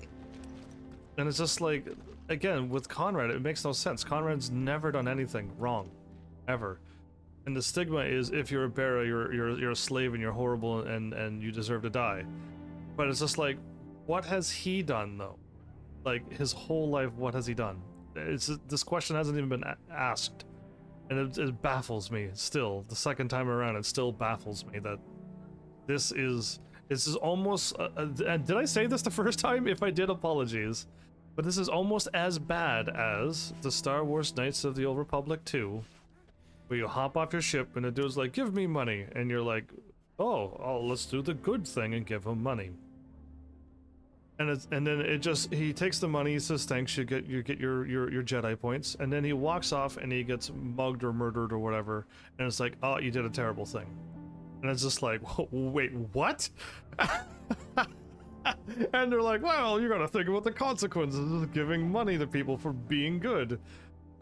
And it's just like, again, with Conrad, it makes no sense. Conrad's never done anything wrong, ever. And the stigma is, if you're a bearer, you're a slave and you're horrible and you deserve to die. But it's just like, what has he done though? Like, his whole life, what has he done? This question hasn't even been asked, and it baffles me still. The second time around, it still baffles me that this is almost. Did I say this the first time? If I did, apologies. But this is almost as bad as the Star Wars Knights of the Old Republic 2, where you hop off your ship and the dude's like, "Give me money," and you're like, "Oh, let's do the good thing and give him money." And then he takes the money, he says thanks, you get your Jedi points, and then he walks off and he gets mugged or murdered or whatever, and it's like, oh, you did a terrible thing. And it's just like, wait, what? And they're like, well, you gotta think about the consequences of giving money to people for being good.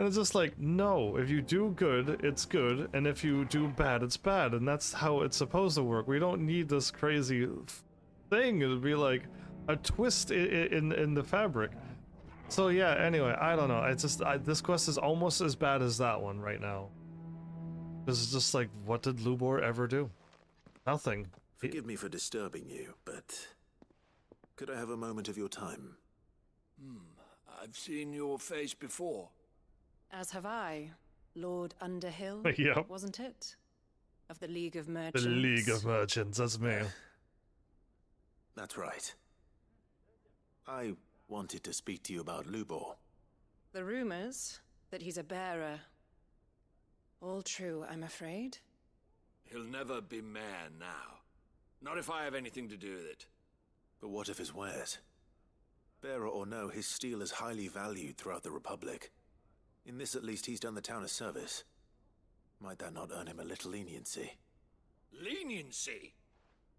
And it's just like, no, if you do good, it's good, and if you do bad, it's bad, and that's how it's supposed to work. We don't need this crazy thing. It'd be like a twist in the fabric. So yeah, anyway, I don't know. It's just, this quest is almost as bad as that one right now. This is just like, what did Lubor ever do? Nothing. Forgive me for disturbing you, but could I have a moment of your time? I've seen your face before. As have I, Lord Underhill. Yep. Wasn't it? Of the League of Merchants. The League of Merchants, that's me. That's right. I wanted to speak to you about Lubor. The rumors that he's a bearer. All true, I'm afraid. He'll never be mayor now. Not if I have anything to do with it. But what of his wares? Bearer or no, his steel is highly valued throughout the Republic. In this, at least, he's done the town a service. Might that not earn him a little leniency? Leniency?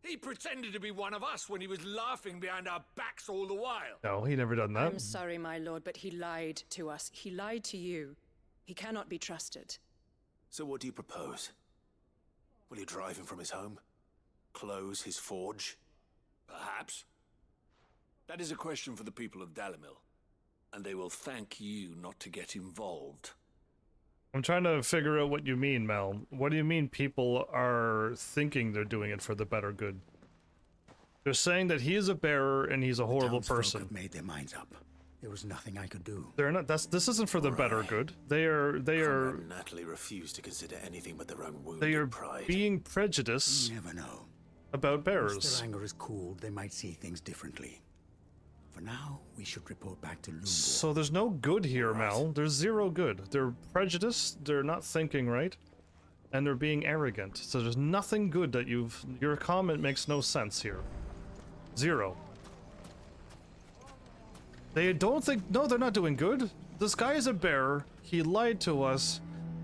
He pretended to be one of us when he was laughing behind our backs all the while. No, he never done that. I'm sorry, my lord, but he lied to us. He lied to you. He cannot be trusted. So what do you propose? Will you drive him from his home? Close his forge? Perhaps. That is a question for the people of Dalimil. And they will thank you not to get involved. I'm trying to figure out what you mean, Mel. What do you mean people are thinking they're doing it for the better good? They're saying that he is a bearer and he's a horrible person. Have made their minds up. There was nothing I could do. They're not. This isn't for the better good. They are. Conrad and Natalie refuse to consider anything but their own wounded They are pride. being prejudiced. You never know. about Once bears. their anger is cooled, they might see things differently. For now, we should report back to Lumbo. So there's no good here, Mal. There's zero good. They're prejudiced, they're not thinking right, and they're being arrogant. So there's nothing good that your comment makes no sense here. Zero. They don't think, no, they're not doing good. This guy is a bear, he lied to us,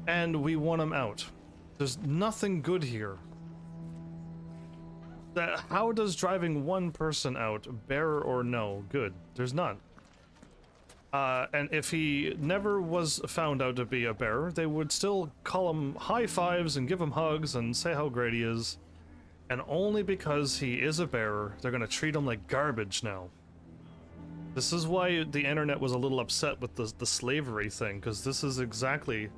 and we want him out. There's nothing good here. How does driving one person out, bear or no, good? There's none. And if he never was found out to be a bear, they would still call him high fives and give him hugs and say how great he is. And only because he is a bear, they're gonna treat him like garbage now. This is why the internet was a little upset with the slavery thing, because this is exactly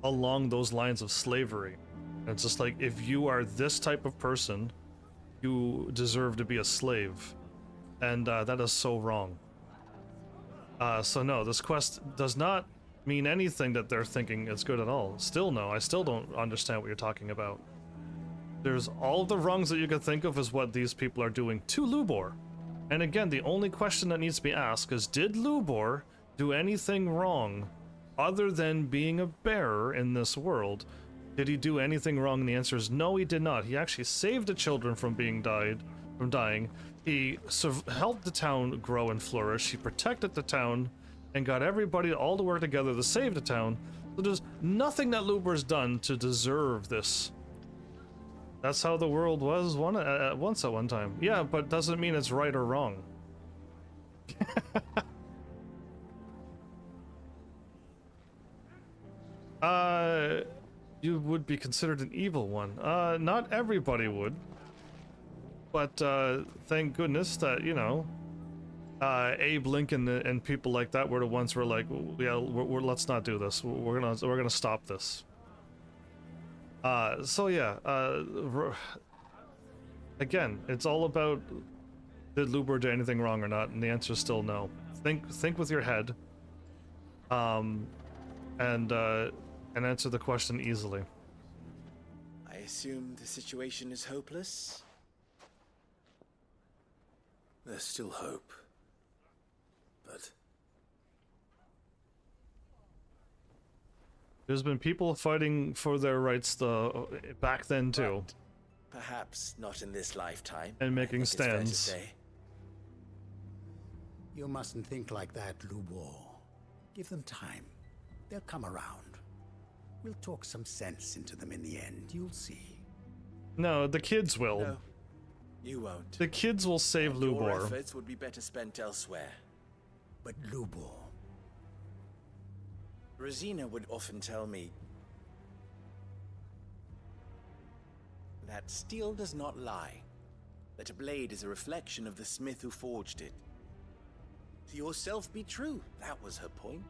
along those lines of slavery. And it's just like, if you are this type of person, you deserve to be a slave. And that is so wrong. So no, this quest does not mean anything that they're thinking is good at all. Still no, I still don't understand what you're talking about. There's all the wrongs that you could think of is what these people are doing to Lubor. And again, the only question that needs to be asked is, did Lubor do anything wrong other than being a bearer in this world? Did he do anything wrong? And the answer is no, he did not. He actually saved the children from dying. He helped the town grow and flourish. He protected the town and got everybody all to work together to save the town. So there's nothing that Luber's done to deserve this. That's how the world was once at one time. Yeah, but doesn't mean it's right or wrong. You would be considered an evil one. Not everybody would. But, thank goodness that, you know, Abe Lincoln and people like that were the ones who were like, yeah, let's not do this. We're gonna stop this. So yeah, again, it's all about, did Lubor do anything wrong or not? And the answer is still no. Think with your head. And answer the question easily. I assume the situation is hopeless? There's still hope. But there's been people fighting for their rights back then too. But perhaps not in this lifetime. And making stands. It's fair to say. You mustn't think like that, Lubor. Give them time. They'll come around. We'll talk some sense into them in the end, you'll see. No, the kids will. No, you won't. The kids will save Lubor. Your efforts would be better spent elsewhere. But Lubor... Rosina would often tell me that steel does not lie, that a blade is a reflection of the smith who forged it. To yourself be true, that was her point.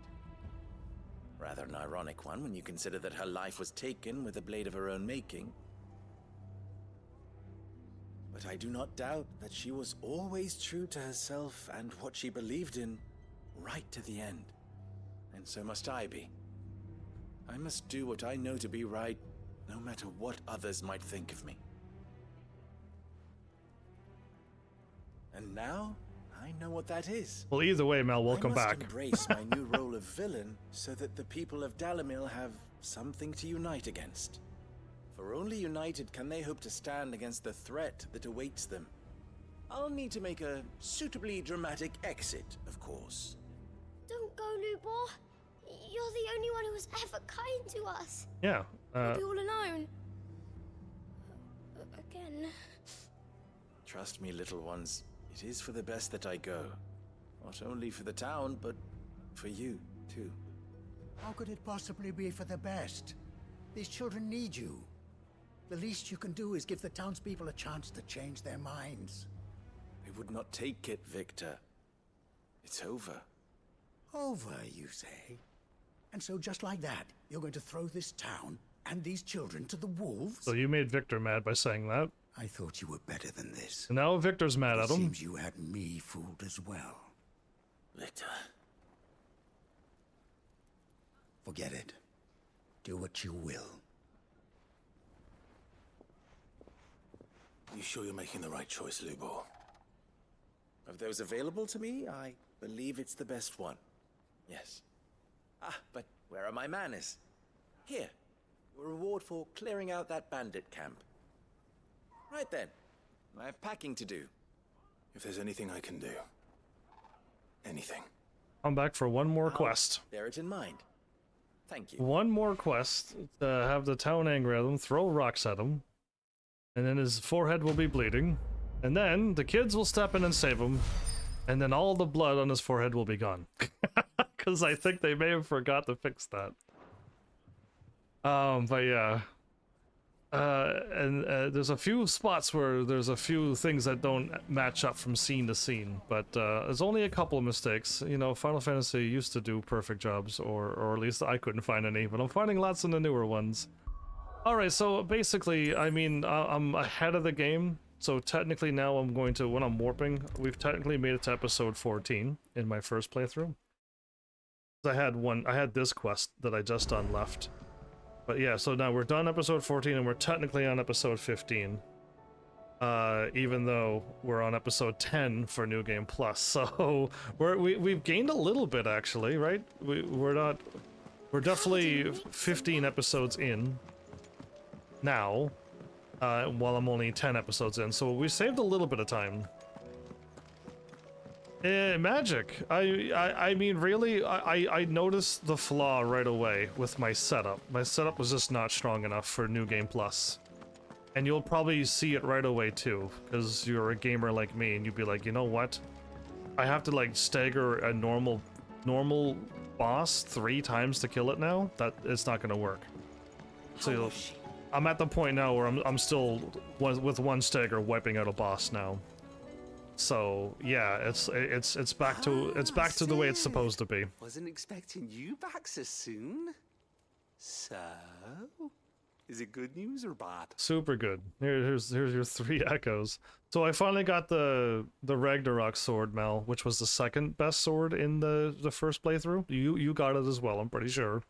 Rather an ironic one when you consider that her life was taken with a blade of her own making. But I do not doubt that she was always true to herself and what she believed in, right to the end. And so must I be. I must do what I know to be right, no matter what others might think of me. And now, I know what that is. Well, either way, Mel, welcome back. I must embrace my new role of villain so that the people of Dalimil have something to unite against. For only united can they hope to stand against the threat that awaits them. I'll need to make a suitably dramatic exit, of course. Don't go, Lubor. You're the only one who was ever kind to us. Yeah. We'll be all alone. Again. Trust me, little ones. It is for the best that I go. Not only for the town, but for you, too. How could it possibly be for the best? These children need you. The least you can do is give the townspeople a chance to change their minds. I would not take it, Victor. It's over. Over, you say? And so just like that, you're going to throw this town and these children to the wolves? So you made Victor mad by saying that. I thought you were better than this. And now Victor's mad at him. It seems you had me fooled as well. Victor. Forget it. Do what you will. You sure you're making the right choice, Lubor? Of those available to me, I believe it's the best one. Yes. Ah, but where are my manners? Here, your reward for clearing out that bandit camp. Right then, I have packing to do. If there's anything I can do. Anything. I'm back for one more quest. Bear it in mind. Thank you. One more quest to have the town angry at him, throw rocks at him, and then his forehead will be bleeding, and then the kids will step in and save him, and then all the blood on his forehead will be gone. Because I think they may have forgot to fix that. But yeah. There's a few spots where there's a few things that don't match up from scene to scene, but there's only a couple of mistakes. You know, Final Fantasy used to do perfect jobs, or at least I couldn't find any, but I'm finding lots in the newer ones. Alright, so basically, I mean, I'm ahead of the game, so technically now I'm going to, when I'm warping, we've technically made it to episode 14 in my first playthrough. I had this quest that I just done left. But yeah, so now we're done episode 14 and we're technically on episode 15. Even though we're on episode 10 for New Game Plus. So we've gained a little bit actually, right? We're definitely 15 episodes in now, while I'm only 10 episodes in. So we saved a little bit of time. Magic. I mean, really, I noticed the flaw right away with my setup. My setup was just not strong enough for New Game Plus. And you'll probably see it right away too, because you're a gamer like me, and you'd be like, you know what? I have to like stagger a normal boss 3 times to kill it now? That it's not gonna work. So I'm at the point now where I'm still with one stagger wiping out a boss now. So yeah, it's back to the way it's supposed to be. Wasn't expecting you back so soon. So, is it good news or bad? Super good. Here's your 3 echoes. So I finally got the Ragnarok sword, Mel, which was the second best sword in the first playthrough. You got it as well, I'm pretty sure.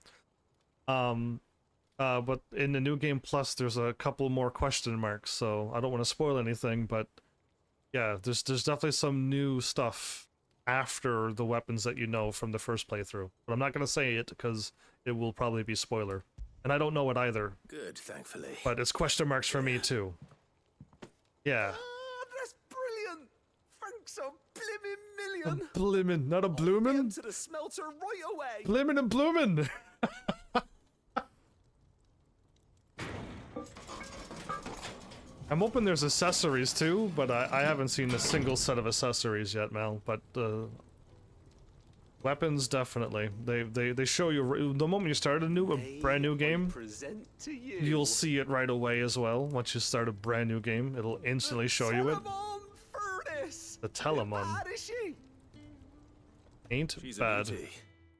But in the New Game Plus, there's a couple more question marks, so I don't want to spoil anything, but yeah, there's definitely some new stuff after the weapons that you know from the first playthrough. But I'm not going to say it because it will probably be spoiler. And I don't know it either. Good, thankfully. But it's question marks for me too. Yeah. That's brilliant! Thanks a blimmin' million! A blimmin', not a bloomin'? To the smelter right away! Blimmin' and bloomin'! I'm hoping there's accessories too, but I haven't seen a single set of accessories yet, Mel. But weapons definitely. They show you the moment you start a brand new game. You'll see it right away as well. Once you start a brand new game, it'll instantly show you it. The Telemon. Ain't bad.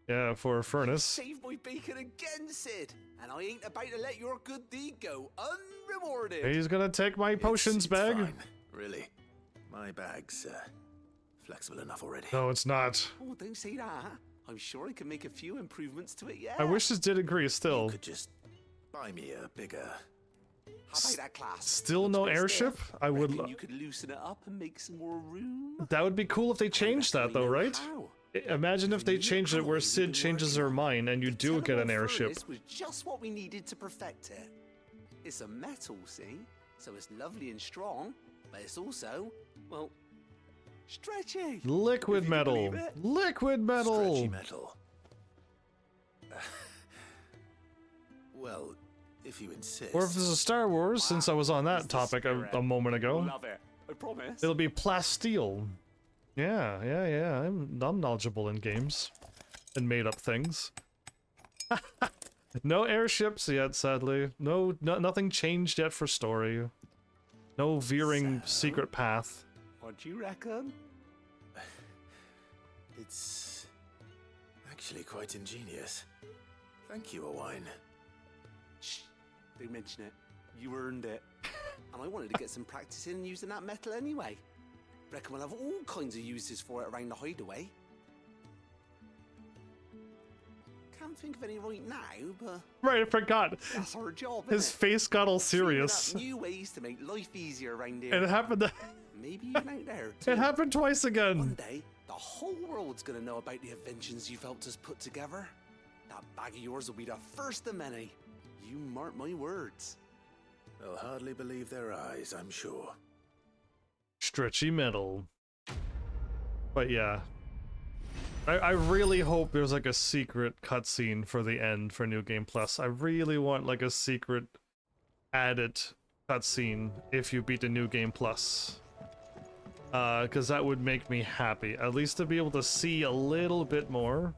Yeah, for a furnace. Save my bacon again, Sid, and I ain't about to let your good deed go unrewarded. He's gonna take my potions bag. Fine. Really, my bag's flexible enough already. No, it's not. Oh, don't say that. I'm sure I can make a few improvements to it yet. I wish this did agree still. You could just buy me a bigger. How about that class? Still no airship? I would. You could loosen it up and make some more room. That would be cool if they changed that, though, right? Imagine if they changed it where Sid changes her mind and you do get an airship. This was just what we needed to perfect it. It's a metal, see? So it's lovely and strong, but it's also, well, stretchy. Liquid metal. Liquid metal. Stretchy metal. Well, if you insist. Or if there's a Star Wars, since I was on that topic a moment ago. Love it. I promise. It'll be plasteel. Yeah. I'm knowledgeable in games and made up things. No airships yet, sadly. Nothing changed yet for story. No veering secret path. What do you reckon? It's actually quite ingenious. Thank you, Owain. Shh! Don't mention it. You earned it. And I wanted to get some practice in using that metal anyway. Reckon we'll have all kinds of uses for it around the hideaway. can't think of any right now, but Right, I forgot. that's our job. His isn't face got all it? Figuring out serious. new ways to make life easier around here. It happened. Maybe even out there too. It happened twice again. One day, the whole world's gonna know about the inventions you've helped us put together. That bag of yours will be the first of many. You mark my words. They'll hardly believe their eyes, I'm sure. Stretchy metal. But yeah. I really hope there's like a secret cutscene for the end for New Game Plus. I really want like a secret added cutscene if you beat the New Game Plus. Because that would make me happy. At least to be able to see a little bit more.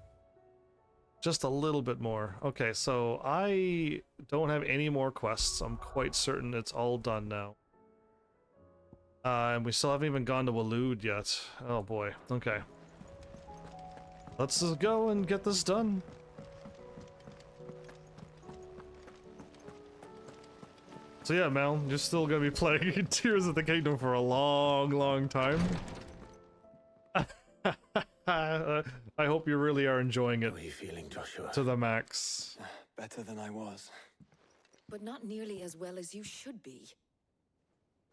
Just a little bit more. Okay, so I don't have any more quests. I'm quite certain it's all done now. And we still haven't even gone to Waloed yet. Oh boy. Okay. Let's just go and get this done. So yeah, Mel, you're still gonna be playing Tears of the Kingdom for a long, long time. I hope you really are enjoying it. How are you feeling, Joshua? To the max. Better than I was. But not nearly as well as you should be.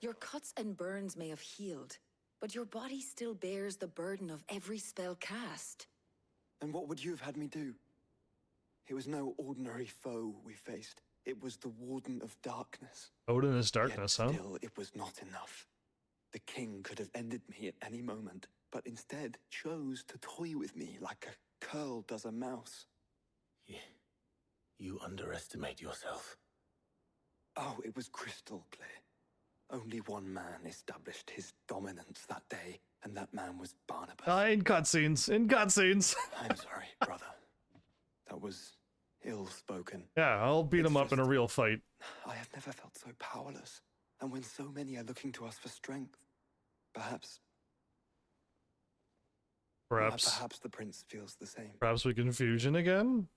Your cuts and burns may have healed, but your body still bears the burden of every spell cast. Then what would you have had me do? It was no ordinary foe we faced. It was the Warden of Darkness. Odin is darkness, Yet huh? still, it was not enough. The king could have ended me at any moment, but instead chose to toy with me like a curl does a mouse. You underestimate yourself. Oh, it was crystal clear. Only one man established his dominance that day, and that man was Barnabas. In cutscenes. In cutscenes. I'm sorry, brother. That was ill-spoken. Yeah, I'll beat him up in a real fight. I have never felt so powerless. And when so many are looking to us for strength, perhaps the prince feels the same. Perhaps we can fusion again?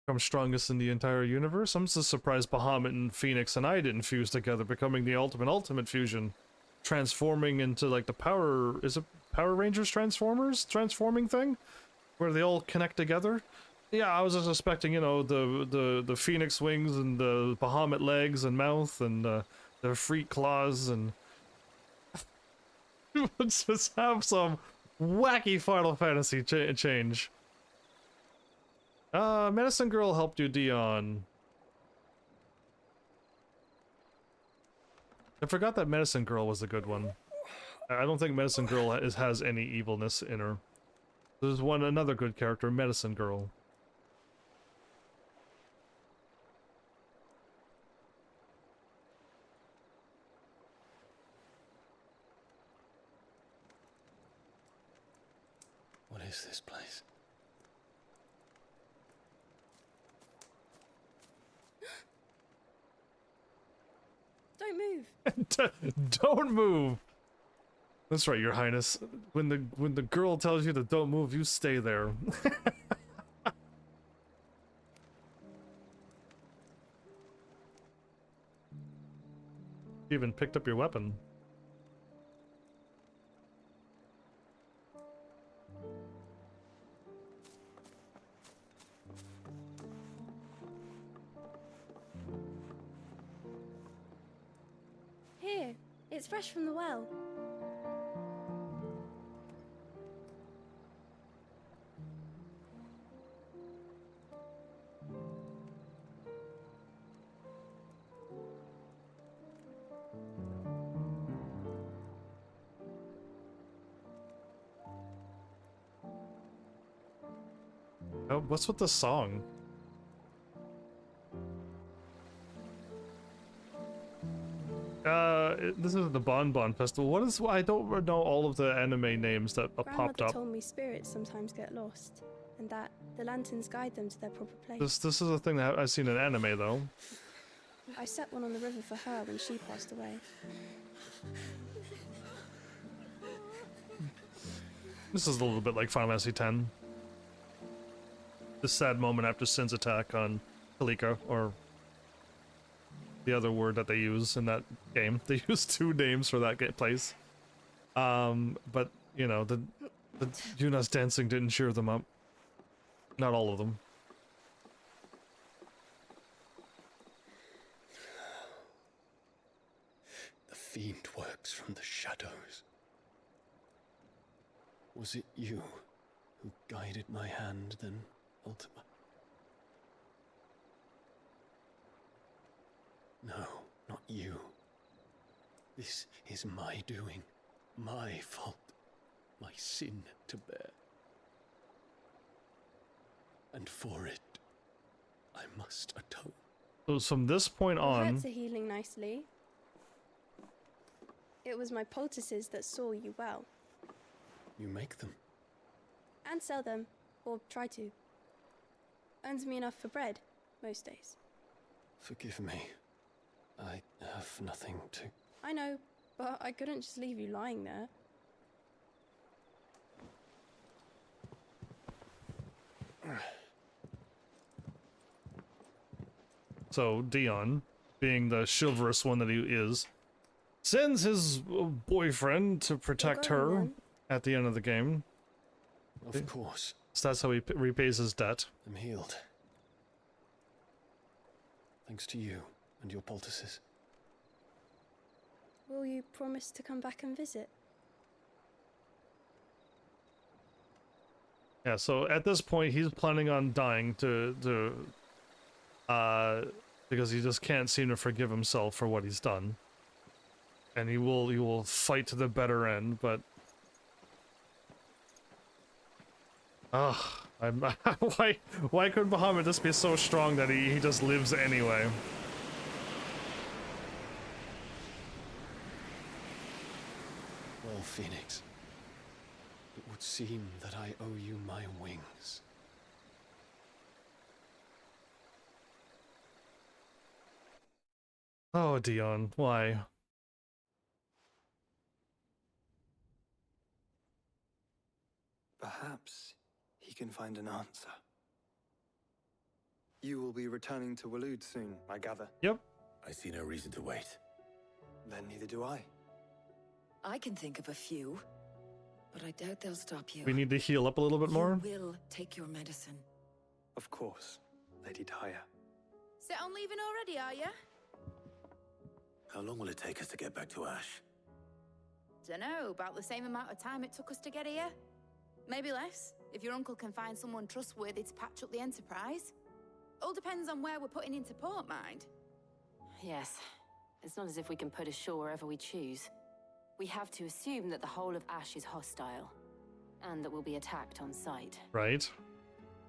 I'm strongest in the entire universe? I'm just surprised Bahamut and Phoenix and I didn't fuse together, becoming the ultimate fusion. Transforming into like the Power... Is it Power Rangers transforming thing? Where they all connect together? Yeah, I was just expecting, you know, the Phoenix wings and the Bahamut legs and mouth and the freak claws and... Let's just have some wacky Final Fantasy change. Medicine Girl helped you, Dion. I forgot that Medicine Girl was a good one. I don't think Medicine Girl has any evilness in her. There's another good character, Medicine Girl. What is this place? Don't move. Don't move. That's right, Your Highness. When the girl tells you to don't move, you stay there. You even picked up your weapon. Here, it's fresh from the well. Oh, what's with the song? This is the Bon Bon Festival. What is? I don't know all of the anime names that popped Grandmother up. told me spirits sometimes get lost, and that the lanterns guide them to their proper place. This is a thing that I've seen in anime though. I set one on the river for her when she passed away. This is a little bit like Final Fantasy X. The sad moment after Sin's attack on Kalika, or the other word that they use in that game. They use two names for that place. But you know, the Yuna's dancing didn't cheer them up. Not all of them. The fiend works from the shadows. Was it you who guided my hand then, Ultima? No, not you. This is my doing, my fault, my sin to bear. And for it, I must atone. So from this point The on... hurts are healing nicely. It was my poultices that saw you well. You make them? And sell them, or try to. Earns me enough for bread, most days. Forgive me. I have nothing to... I know, but I couldn't just leave you lying there. So Dion, being the chivalrous one that he is, sends his boyfriend to protect her at the end of the game. Of course. So that's how he repays his debt. I'm healed. Thanks to you and your poultices. Will you promise to come back and visit? Yeah, so at this point he's planning on dying because he just can't seem to forgive himself for what he's done. And he will fight to the better end, but why could Muhammad just be so strong that he just lives anyway? Well, Phoenix, it would seem that I owe you my wings. Oh, Dion, why? Perhaps he can find an answer. You will be returning to Waloed soon, I gather. Yep. I see no reason to wait. Then neither do I. I can think of a few, but I doubt they'll stop you. We need to heal up a little bit more. You will take your medicine. Of course, Lady Daya. Set on leaving already, are you? How long will it take us to get back to Ash? Dunno, about the same amount of time it took us to get here. Maybe less, if your uncle can find someone trustworthy to patch up the Enterprise. All depends on where we're putting into port, mind. Yes. It's not as if we can put ashore wherever we choose. We have to assume that the whole of Ash is hostile, and that we'll be attacked on sight. Right.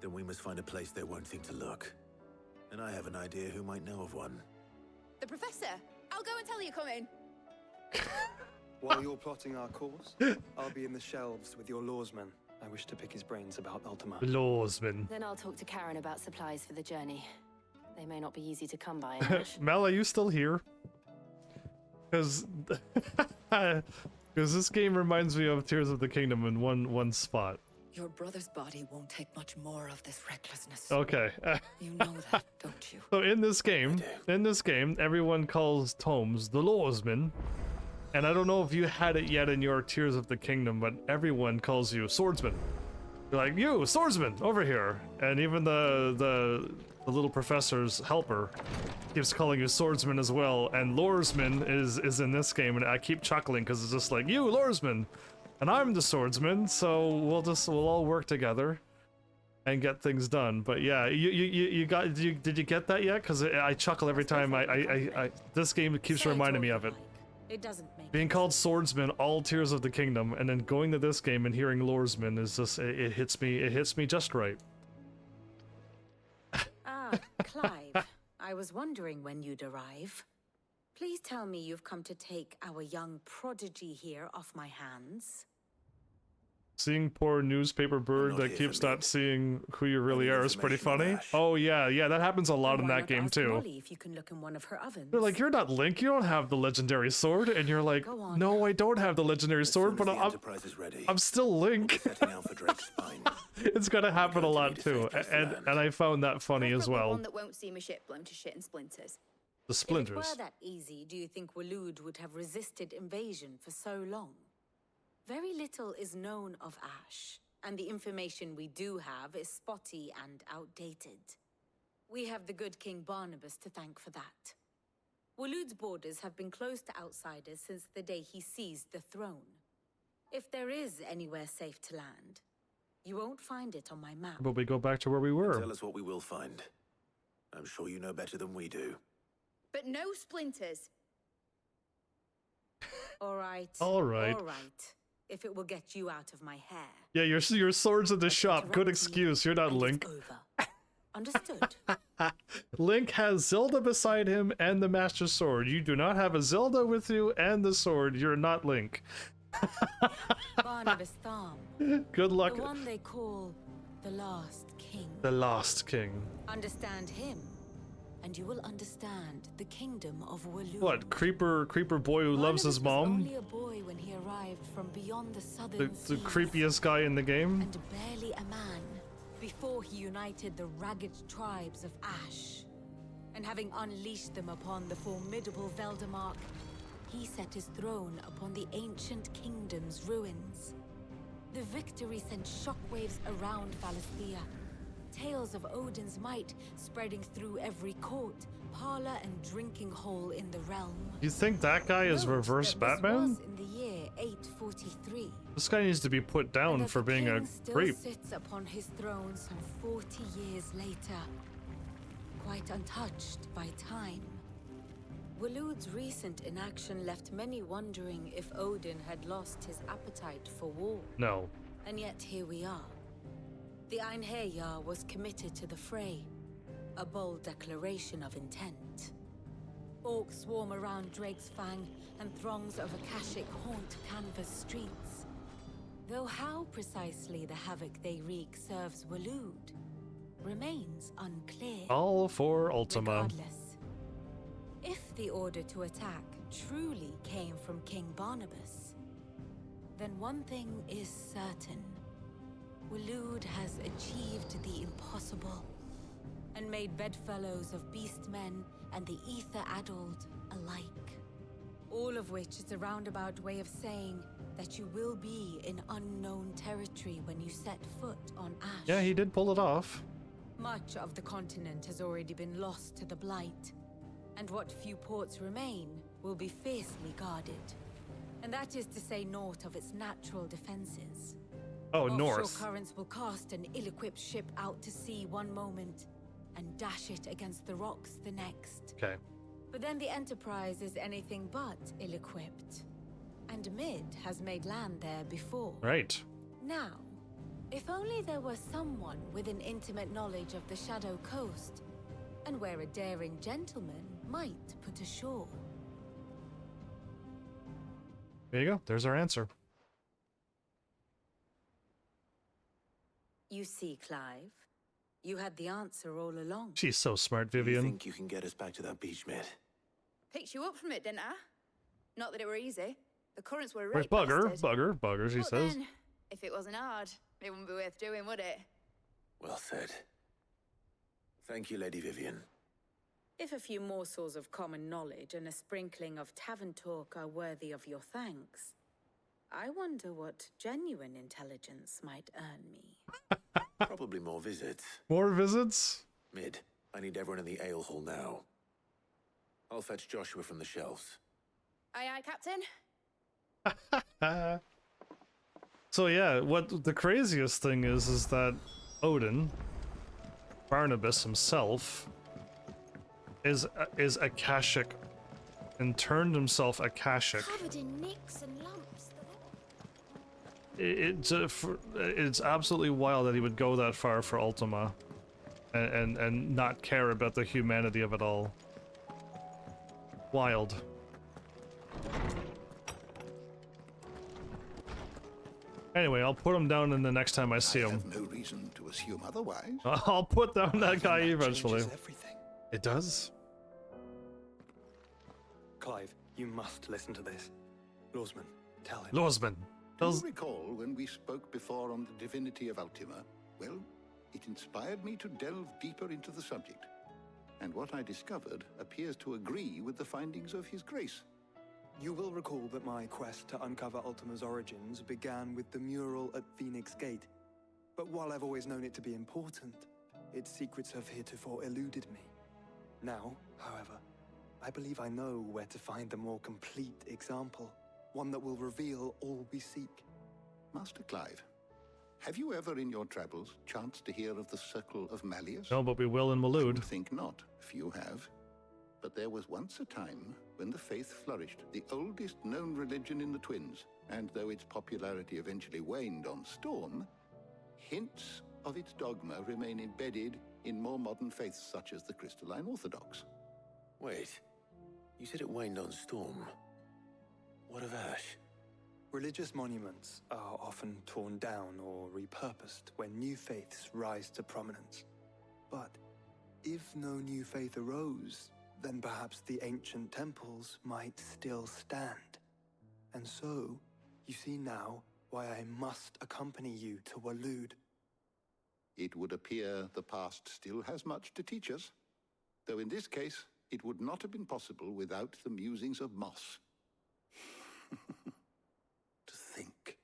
Then we must find a place they won't think to look. And I have an idea who might know of one. The Professor! I'll go and tell you coming! While you're plotting our course, I'll be in the shelves with your lawsman. I wish to pick his brains about Ultima. The lawsman. Then I'll talk to Karen about supplies for the journey. They may not be easy to come by in Ash. Mel, are you still here? Because this game reminds me of Tears of the Kingdom in one spot. Your brother's body won't take much more of this recklessness. Okay. You know that, don't you? So in this game, everyone calls Tomes the Lawsman. And I don't know if you had it yet in your Tears of the Kingdom, but everyone calls you Swordsman. They're like, you, Swordsman, over here. And even the little professor's helper keeps calling you Swordsman as well. And Loresman is in this game, and I keep chuckling because it's just like, you, Loresman, and I'm the Swordsman, so we'll all work together and get things done. But yeah, did you get that yet? Because I chuckle every time this game keeps reminding me of it. It doesn't make Being called Swordsman all Tears of the Kingdom, and then going to this game and hearing Loresman is just it hits me just right. Ah, Clive. I was wondering when you'd arrive. Please tell me you've come to take our young prodigy here off my hands. Seeing poor newspaper bird that keeps not seeing who you really are is pretty funny. Oh yeah, that happens a lot in that game too. Molly if you can look in one of her ovens. They're like, you're not Link, you don't have the legendary sword, and you're like, no, I don't have the legendary sword, but I'm still Link. It's gonna happen a lot too, and I found that funny as well. One that won't see my ship blown to shit and splinters. The splinters. If it were that easy, do you think Waloed would have resisted invasion for so long? Very little is known of Ash. and the information we do have is spotty and outdated. We have the good King Barnabas to thank for that. Waloed's borders have been closed to outsiders since the day he seized the throne. If there is anywhere safe to land, you won't find it on my map. But we go back to where we were. Tell us what we will find. I'm sure you know better than we do. But no splinters. All right. All right. All right. If it will get you out of my hair. Yeah, your sword's in the shop. Good excuse. You're not Link. Understood. Link has Zelda beside him and the Master Sword. You do not have a Zelda with you and the sword. You're not Link. Barnabas Thumb. Good luck. The one they call the Last King. The Lost King. Understand him, and you will understand the kingdom of Waloed. What, creeper boy who loves his mom? Only a boy when he arrived from beyond the southern The creepiest guy in the game? and barely a man before he united the ragged tribes of Ash. And having unleashed them upon the formidable Veldemark, he set his throne upon the ancient kingdom's ruins. The victory sent shockwaves around Valisthea. Tales of Odin's might spreading through every court, parlor, and drinking hole in the realm. You think that guy is reverse Batman? This was in the year 843. This guy needs to be put down for being a creep. Still sits upon his throne some 40 years later, quite untouched by time. Waloed's recent inaction left many wondering if Odin had lost his appetite for war. No. And yet here we are. The Einherjar was committed to the fray, a bold declaration of intent. Orcs swarm around Drake's Fang, and throngs of Akashic haunt Canvas streets. Though how precisely the havoc they wreak serves Waloed remains unclear. All for Ultima. Regardless, if the order to attack truly came from King Barnabas, then one thing is certain. Waloed has achieved the impossible, and made bedfellows of beastmen and the ether-addled alike. All of which is a roundabout way of saying that you will be in unknown territory when you set foot on Ash. Yeah, he did pull it off. Much of the continent has already been lost to the Blight, and what few ports remain will be fiercely guarded. And that is to say naught of its natural defenses. Oh, Offshore north. currents will cast an ill-equipped ship out to sea one moment, and dash it against the rocks the next. Okay. But then the Enterprise is anything but ill-equipped. And Mid has made land there before. Right. Now, if only there were someone with an intimate knowledge of the Shadow Coast, and where a daring gentleman might put ashore. There you go. There's our answer. You see, Clive, you had the answer all along. She's so smart, You Vivian. think you can get us back to that beach, Mid? Picked you up from it, didn't I? Not that it were easy. The currents were Where's right Bugger? bastard. Bugger, she But says. then, if it wasn't hard, it wouldn't be worth doing, would it? Well said. Thank you, Lady Vivian. If a few morsels of common knowledge and a sprinkling of tavern talk are worthy of your thanks, I wonder what genuine intelligence might earn me. Probably more visits. More visits? Mid, I need everyone in the ale hall now. I'll fetch Joshua from the shelves. Aye, aye, Captain. So yeah, what the craziest thing is that Odin, Barnabas himself, is Akashic, and turned himself Akashic. Covered in nicks and lumps. It's absolutely wild that he would go that far for Ultima, and not care about the humanity of it all. Wild. Anyway, I'll put him down in the next time I see him. I have no reason to assume otherwise. I'll put down that guy eventually. Changes everything. It does? Clive, you must listen to this. Lawsman, tell him. Lawsman. Do you recall when we spoke before on the divinity of Ultima? Well, it inspired me to delve deeper into the subject. And what I discovered appears to agree with the findings of His Grace. You will recall that my quest to uncover Ultima's origins began with the mural at Phoenix Gate. But while I've always known it to be important, its secrets have heretofore eluded me. Now, however, I believe I know where to find the more complete example, one that will reveal all we seek. Master Clive, have you ever in your travels chanced to hear of the Circle of Malleus? No, but we will in Malud. I would think not. Few have. But there was once a time when the faith flourished, the oldest known religion in the Twins, and though its popularity eventually waned on Storm, hints of its dogma remain embedded in more modern faiths such as the Crystalline Orthodox. Wait, you said it waned on Storm. What of Ash? Religious monuments are often torn down or repurposed when new faiths rise to prominence. But if no new faith arose, then perhaps the ancient temples might still stand. And so, you see now why I must accompany you to Waloed. It would appear the past still has much to teach us, though in this case, it would not have been possible without the musings of Moss. To think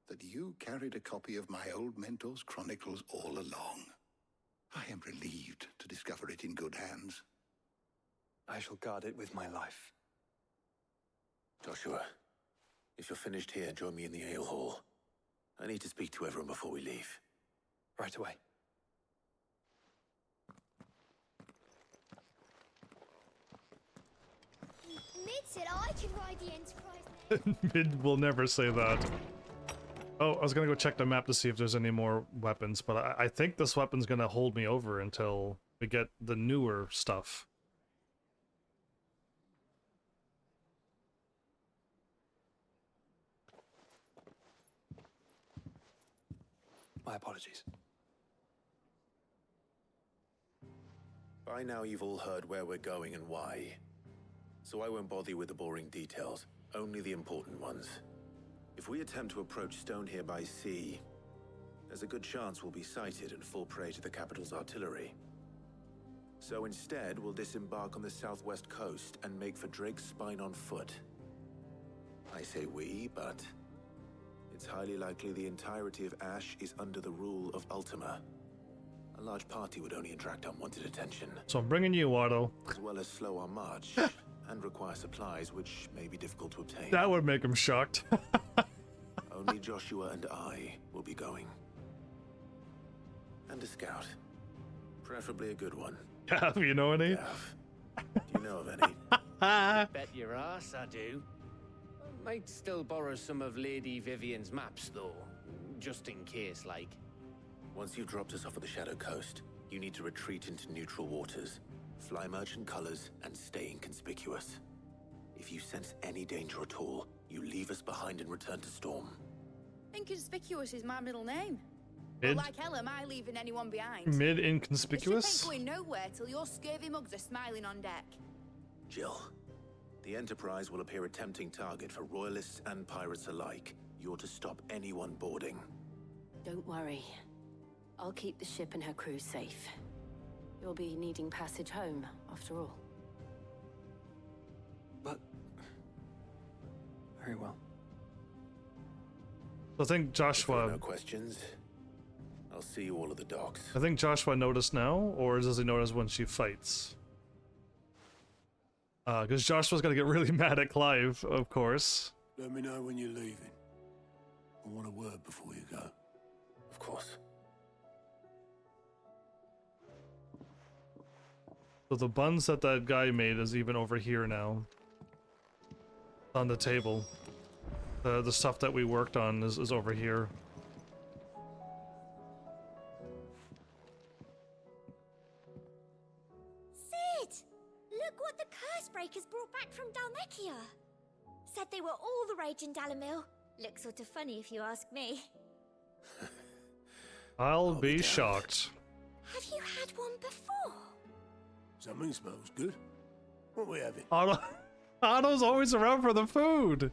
that you carried a copy of my old mentor's chronicles all along. I am relieved to discover it in good hands. I shall guard it with my life. Joshua, if you're finished here, join me in the ale hall. I need to speak to everyone before we leave. Right away. Mid said I could ride the Enterprise. Mid will never say that. Oh, I was gonna go check the map to see if there's any more weapons, but I think this weapon's gonna hold me over until we get the newer stuff. My apologies. By now you've all heard where we're going and why. So I won't bother you with the boring details, only the important ones. If we attempt to approach Stone here by sea, there's a good chance we'll be sighted and fall prey to the capital's artillery. So instead, we'll disembark on the southwest coast and make for Drake's Spine on foot. I say we, but it's highly likely the entirety of Ash is under the rule of Ultima. A large party would only attract unwanted attention. So I'm bringing you, Otto. As well as slow our march, and require supplies which may be difficult to obtain. That would make him shocked. Only Joshua and I will be going. And a scout. Preferably a good one. Gav, you know any? Gav. Do you know of any? Bet your ass I do. Might still borrow some of Lady Vivian's maps, though. Just in case, like. Once you've dropped us off at the Shadow Coast, you need to retreat into neutral waters, fly merchant colors, and stay inconspicuous. If you sense any danger at all, you leave us behind and return to Storm. Inconspicuous is my middle name. Mid? But like hell am I leaving anyone behind. Mid inconspicuous? The ship ain't going nowhere till your scurvy mugs are smiling on deck. Jill, the Enterprise will appear a tempting target for royalists and pirates alike. You're to stop anyone boarding. Don't worry. I'll keep the ship and her crew safe. You'll be needing passage home, after all. But... very well. I think Joshua... No questions. I'll see you all at the docks. I think Joshua noticed now, or does he notice when she fights? Because Joshua's gonna get really mad at Clive, of course. Let me know when you're leaving. I want a word before you go. Of course. So the buns that guy made is even over here now. On the table. The stuff that we worked on is over here. Sid! Look what the Cursebreakers brought back from Dalmekia. Said they were all the rage in Dalamil. Looks sort of funny if you ask me. I'll be shocked. Have you had one before? Something smells good. What are we having? Otto's always around for the food.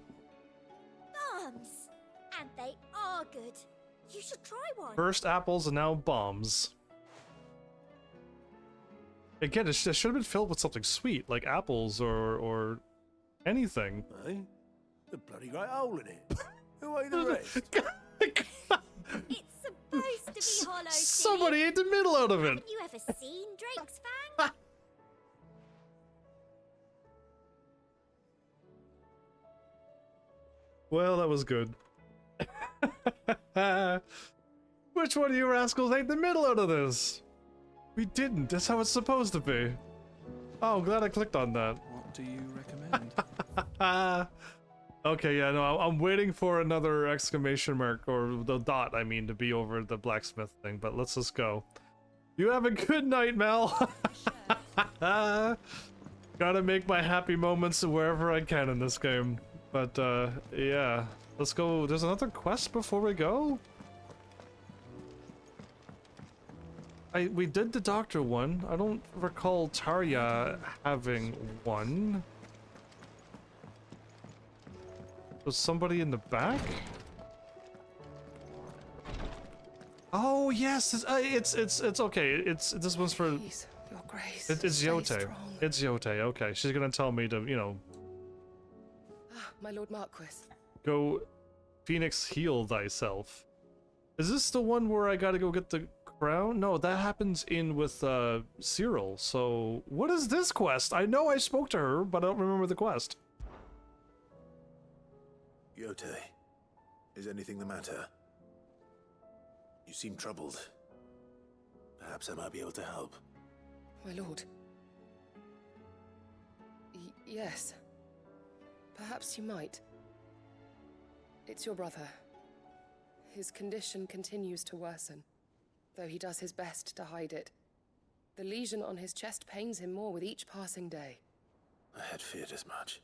Bombs! And they are good. You should try one. First apples and now bombs. Again, it should have been filled with something sweet, like apples or anything. Hey, the bloody great hole in it. Who ate the rest? It's supposed to be Hollow, Somebody ate the middle out of it. Haven't you ever seen Drake's Fang? Well, that was good. Which one of you rascals ate the middle out of this? We didn't. That's how it's supposed to be. Oh, glad I clicked on that. What do you recommend? Okay, yeah, no, I'm waiting for another exclamation mark, or the dot, I mean, to be over the blacksmith thing, but let's just go. You have a good night, Mel. Gotta make my happy moments wherever I can in this game. But, yeah. Let's go. There's another quest before we go? We did the doctor one. I don't recall Tarya having one. Was somebody in the back? Oh yes, it's okay. It's this one's for. Please, your grace. It's stay Yote. strong. It's Yote. Okay, she's gonna tell me to, you know, Ah, my lord Marquis. go Phoenix heal thyself. Is this the one where I gotta go get the crown? No, that happens in with Cyril. So what is this quest? I know I spoke to her, but I don't remember the quest. Yote, is anything the matter? You seem troubled. Perhaps I might be able to help. My lord. Yes. Perhaps you might. It's your brother. His condition continues to worsen, though he does his best to hide it. The lesion on his chest pains him more with each passing day. I had feared as much.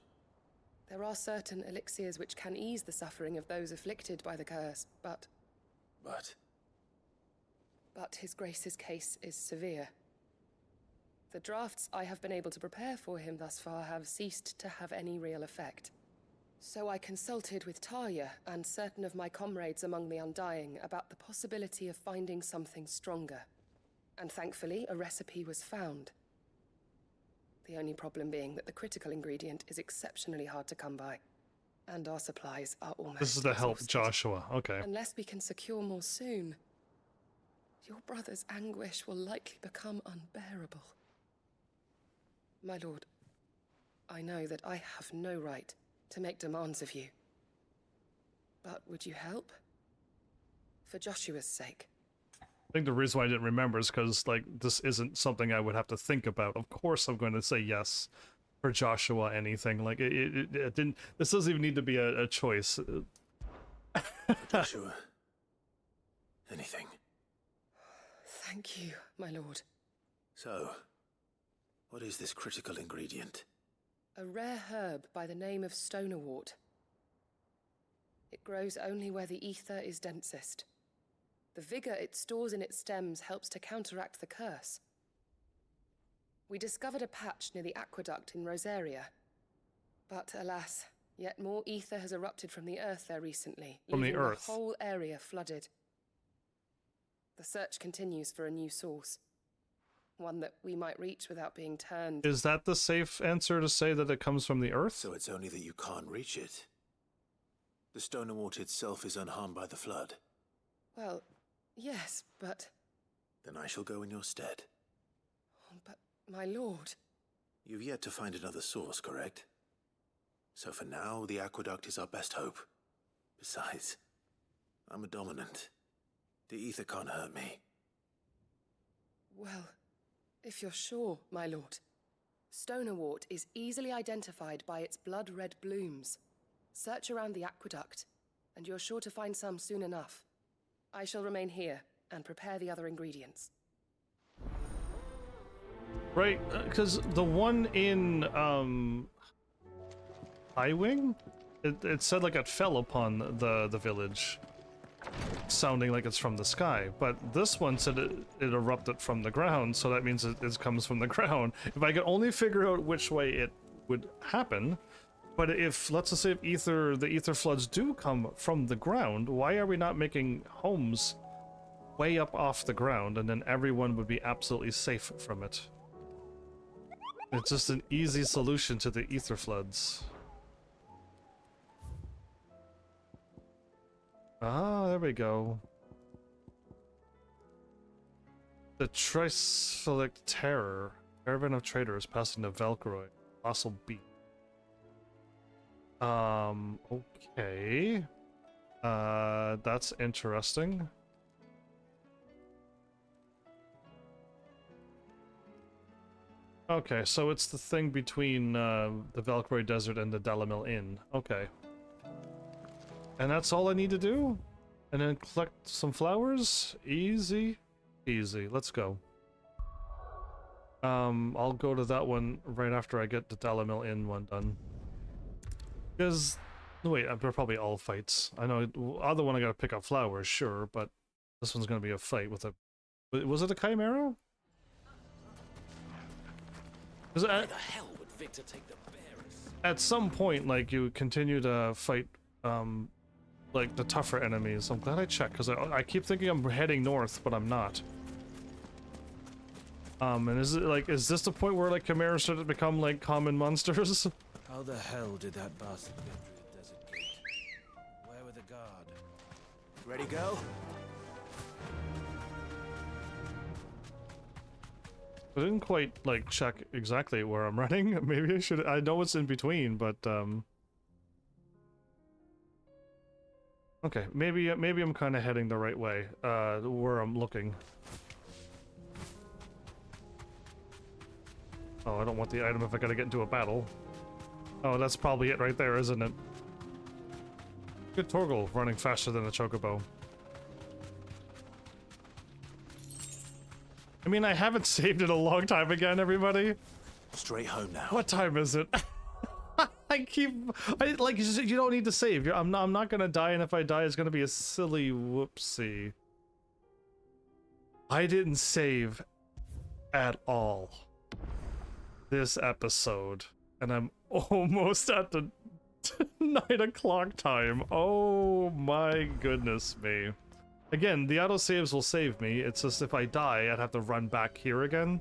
There are certain elixirs which can ease the suffering of those afflicted by the curse, but his grace's case is severe. The drafts I have been able to prepare for him thus far have ceased to have any real effect. So I consulted with Tarya and certain of my comrades among the Undying about the possibility of finding something stronger. And thankfully, a recipe was found. The only problem being that the critical ingredient is exceptionally hard to come by. And our supplies are almost This is to help exhausted. Joshua. Okay. Unless we can secure more soon, your brother's anguish will likely become unbearable. My lord, I know that I have no right to make demands of you. But would you help? For Joshua's sake. I think the reason why I didn't remember is because, like, this isn't something I would have to think about. Of course I'm going to say yes for Joshua anything. Like, it didn't... This doesn't even need to be a choice. For Joshua. Anything. Thank you, my lord. So, what is this critical ingredient? A rare herb by the name of stonerwort. It grows only where the ether is densest. The vigor it stores in its stems helps to counteract the curse. We discovered a patch near the aqueduct in Rosaria. But alas, yet more ether has erupted from the earth there recently, leaving the whole area flooded. The search continues for a new source. One that we might reach without being turned. Is that the safe answer to say that it comes from the earth? So it's only that you can't reach it. The stonerwort itself is unharmed by the flood. Well, yes, but... Then I shall go in your stead. But, my lord... You've yet to find another source, correct? So for now, the aqueduct is our best hope. Besides, I'm a dominant. The ether can't hurt me. Well, if you're sure, my lord. Stonerwort is easily identified by its blood-red blooms. Search around the aqueduct, and you're sure to find some soon enough. I shall remain here and prepare the other ingredients. Right, because the one in Highwing, it said like it fell upon the village, sounding like it's from the sky. But this one said it erupted from the ground, so that means it comes from the ground. If I could only figure out which way it would happen, but if, let's just say, if the ether floods do come from the ground, why are we not making homes way up off the ground, and then everyone would be absolutely safe from it? It's just an easy solution to the ether floods. Ah, there we go. The Tricyclic Terror. Caravan of traders passing the Velcroy. Fossil B. Okay. That's interesting. Okay, so it's the thing between the Velcroy Desert and the Dalimil Inn. Okay. And that's all I need to do? And then collect some flowers? Easy. Easy. Let's go. I'll go to that one right after I get the Dalimil Inn one done. Because... wait, they're probably all fights. I know the other one I gotta pick up flowers, sure, but this one's gonna be a fight with a... was it a Chimera? Why the hell would Victor take the bearers? At some point, like, you continue to fight, like, the tougher enemies. I'm glad I checked, because I keep thinking I'm heading north, but I'm not. And is it, like, is this the point where, like, chimeras start to become, like, common monsters? How the hell did that bastard get through the desert gate? Where were the guard? Ready, go? I didn't quite, like, check exactly where I'm running. Maybe I should... I know it's in between, but, okay, maybe I'm kind of heading the right way, where I'm looking. Oh, I don't want the item if I gotta get into a battle. Oh, that's probably it right there, isn't it? Good Torgal, running faster than a chocobo. I mean, I haven't saved it a long time again, everybody. Straight home now. What time is it? like, you don't need to save. I'm not gonna die, and if I die, it's gonna be a silly whoopsie. I didn't save at all this episode, and I'm almost at the 9 o'clock time. Oh my goodness me. Again, the autosaves will save me. It's just if I die, I'd have to run back here again.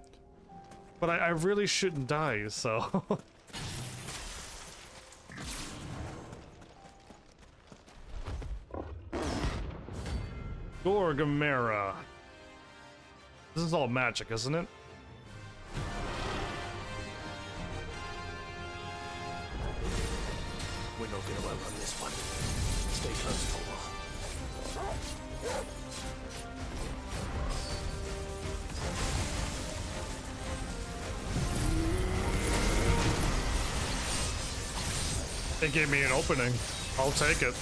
But I really shouldn't die, so... Gorgamera. This is all magic, isn't it? We're not gonna outrun this one. Stay close, Torgal. It gave me an opening. I'll take it.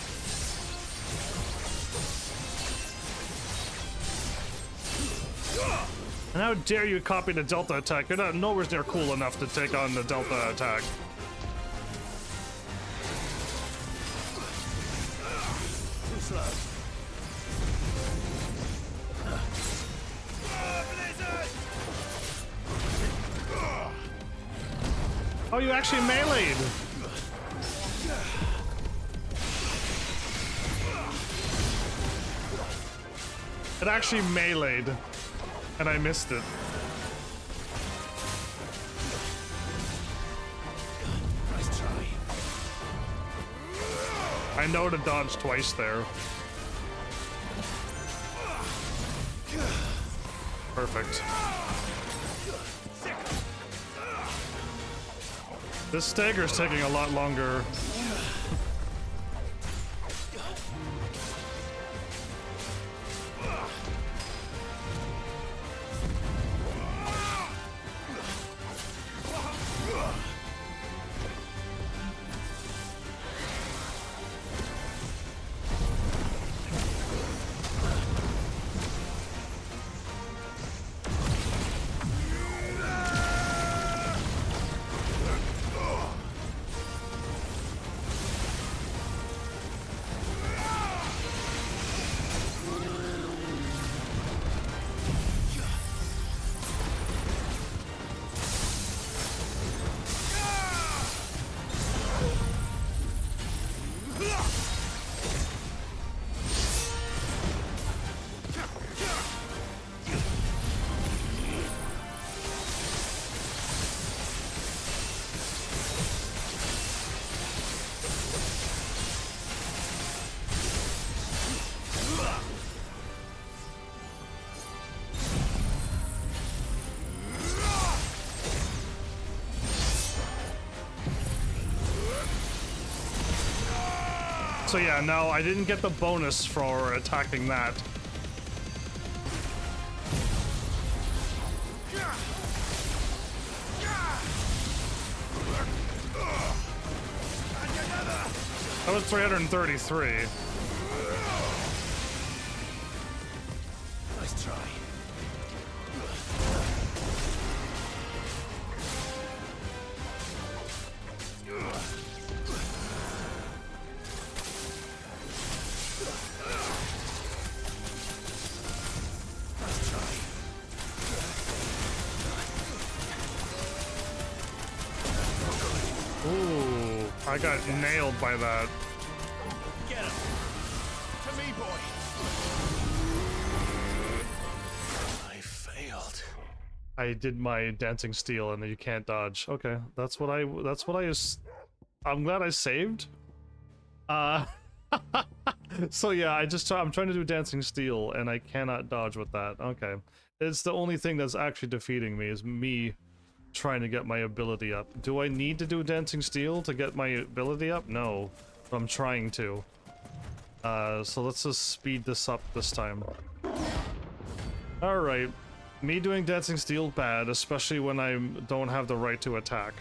And how dare you copy the Delta attack? You're not nowhere near cool enough to take on the Delta attack. Too slow. Oh, you actually meleeed! It actually meleeed, and I missed it. Nice try. I know to dodge twice there. Perfect. This stagger's taking a lot longer. So yeah, no, I didn't get the bonus for attacking that. That was 333. Nice try. Ooh, I got nailed by that. Get him. To me, boy. I failed. I did my dancing steel and you can't dodge. Okay, that's what I I'm glad I saved. So yeah, I'm trying to do dancing steel and I cannot dodge with that. Okay. It's the only thing that's actually defeating me is me trying to get my ability up. Do I need to do dancing steel to get my ability up? No, but I'm trying to. So let's just speed this up this time. Alright. Me doing dancing steel bad, especially when I don't have the right to attack.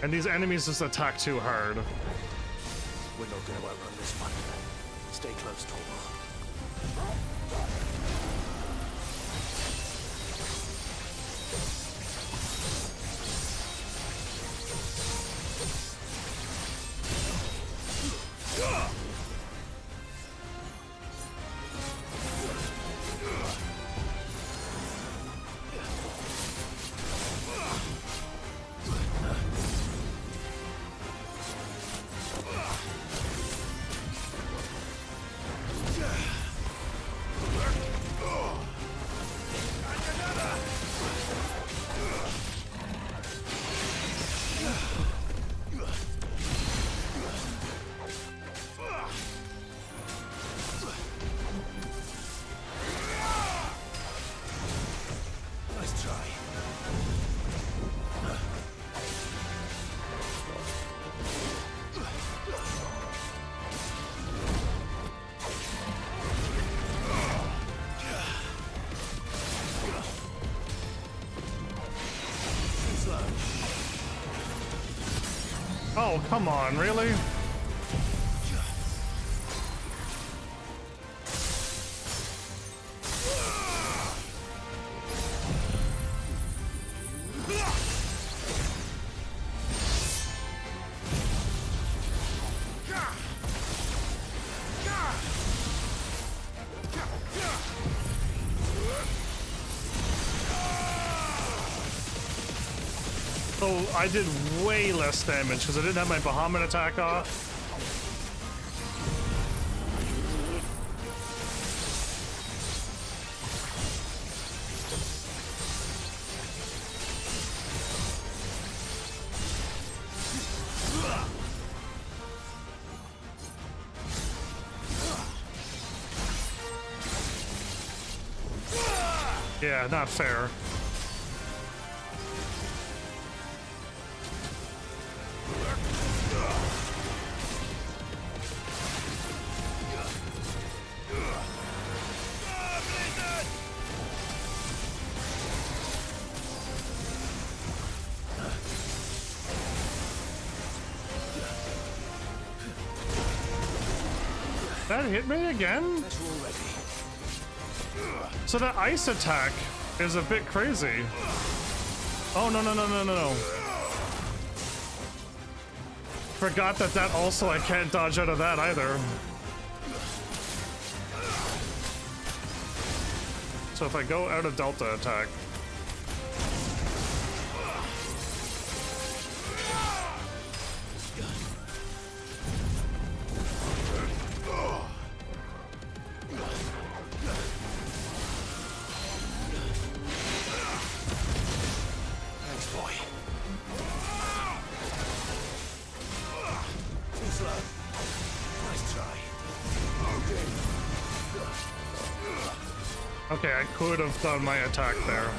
And these enemies just attack too hard. We're not going to outrun this one. Stay close, Torvald. Oh, come on, really? So I did way less damage because I didn't have my Bahamut attack off. Yeah, not fair. That hit me again? So that ice attack is a bit crazy. Oh, no, no, no, no, no, no. Forgot that also, I can't dodge out of that either. So if I go out of Delta attack. Okay, I could have done my attack there.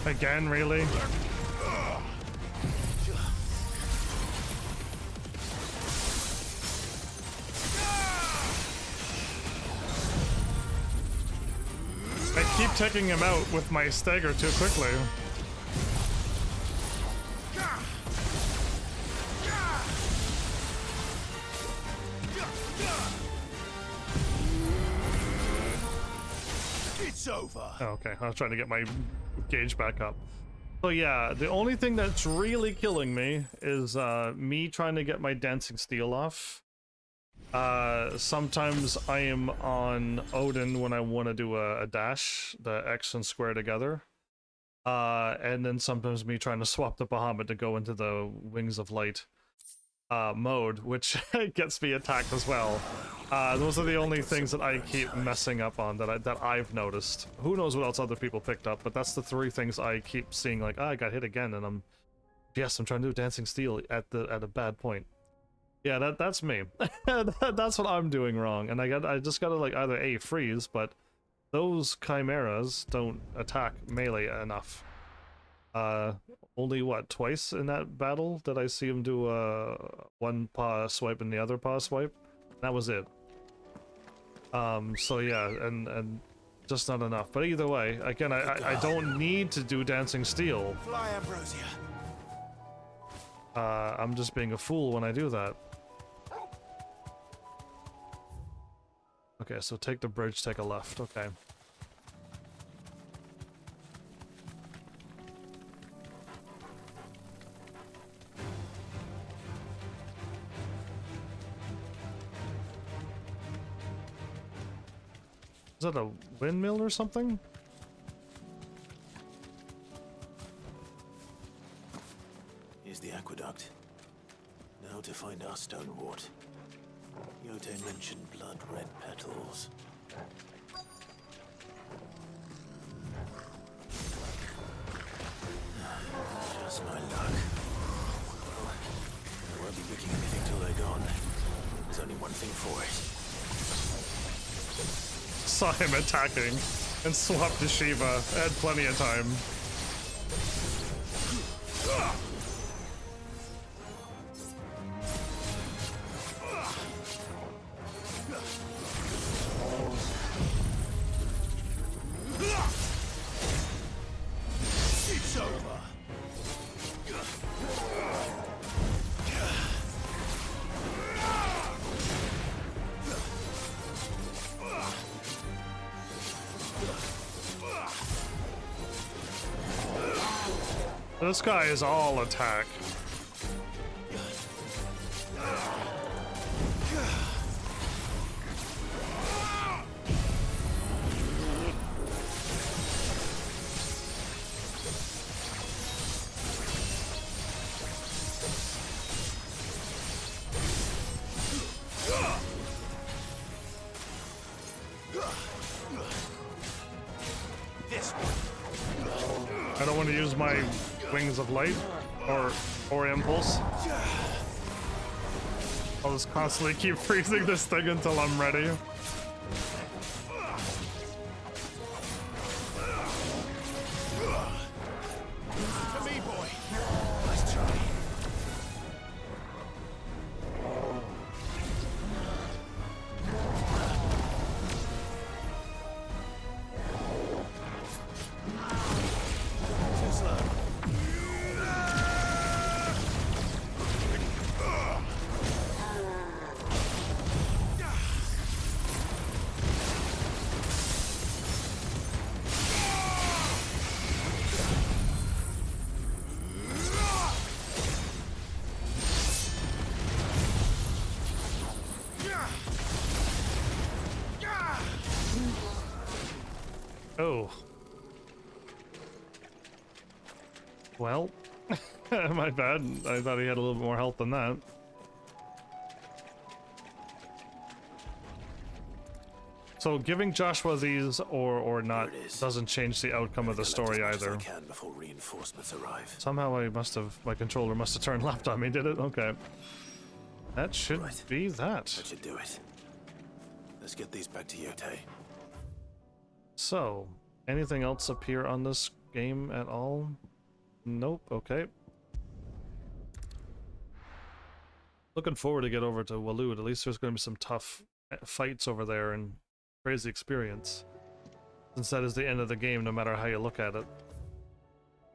Again, really? I keep taking him out with my stagger too quickly. It's over. Oh, okay, I was trying to get my gauge back up. So yeah, the only thing that's really killing me is me trying to get my dancing steel off. Sometimes I am on Odin when I want to do a dash, the X and square together. And then sometimes me trying to swap the Bahamut to go into the Wings of Light mode, which gets me attacked as well. Those are the only things that I keep messing up on that I've noticed. Who knows what else other people picked up, but that's the three things I keep seeing, like, I got hit again, and I'm trying to do dancing steel at a bad point. Yeah, that's me. That's what I'm doing wrong, and I just gotta, like, either A, freeze, but those chimeras don't attack melee enough. Only what, twice in that battle did I see him do one paw swipe and the other paw swipe? That was it. So yeah, and just not enough. But either way, again, I don't need to do dancing steel. Fly, Ambrosia. I'm just being a fool when I do that. Okay, so take the bridge, take a left. Okay. Is that a windmill or something? Here's the aqueduct. Now to find our stonewort. Yote mentioned blood-red petals. Just my luck. Well, I won't be picking anything till they're gone. There's only one thing for it. Saw him attacking and swapped to Shiva. I had plenty of time. It's over. This guy is all attack. I don't want to use my Wings of Light or Impulse. I'll just constantly keep freezing this thing until I'm ready. To me, boy. Let's try. Oh. Well, my bad. I thought he had a little bit more health than that. So giving Joshua these or not doesn't change the outcome of the story either. Can before reinforcements arrive. Somehow my controller must have turned left on me, did it? Okay. That should be that. That should do it. Let's get these back to Yotei. So, anything else appear on this game at all? Nope, okay. Looking forward to get over to Waloed. At least there's going to be some tough fights over there and crazy experience. Since that is the end of the game, no matter how you look at it.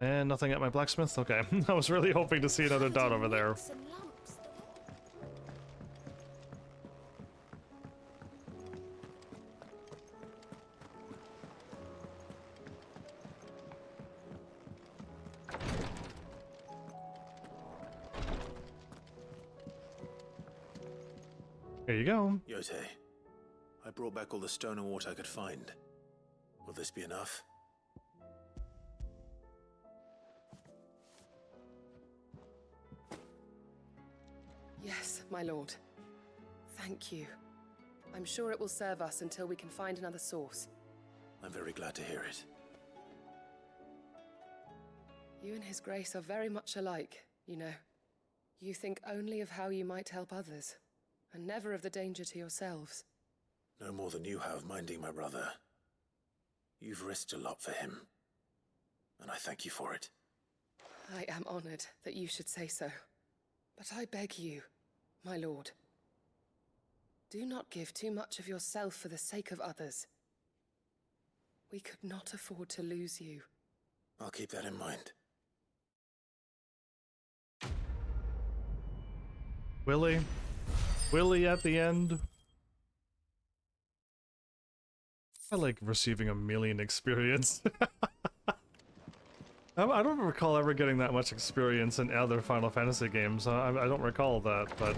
And nothing at my blacksmith? Okay. I was really hoping to see another dot over there. Here you go. Yotei, I brought back all the stone and water I could find. Will this be enough? Yes, my lord. Thank you. I'm sure it will serve us until we can find another source. I'm very glad to hear it. You and His Grace are very much alike, you know. You think only of how you might help others, and never of the danger to yourselves. No more than you have minding my brother. You've risked a lot for him, and I thank you for it. I am honored that you should say so. But I beg you, my lord, do not give too much of yourself for the sake of others. We could not afford to lose you. I'll keep that in mind. Willie at the end. I like receiving 1,000,000 experience. I don't recall ever getting that much experience in other Final Fantasy games. I don't recall that, but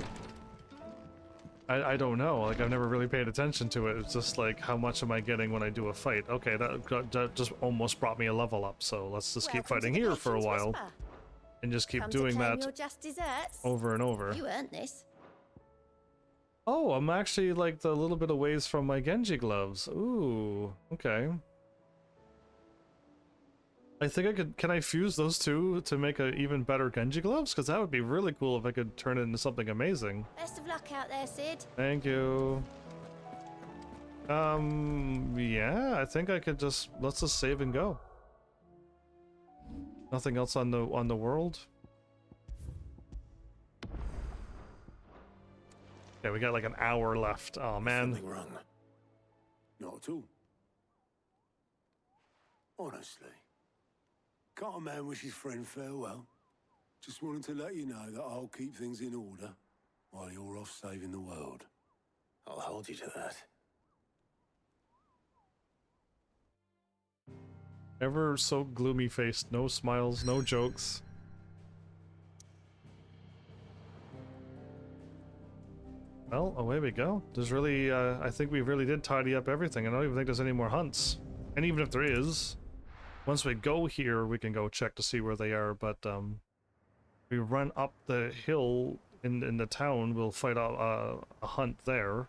I don't know. Like, I've never really paid attention to it. It's just like, how much am I getting when I do a fight? Okay, that just almost brought me a level up, so let's just keep fighting here for a while. And just keep doing that over and over. You earned this. Oh, I'm actually like the little bit of ways from my Genji gloves. Ooh, okay. I think I could. Can I fuse those two to make an even better Genji gloves? Because that would be really cool if I could turn it into something amazing. Best of luck out there, Sid. Thank you. Yeah, I think I could just let's just save and go. Nothing else on the world. Okay, we got like an hour left. Oh man. Nothing wrong. Not at all. Honestly. Can't a man wish his friend farewell? Just wanted to let you know that I'll keep things in order while you're off saving the world. I'll hold you to that. Ever so gloomy faced, no smiles, no jokes. Well, away we go. There's really, I think we really did tidy up everything. I don't even think there's any more hunts. And even if there is, once we go here, we can go check to see where they are, but, we run up the hill in the town, we'll fight a hunt there.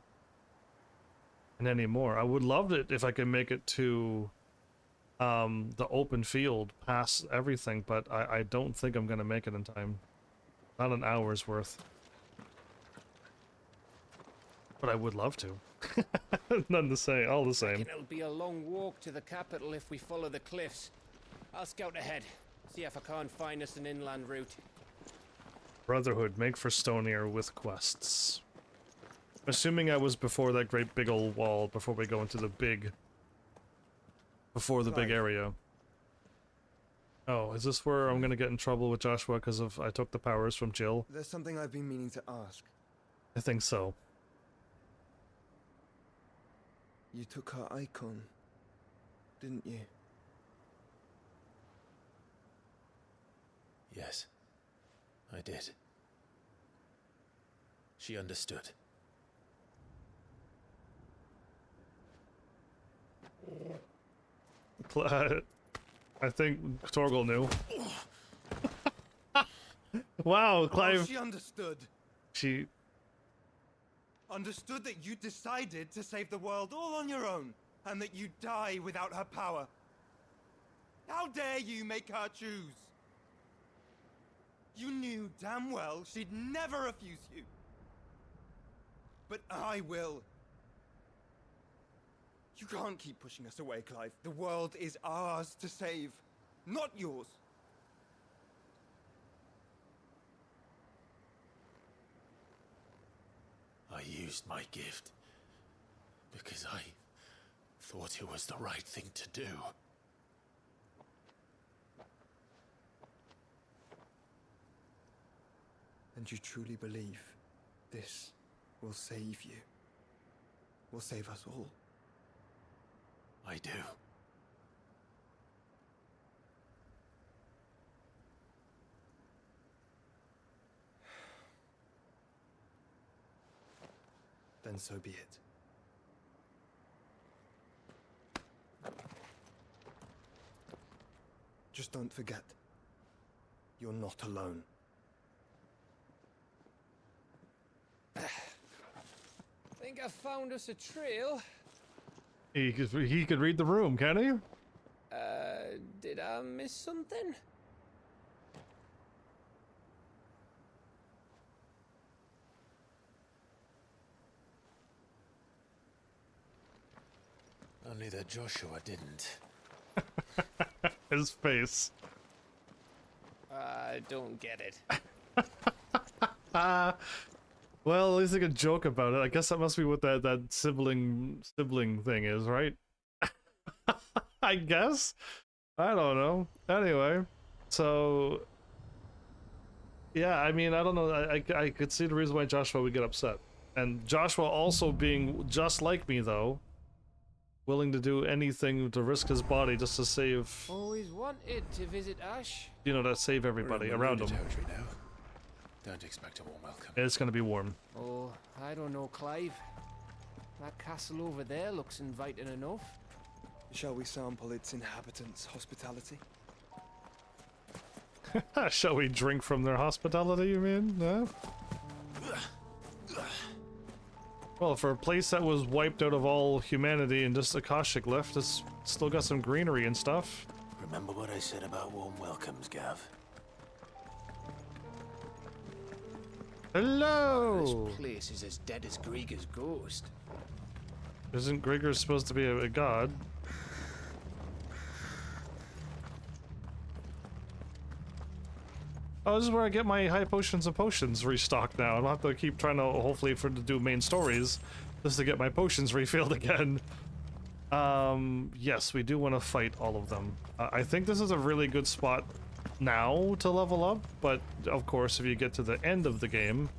And any more. I would love it if I could make it to the open field past everything, but I don't think I'm gonna make it in time. Not an hour's worth. But I would love to. None to say, all the same. It'll be a long walk to the capital if we follow the cliffs. I'll scout ahead, see if I can't find us an inland route. Brotherhood, make for Stonier with quests. Assuming I was before that great big old wall, before we go into the big... Before the big area. Oh, is this where I'm gonna get in trouble with Joshua because of I took the powers from Jill? There's something I've been meaning to ask. I think so. You took her icon, didn't you? Yes, I did. She understood. I think Torgal knew. Wow, Clive. Oh, she understood. She. Understood that you decided to save the world all on your own, and that you'd die without her power. How dare you make her choose? You knew damn well she'd never refuse you. But I will. You can't keep pushing us away, Clive. The world is ours to save, not yours. I used my gift because I thought it was the right thing to do. And you truly believe this will save you? Will save us all? I do. Then so be it. Just don't forget, you're not alone. Think I found us a trail. He could read the room, can he? Did I miss something? Only that Joshua didn't. His face. I don't get it. Well, at least they could joke about it. I guess that must be what that sibling thing is, right? I guess. I don't know. Anyway, so yeah, I mean, I don't know. I could see the reason why Joshua would get upset, and Joshua also being just like me, though, willing to do anything to risk his body just to save. Always wanted to visit Ash. You know, to save everybody around him. Now. Don't expect a warm welcome. It's gonna be warm. Oh, I don't know, Clive. That castle over there looks inviting enough. Shall we sample its inhabitants' hospitality? Shall we drink from their hospitality, you mean? No? Well, for a place that was wiped out of all humanity and just Akashic left, it's still got some greenery and stuff. Remember what I said about warm welcomes, Gav? Hello! This place is as dead as Grieger's ghost. Isn't Grieger supposed to be a god? Oh, this is where I get my high potions and potions restocked now. I'll have to keep trying to, hopefully, to do main stories, just to get my potions refilled again. Yes, we do want to fight all of them. I think this is a really good spot now to level up, but of course, if you get to the end of the game,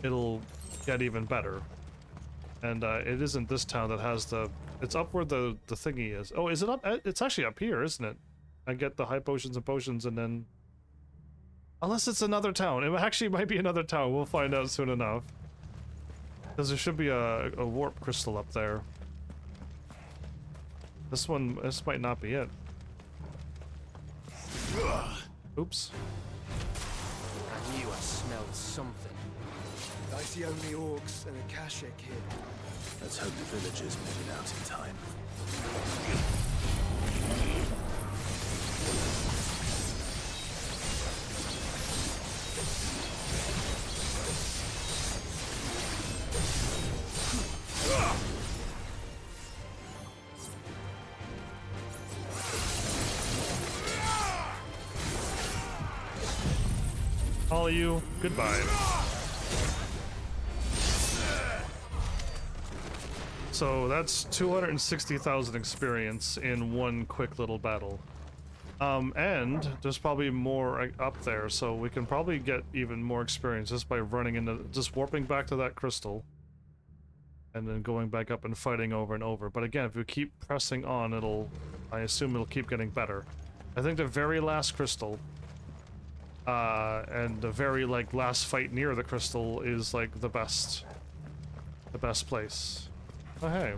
it'll get even better. And it isn't this town that has the... It's up where the thingy is. Oh, is it up? It's actually up here, isn't it? I get the high potions and potions and then... Unless it's another town. It actually might be another town. We'll find out soon enough. Because there should be a warp crystal up there. This might not be it. Oops. I knew I smelled something. I see only orcs and Akashic here. Let's hope the villagers made it out in time. All of you, goodbye. So that's 260,000 experience in one quick little battle. And there's probably more up there, so we can probably get even more experience just by running into, just warping back to that crystal. And then going back up and fighting over and over. But again, if we keep pressing on, I assume it'll keep getting better. I think the very last crystal, and the very, last fight near the crystal is, the best place. Oh, hey.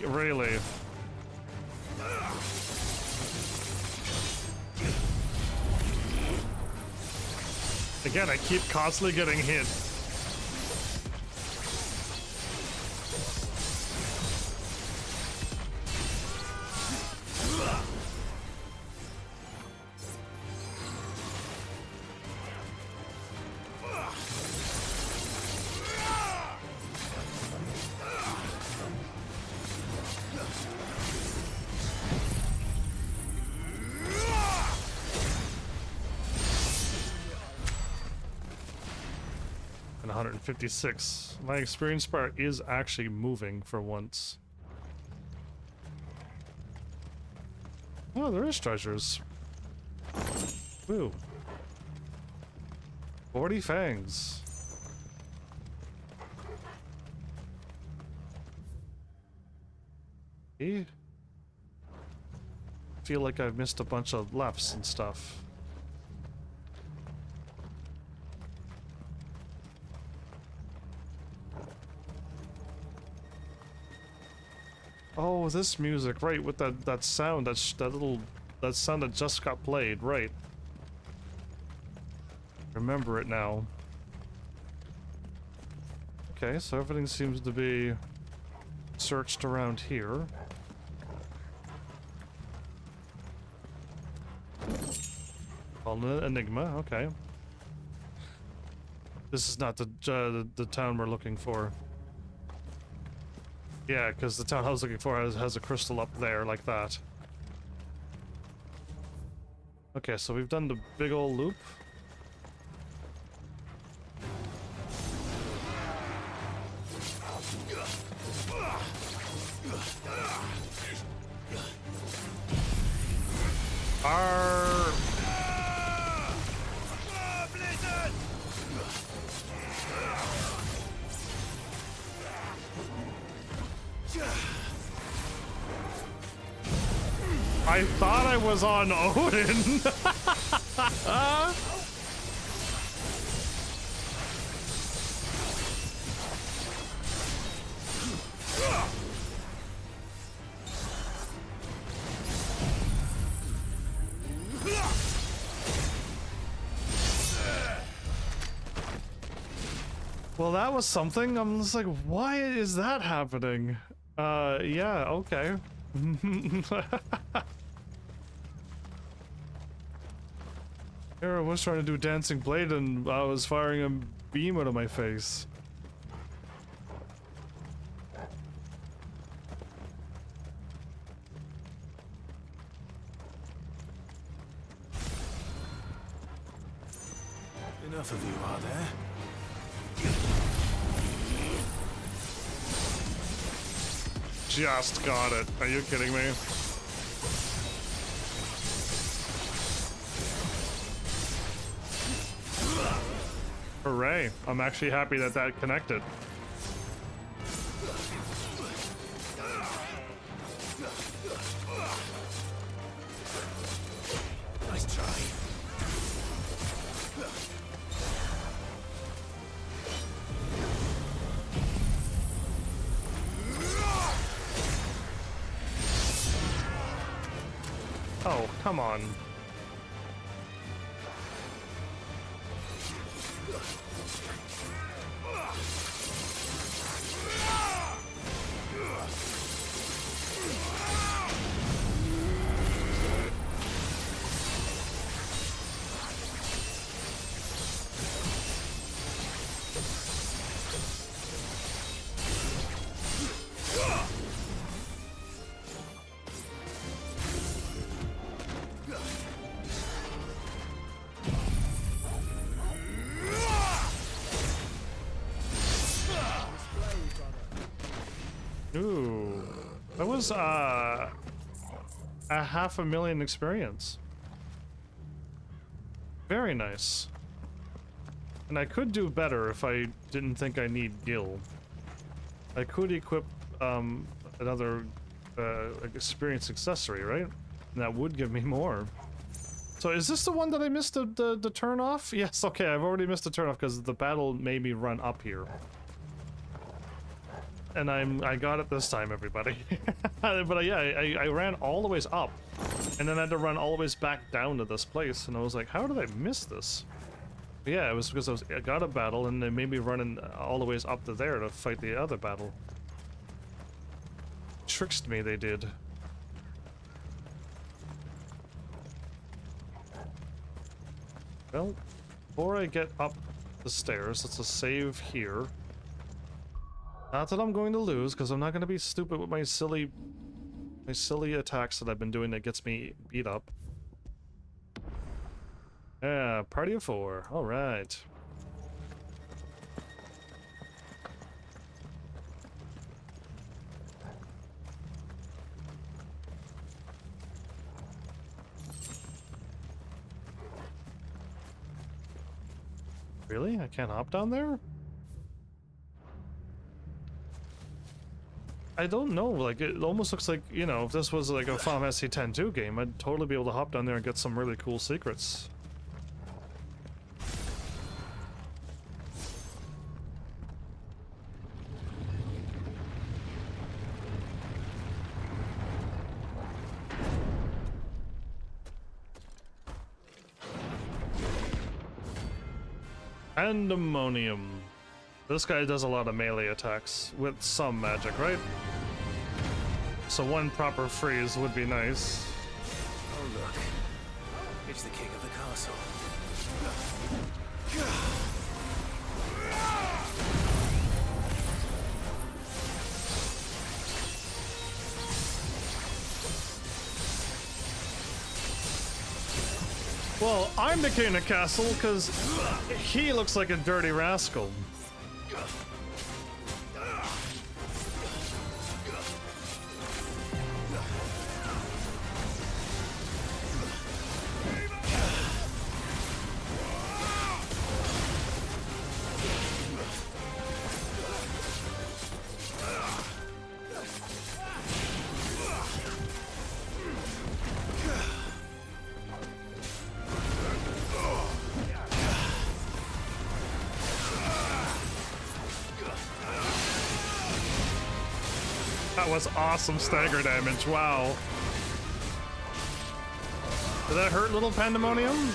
Really? Again, I keep constantly getting hit. And 156. My experience bar is actually moving for once. Oh, there is treasures. Woo. 40 fangs. I feel like I've missed a bunch of lefts and stuff. Oh, this music, right, with that sound, that sound that just got played, right. Remember it now. Okay, so everything seems to be searched around here. Called an enigma, okay. This is not the town we're looking for. Yeah, because the town I was looking for has a crystal up there like that. Okay, so we've done the big old loop. I thought I was on Odin. Well, that was something. I'm just like, why is that happening? Yeah, okay. Here I was trying to do Dancing Blade and I was firing a beam out of my face. Enough of you, are there? Just got it. Are you kidding me? Hooray. I'm actually happy that that connected. Nice try. Oh, come on. Ooh, that was a 500,000 experience. Very nice. And I could do better if I didn't think I need Gil. I could equip another experience accessory, right? And that would give me more. So is this the one that I missed the turn off? Yes, okay, I've already missed the turn off because the battle made me run up here. And I got it this time, everybody. But yeah, I ran all the ways up, and then I had to run all the ways back down to this place, and I was like, how did I miss this? Yeah, it was because I got a battle and they made me running all the ways up to there to fight the other battle. Tricked me, they did. Well, before I get up the stairs, let's just save here. Not that I'm going to lose, because I'm not going to be stupid with my silly attacks that I've been doing that gets me beat up. Yeah, party of 4. All right. Really? I can't hop down there? I don't know, like, it almost looks like, you know, if this was like a Final Fantasy X-2 game, I'd totally be able to hop down there and get some really cool secrets. Pandemonium. This guy does a lot of melee attacks with some magic, right? So one proper freeze would be nice. Oh look, it's the king of the castle. Well, I'm the king of castle because he looks like a dirty rascal. That was awesome stagger damage, wow. Did that hurt, little Pandemonium?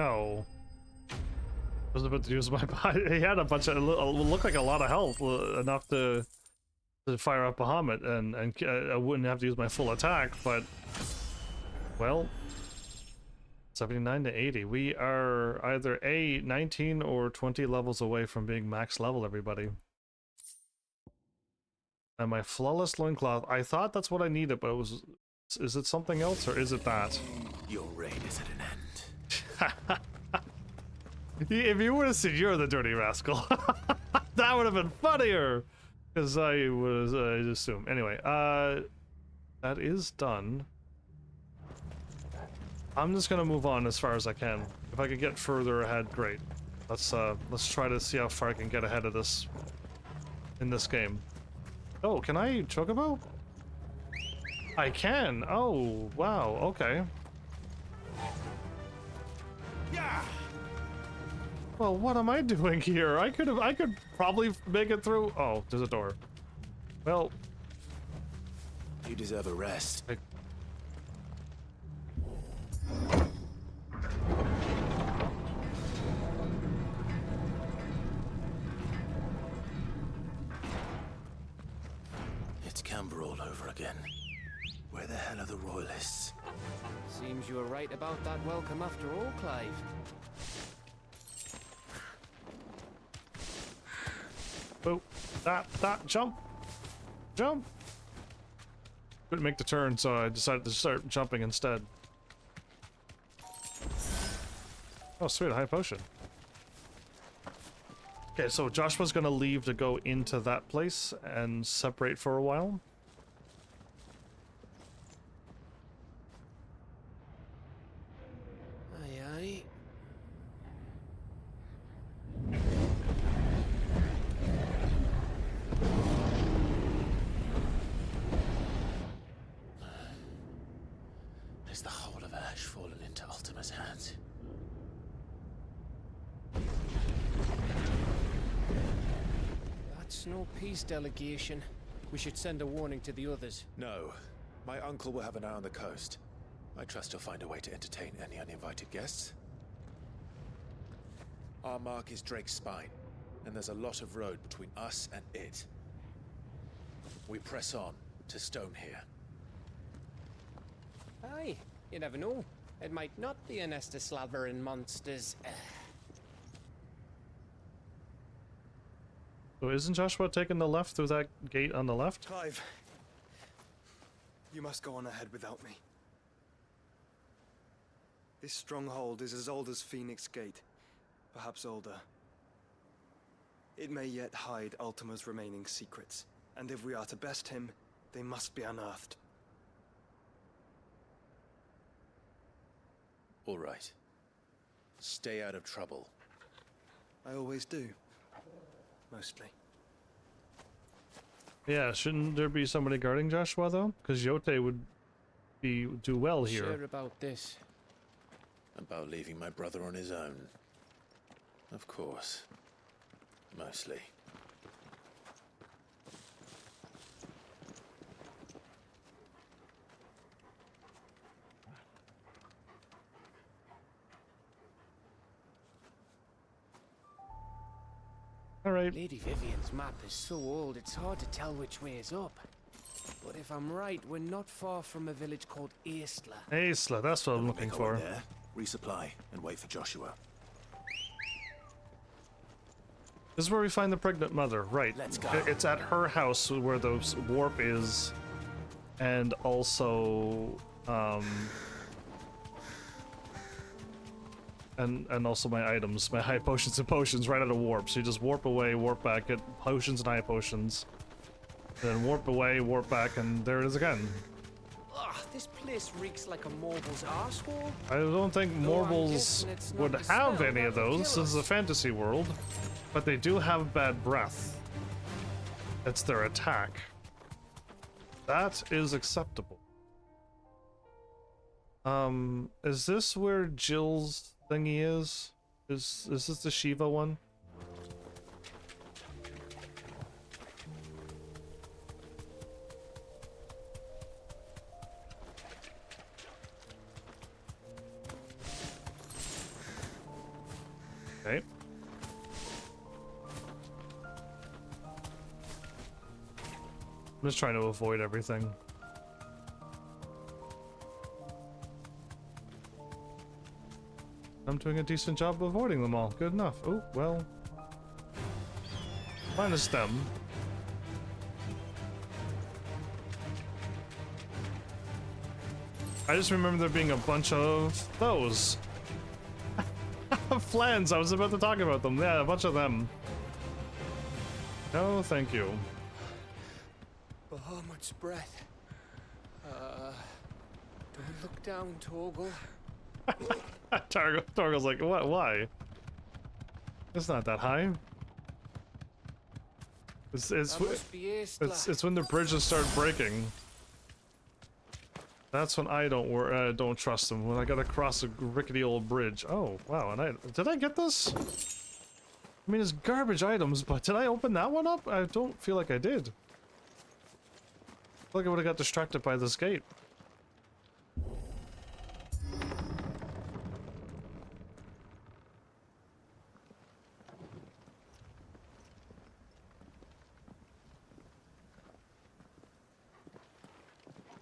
No. I was about to use my body. He had a bunch of, looked like a lot of health, enough to fire up Bahamut, and I wouldn't have to use my full attack, but, well, 79 to 80. We are either 19 or 20 levels away from being max level, everybody. And my flawless loincloth, I thought that's what I needed, but it was, is it something else, or is it that? Your reign is at an end. If you would have said you're the dirty rascal, that would have been funnier. Because I assume. Anyway, that is done. I'm just gonna move on as far as I can. If I could get further ahead, great. Let's try to see how far I can get ahead of this in this game. Oh, can I chocobo? I can. Oh, wow. Okay. Yeah. Well, what am I doing here? I could probably make it through. Oh, there's a door. Well, you deserve a rest. It's Camber all over again. Where the hell are the royalists? Seems you were right about that welcome after all, Clive. Oh, that, jump! Jump! Couldn't make the turn, so I decided to start jumping instead. Oh, sweet, a high potion. Okay, so Joshua's gonna leave to go into that place and separate for a while. Aye, aye. Is the whole of Ash fallen into Ultima's hands? That's no peace delegation. We should send a warning to the others. No. My uncle will have an eye on the coast. I trust he'll find a way to entertain any uninvited guests. Our mark is Drake's Spine, and there's a lot of road between us and it. We press on to Stone here. Aye, you never know. It might not be a nest of slavering monsters. So isn't Joshua taking the left through that gate on the left? Clive, you must go on ahead without me. This stronghold is as old as Phoenix Gate, perhaps older. It may yet hide Ultima's remaining secrets, and if we are to best him, they must be unearthed. All right. Stay out of trouble. I always do. Mostly. Yeah, shouldn't there be somebody guarding Joshua though? Because Yote would do well here. Sure about this. About leaving my brother on his own. Of course. Mostly. All right. Lady Vivian's map is so old it's hard to tell which way is up. But if I'm right, we're not far from a village called Aistla. Aistla, that's what I'm looking for. There, resupply, and wait for Joshua. This is where we find the pregnant mother, right? Let's go. It's at her house where the warp is, and also, and also my items, my high potions and potions right out of warp. So you just warp away, warp back, get potions and high potions, then warp away, warp back, and there it is again. Ugh, this place reeks like a Morble's arsehole. I don't think Morbles would have any of those. This is a fantasy world, but they do have bad breath. It's their attack. That is acceptable. Is this where Jill's thingy is? Is this the Shiva one? I'm just trying to avoid everything. I'm doing a decent job of avoiding them all. Good enough. Oh, well. Minus them. I just remember there being a bunch of those. Flans, I was about to talk about them. Yeah, a bunch of them. No, thank you. Bahamut's breath. Don't look down, Torgal. Torgal's like, what? Why? It's not that high. It's when the bridges start breaking. That's when I don't trust them. When I gotta cross a rickety old bridge. Oh wow! And did I get this? I mean, it's garbage items, but did I open that one up? I don't feel like I did. I feel like I would have got distracted by this gate.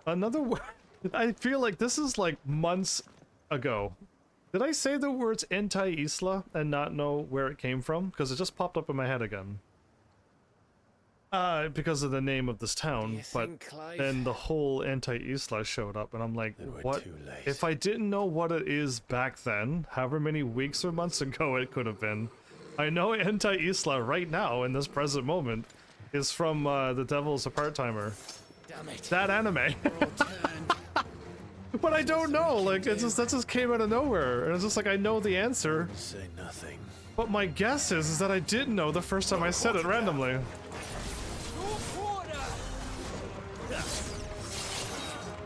Another word. I feel like this is like months ago. Did I say the words anti-Isla and not know where it came from? Because it just popped up in my head again. Because of the name of this town, but then the whole anti-Isla showed up and I'm like, what? If I didn't know what it is back then, however many weeks or months ago it could have been, I know anti-Isla right now in this present moment is from the Devil's a Part-Timer. Damn it. That anime. But I don't know, like, that just came out of nowhere, and it's just like, I know the answer. Say nothing. But my guess is that I didn't know the first time I said it randomly.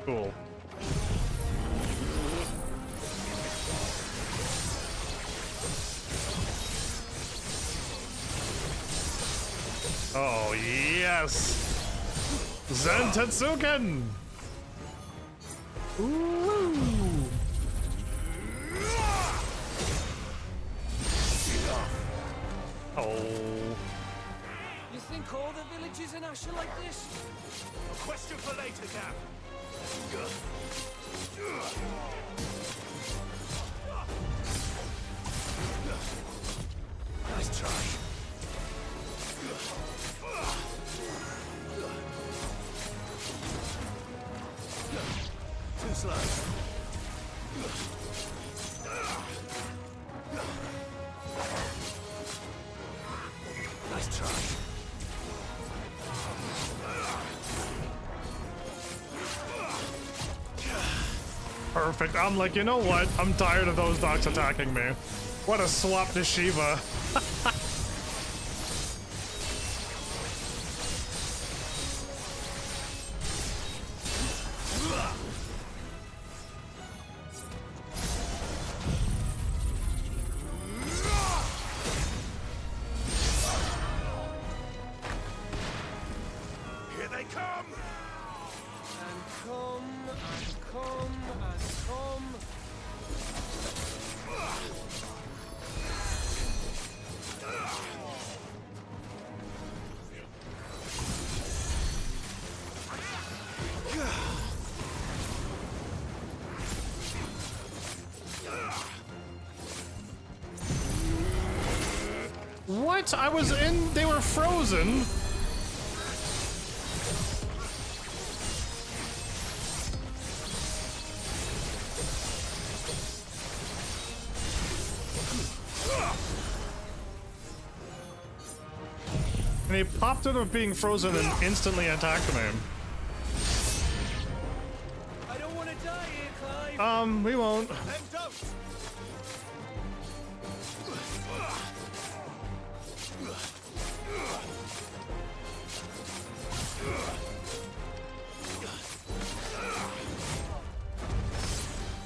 Cool. Oh, yes! Zentetsuken! Ooh. Oh. You think all the villages in Ash are like this? A question for later, Gav. Nice try. Too slow. Nice try. Perfect. I'm like, you know what? I'm tired of those dogs attacking me. What a swap to Shiva. Here they come! And come, and come, and come. What? I was in. They were frozen. And he popped out of being frozen and instantly attacked me. I don't want to die here, Clive. We won't. Then don't!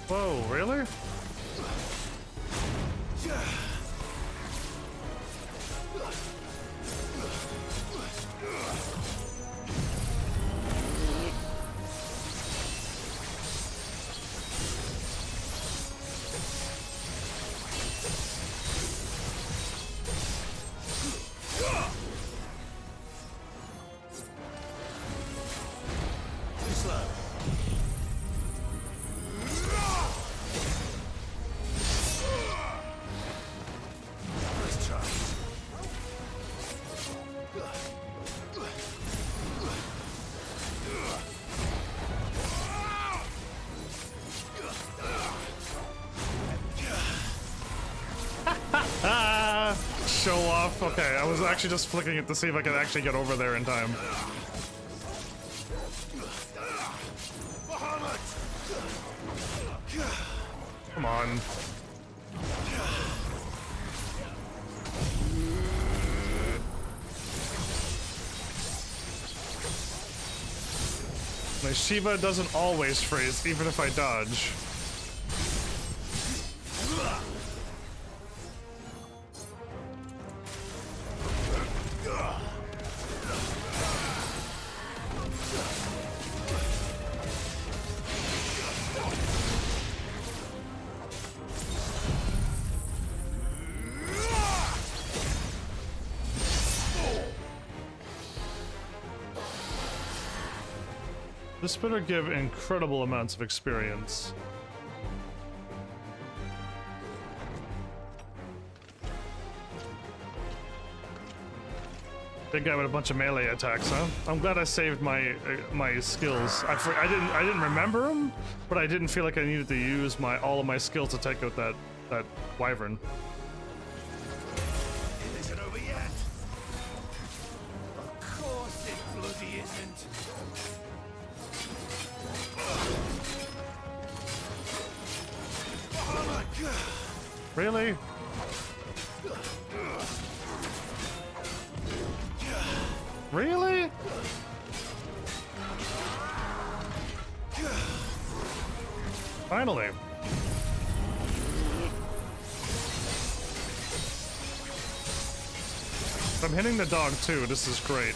Whoa, really? slow. Nice try. Show off. Okay, I was actually just flicking it to see if I could actually get over there in time. Come on. My Shiva doesn't always freeze, even if I dodge. This better give incredible amounts of experience. Big guy with a bunch of melee attacks, huh? I'm glad I saved my my skills. I didn't remember them, but I didn't feel like I needed to use all of my skills to take out that wyvern. It isn't over yet. Of course it bloody isn't. Really? Really? Finally. I'm hitting the dog too. This is great.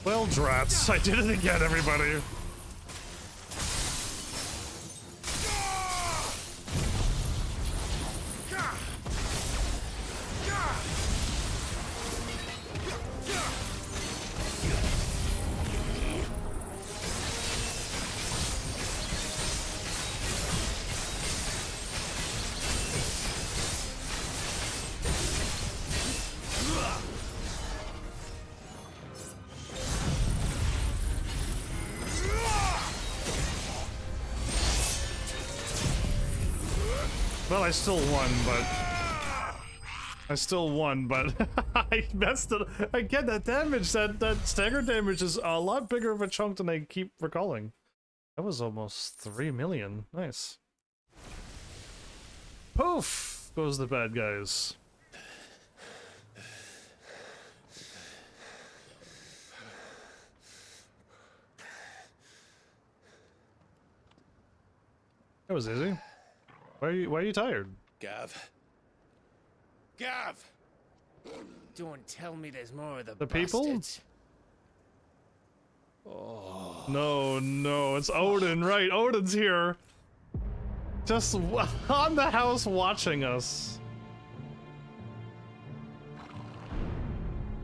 Well, drats, I did it again, everybody. Well, I still won, but I messed it. Again, that damage, that stagger damage is a lot bigger of a chunk than I keep recalling. That was almost 3 million. Nice. Poof goes the bad guys. That was easy. Why are you tired? Gav. Gav! Don't tell me there's more of The people? bastards. Oh. No, it's Odin, right? Odin's here. Just on the house watching us.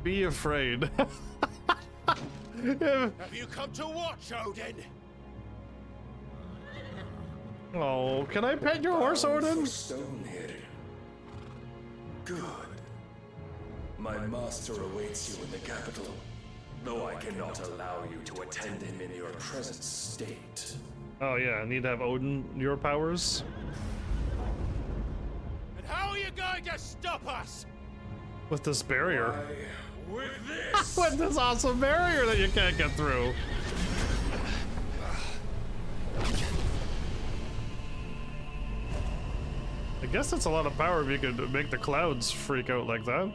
Be afraid. Have you come to watch, Odin? Oh, can I pet your horse, Odin? Stonehead. Good. My master awaits you in the capital, though I cannot allow you to attend him in your present state. Oh yeah, I need to have Odin your powers. And how are you going to stop us? With this barrier. Why, with this! With this awesome barrier that you can't get through. I guess that's a lot of power if you could make the clouds freak out like that.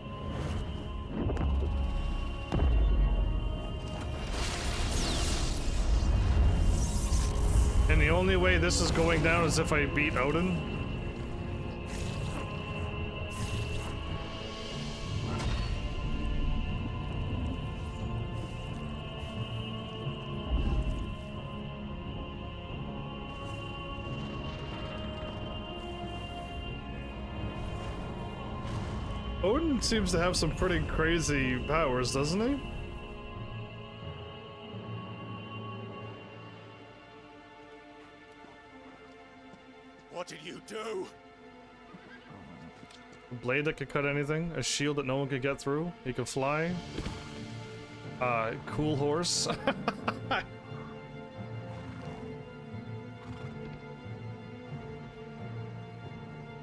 And the only way this is going down is if I beat Odin. Odin seems to have some pretty crazy powers, doesn't he? What did you do? A blade that could cut anything, a shield that no one could get through, he could fly. Cool horse.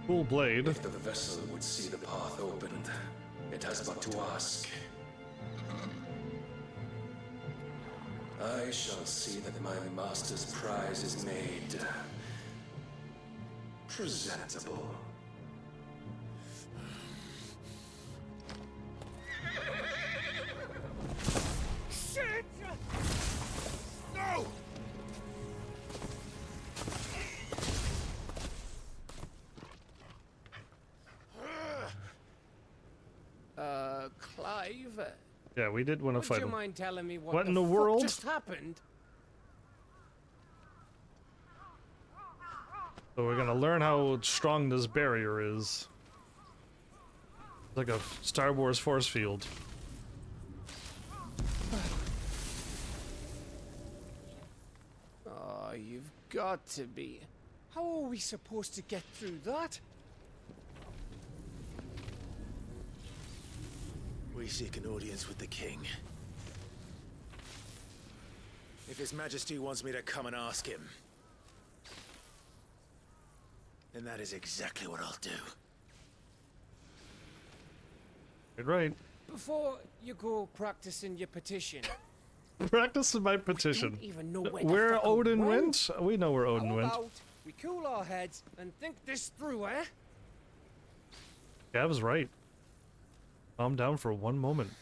Cool blade. If the vessel would see the path opened, it has but to ask. I shall see that my master's prize is made presentable. Shit! No! Clive? Yeah, we did want to fight Would you him. mind telling me What the in the fuck world? just happened? So we're gonna learn how strong this barrier is. Like a Star Wars force field. Oh, you've got to be. How are we supposed to get through that? We seek an audience with the king. If His Majesty wants me to come and ask him, then that is exactly what I'll do. You're right. Before you go practicing your petition. Practice my petition. don't even know where the Where fuck Odin it went? We know where Odin How went. about we cool our heads and think this through, eh? Gav's right. Calm down for one moment.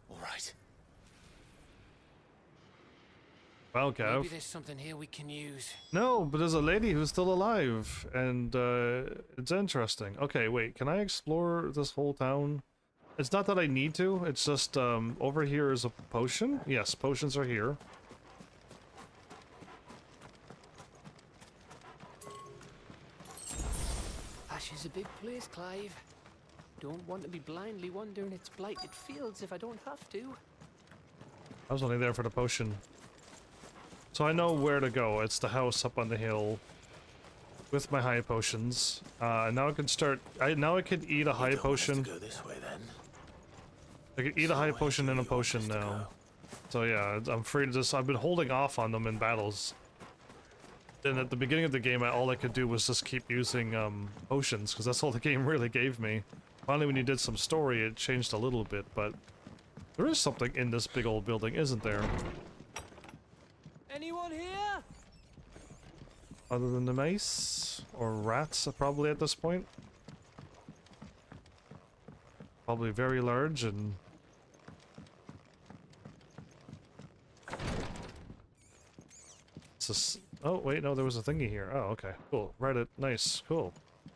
All right. Wow, Gav. Maybe there's something here we can use. No, but there's a lady who's still alive, and it's interesting. Okay, wait, can I explore this whole town? It's not that I need to, it's just, over here is a potion? Yes, potions are here. Ash is a big place, Clive. Don't want to be blindly wandering its blighted fields if I don't have to. I was only there for the potion. So I know where to go. It's the house up on the hill with my high potions. Now I can start. Now I could eat a high potion. Go this way then. I could eat a high potion and a potion now. So yeah, I'm free to just. I've been holding off on them in battles. And at the beginning of the game, all I could do was just keep using potions because that's all the game really gave me. Finally, when you did some story, it changed a little bit, but there is something in this big old building, isn't there? Anyone here? Other than the mice or rats, probably at this point. Probably very large and. Oh wait, no, there was a thingy here. Oh, okay, cool. Read it. Nice, cool.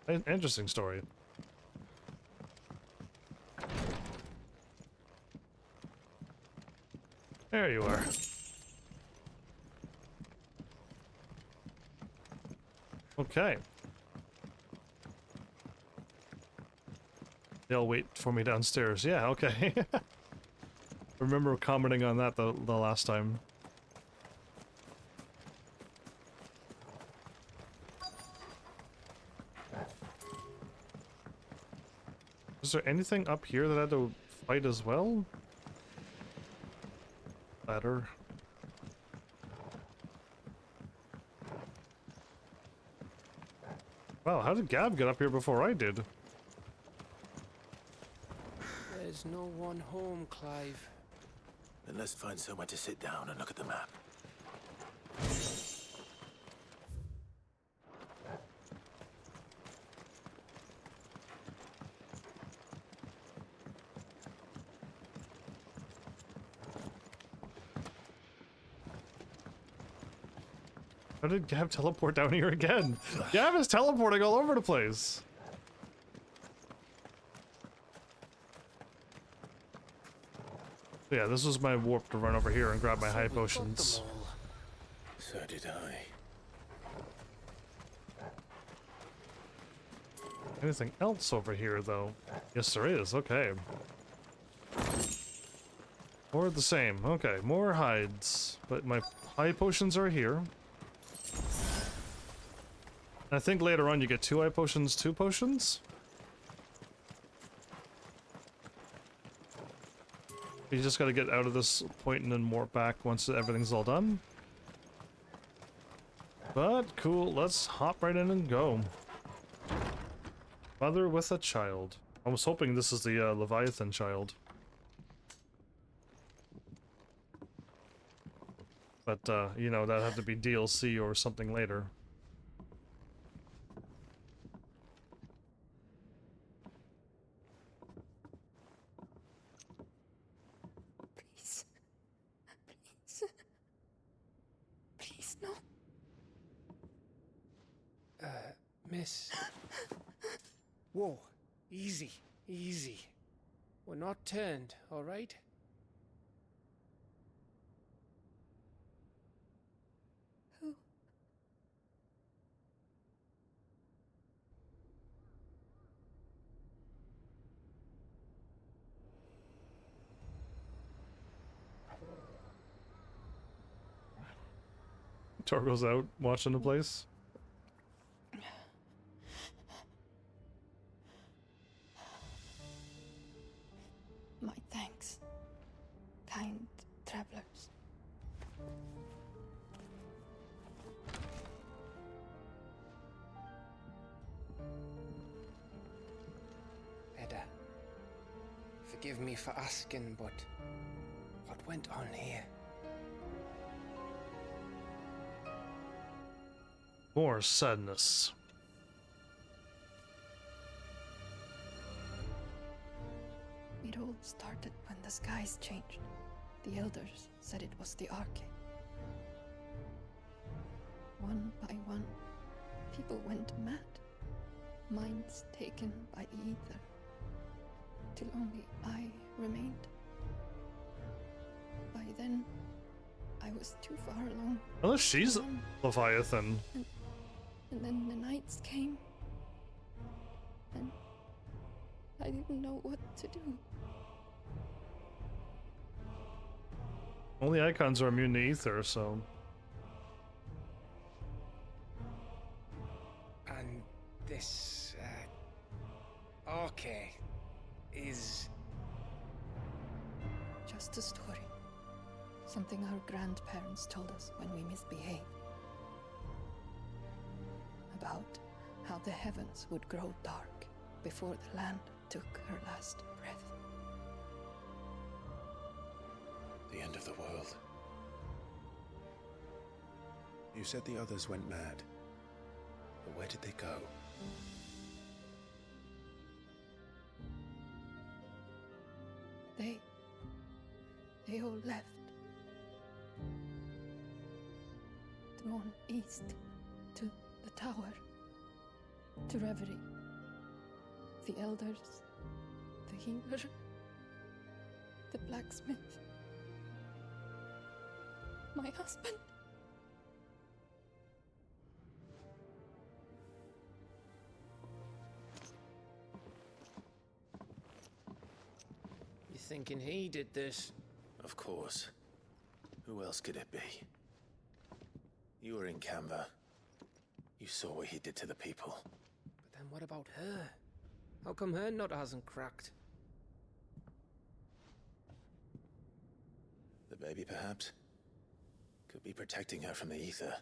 Interesting story. There you are. Okay. They'll wait for me downstairs. Yeah, okay. Remember commenting on that the last time. Is there anything up here that I had to fight as well? Ladder. Wow, how did Gab get up here before I did? There's no one home, Clive. Then let's find somewhere to sit down and look at the map. How did Gab teleport down here again? Gab is teleporting all over the place. Yeah, this was my warp to run over here and grab my high potions. So did I. Anything else over here, though? Yes, there is. Okay. More the same. Okay, more hides. But my high potions are here. I think later on you get 2 eye potions, 2 potions? You just gotta get out of this point and then warp back once everything's all done. But cool, let's hop right in and go. Mother with a child. I was hoping this is the Leviathan child. But, you know, that'd have to be DLC or something later. Please. Please. Please, no. Miss. Whoa. Easy. Easy. We're not turned, alright? Who? Torgo's out watching the place. My thanks, kind travelers. Edda, forgive me for asking, but what went on here? More sadness. It all started when the skies changed. The elders said it was the Arche. One by one, people went mad. Minds taken by the ether. Till only I remained. By then, I was too far along. Unless she's Leviathan. And then the nights came. And I didn't know what to do. Only icons are immune to ether, so... And this, Arche is... Just a story. Something our grandparents told us when we misbehaved. About how the heavens would grow dark before the land took her last breath. The end of the world. You said the others went mad. But where did they go? They all left. Drawn east to the tower, to reverie. The elders, the healer, the blacksmith, my husband. You thinking he did this? Of course. Who else could it be? You were in Canva. You saw what he did to the people. But then what about her? How come her nut hasn't cracked? The baby, perhaps? Could be protecting her from the ether.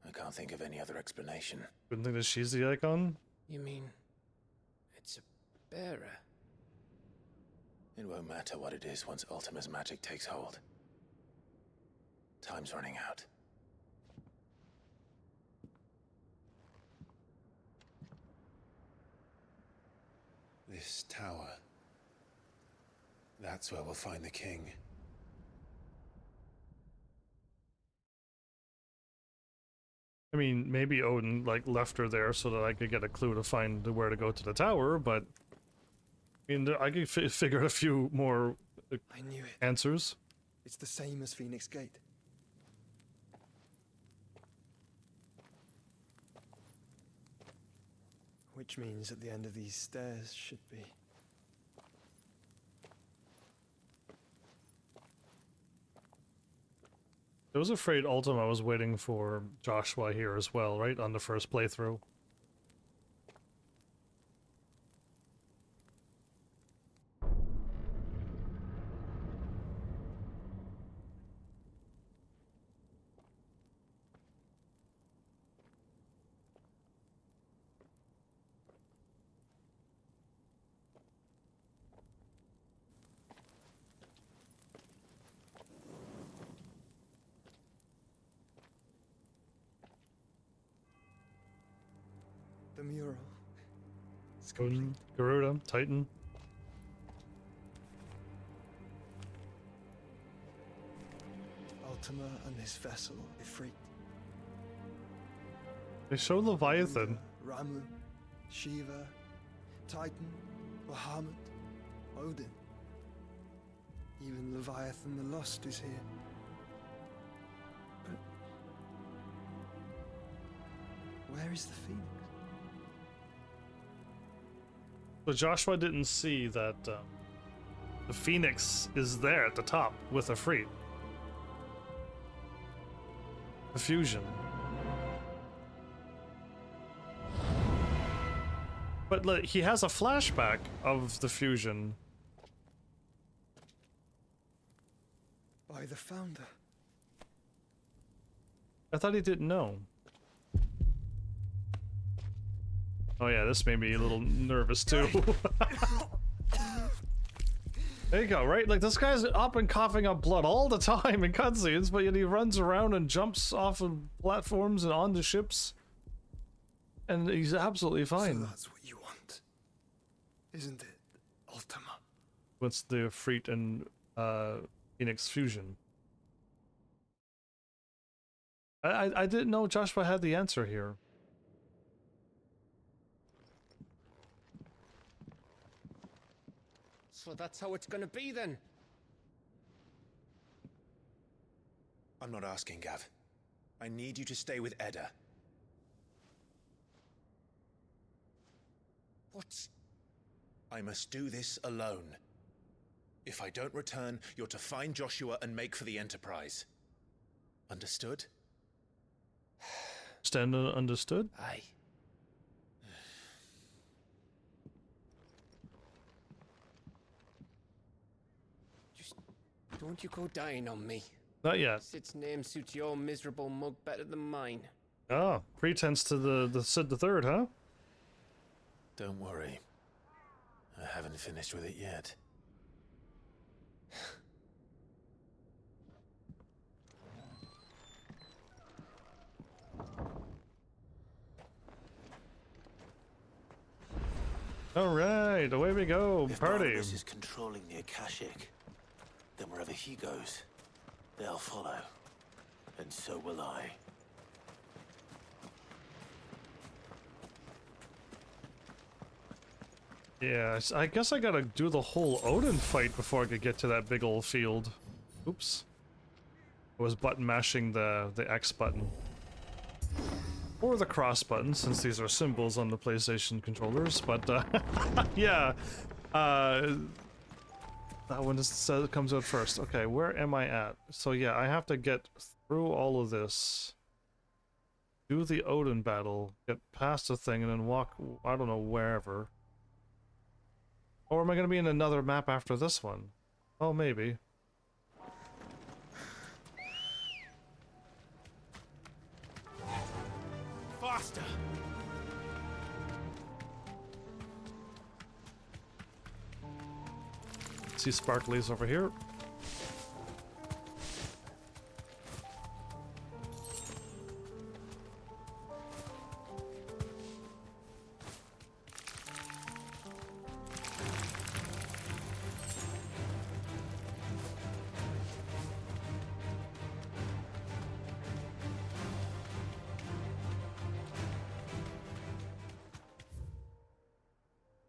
I can't think of any other explanation. Wouldn't think that she's the icon? You mean... it's a bearer? It won't matter what it is once Ultima's magic takes hold. Time's running out. This tower. That's where we'll find the king. I mean, maybe Odin, like, left her there so that I could get a clue to find where to go to the tower, but... I mean, I could figure out a few more I knew it. answers. It's the same as Phoenix Gate. Which means at the end of these stairs should be... I was afraid Ultima was waiting for Joshua here as well, right? On the first playthrough. The mural. Odin, Garuda, Titan. Ultima and his vessel, Ifrit. They show Leviathan. Ramu, Shiva, Titan, Bahamut, Odin. Even Leviathan the Lost is here. But where is the Phoenix? So Joshua didn't see that the Phoenix is there at the top with a Ifrit. The fusion. But look, he has a flashback of the fusion. By the founder. I thought he didn't know. Oh yeah, this made me a little nervous too. There you go, right? Like, this guy's up and coughing up blood all the time in cutscenes, but yet he runs around and jumps off of platforms and onto ships. And he's absolutely fine. So that's what you want, isn't it, Ultima? What's the Ifrit and Phoenix fusion? I didn't know Joshua had the answer here. So that's how it's gonna be then? I'm not asking, Gav. I need you to stay with Edda. What? I must do this alone. If I don't return, you're to find Joshua and make for the Enterprise. Understood? Stand understood? Aye. Don't you go dying on me. Not yet. Sid's name suits your miserable mug better than mine. Oh, pretense to the Sid the Third, huh? Don't worry. I haven't finished with it yet. All right, away we go. If Party. Barnabas is controlling the Akashic, then wherever he goes, they'll follow. And so will I. Yeah, I guess I gotta do the whole Odin fight before I could get to that big old field. Oops. I was button mashing the X button. Or the cross button, since these are symbols on the PlayStation controllers, but yeah. That one comes out first. Okay, where am I at? So yeah, I have to get through all of this. Do the Odin battle, get past the thing, and then walk, I don't know, wherever. Or am I going to be in another map after this one? Oh, maybe. Faster! See sparklies over here.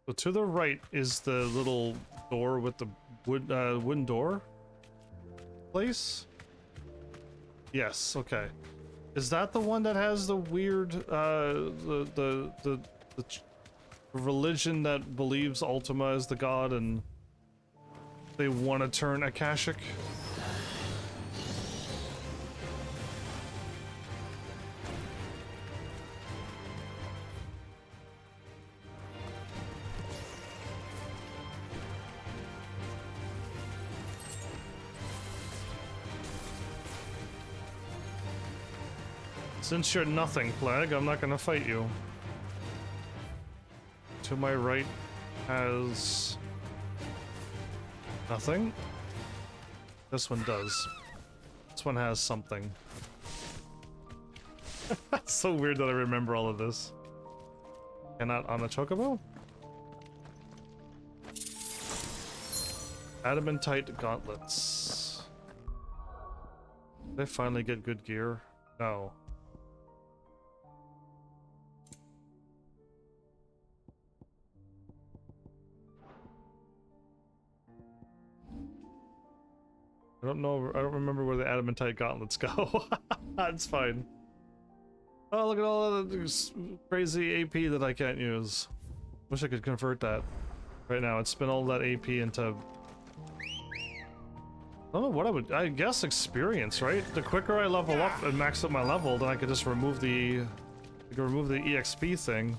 So to the right is the little door with the wooden door place? Yes, okay. Is that the one that has the weird, religion that believes Ultima is the god and they want to turn Akashic. Since you're nothing, Plague, I'm not gonna fight you. To my right has nothing. This one does. This one has something. It's so weird that I remember all of this. Cannot on a chocobo? Adamantite gauntlets. Did I finally get good gear? No. I don't know, I don't remember where the adamantite gauntlets go. It's fine. Oh, look at all of this crazy AP that I can't use. Wish I could convert that right now. I'd spend all that AP into... I don't know what I would... I guess experience, right? The quicker I level up and max up my level, then I could just remove the... I could remove the EXP thing.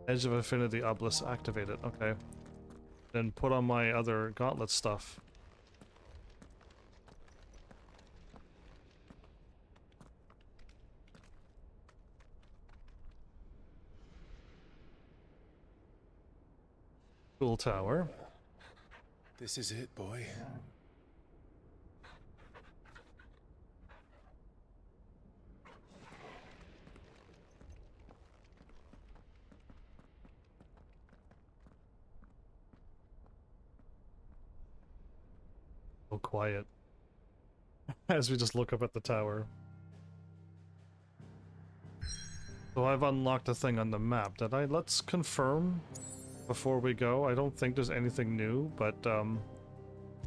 Edge of Affinity Obelisk activated, okay. Then put on my other gauntlet stuff. Cool tower. This is it, boy. So quiet. As we just look up at the tower. So I've unlocked a thing on the map. Did I? Let's confirm before we go. I don't think there's anything new, but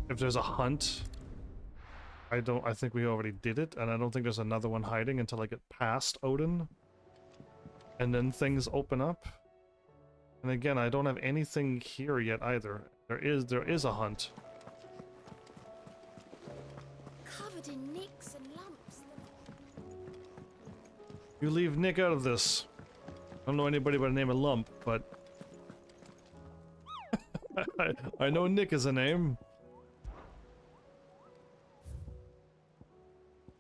if there's a hunt, I think we already did it, and I don't think there's another one hiding until I get past Odin. And then things open up. And again, I don't have anything here yet either. There is a hunt. Covered in nicks and lumps. You leave Nick out of this. I don't know anybody by the name of Lump, but I know Nick is a name.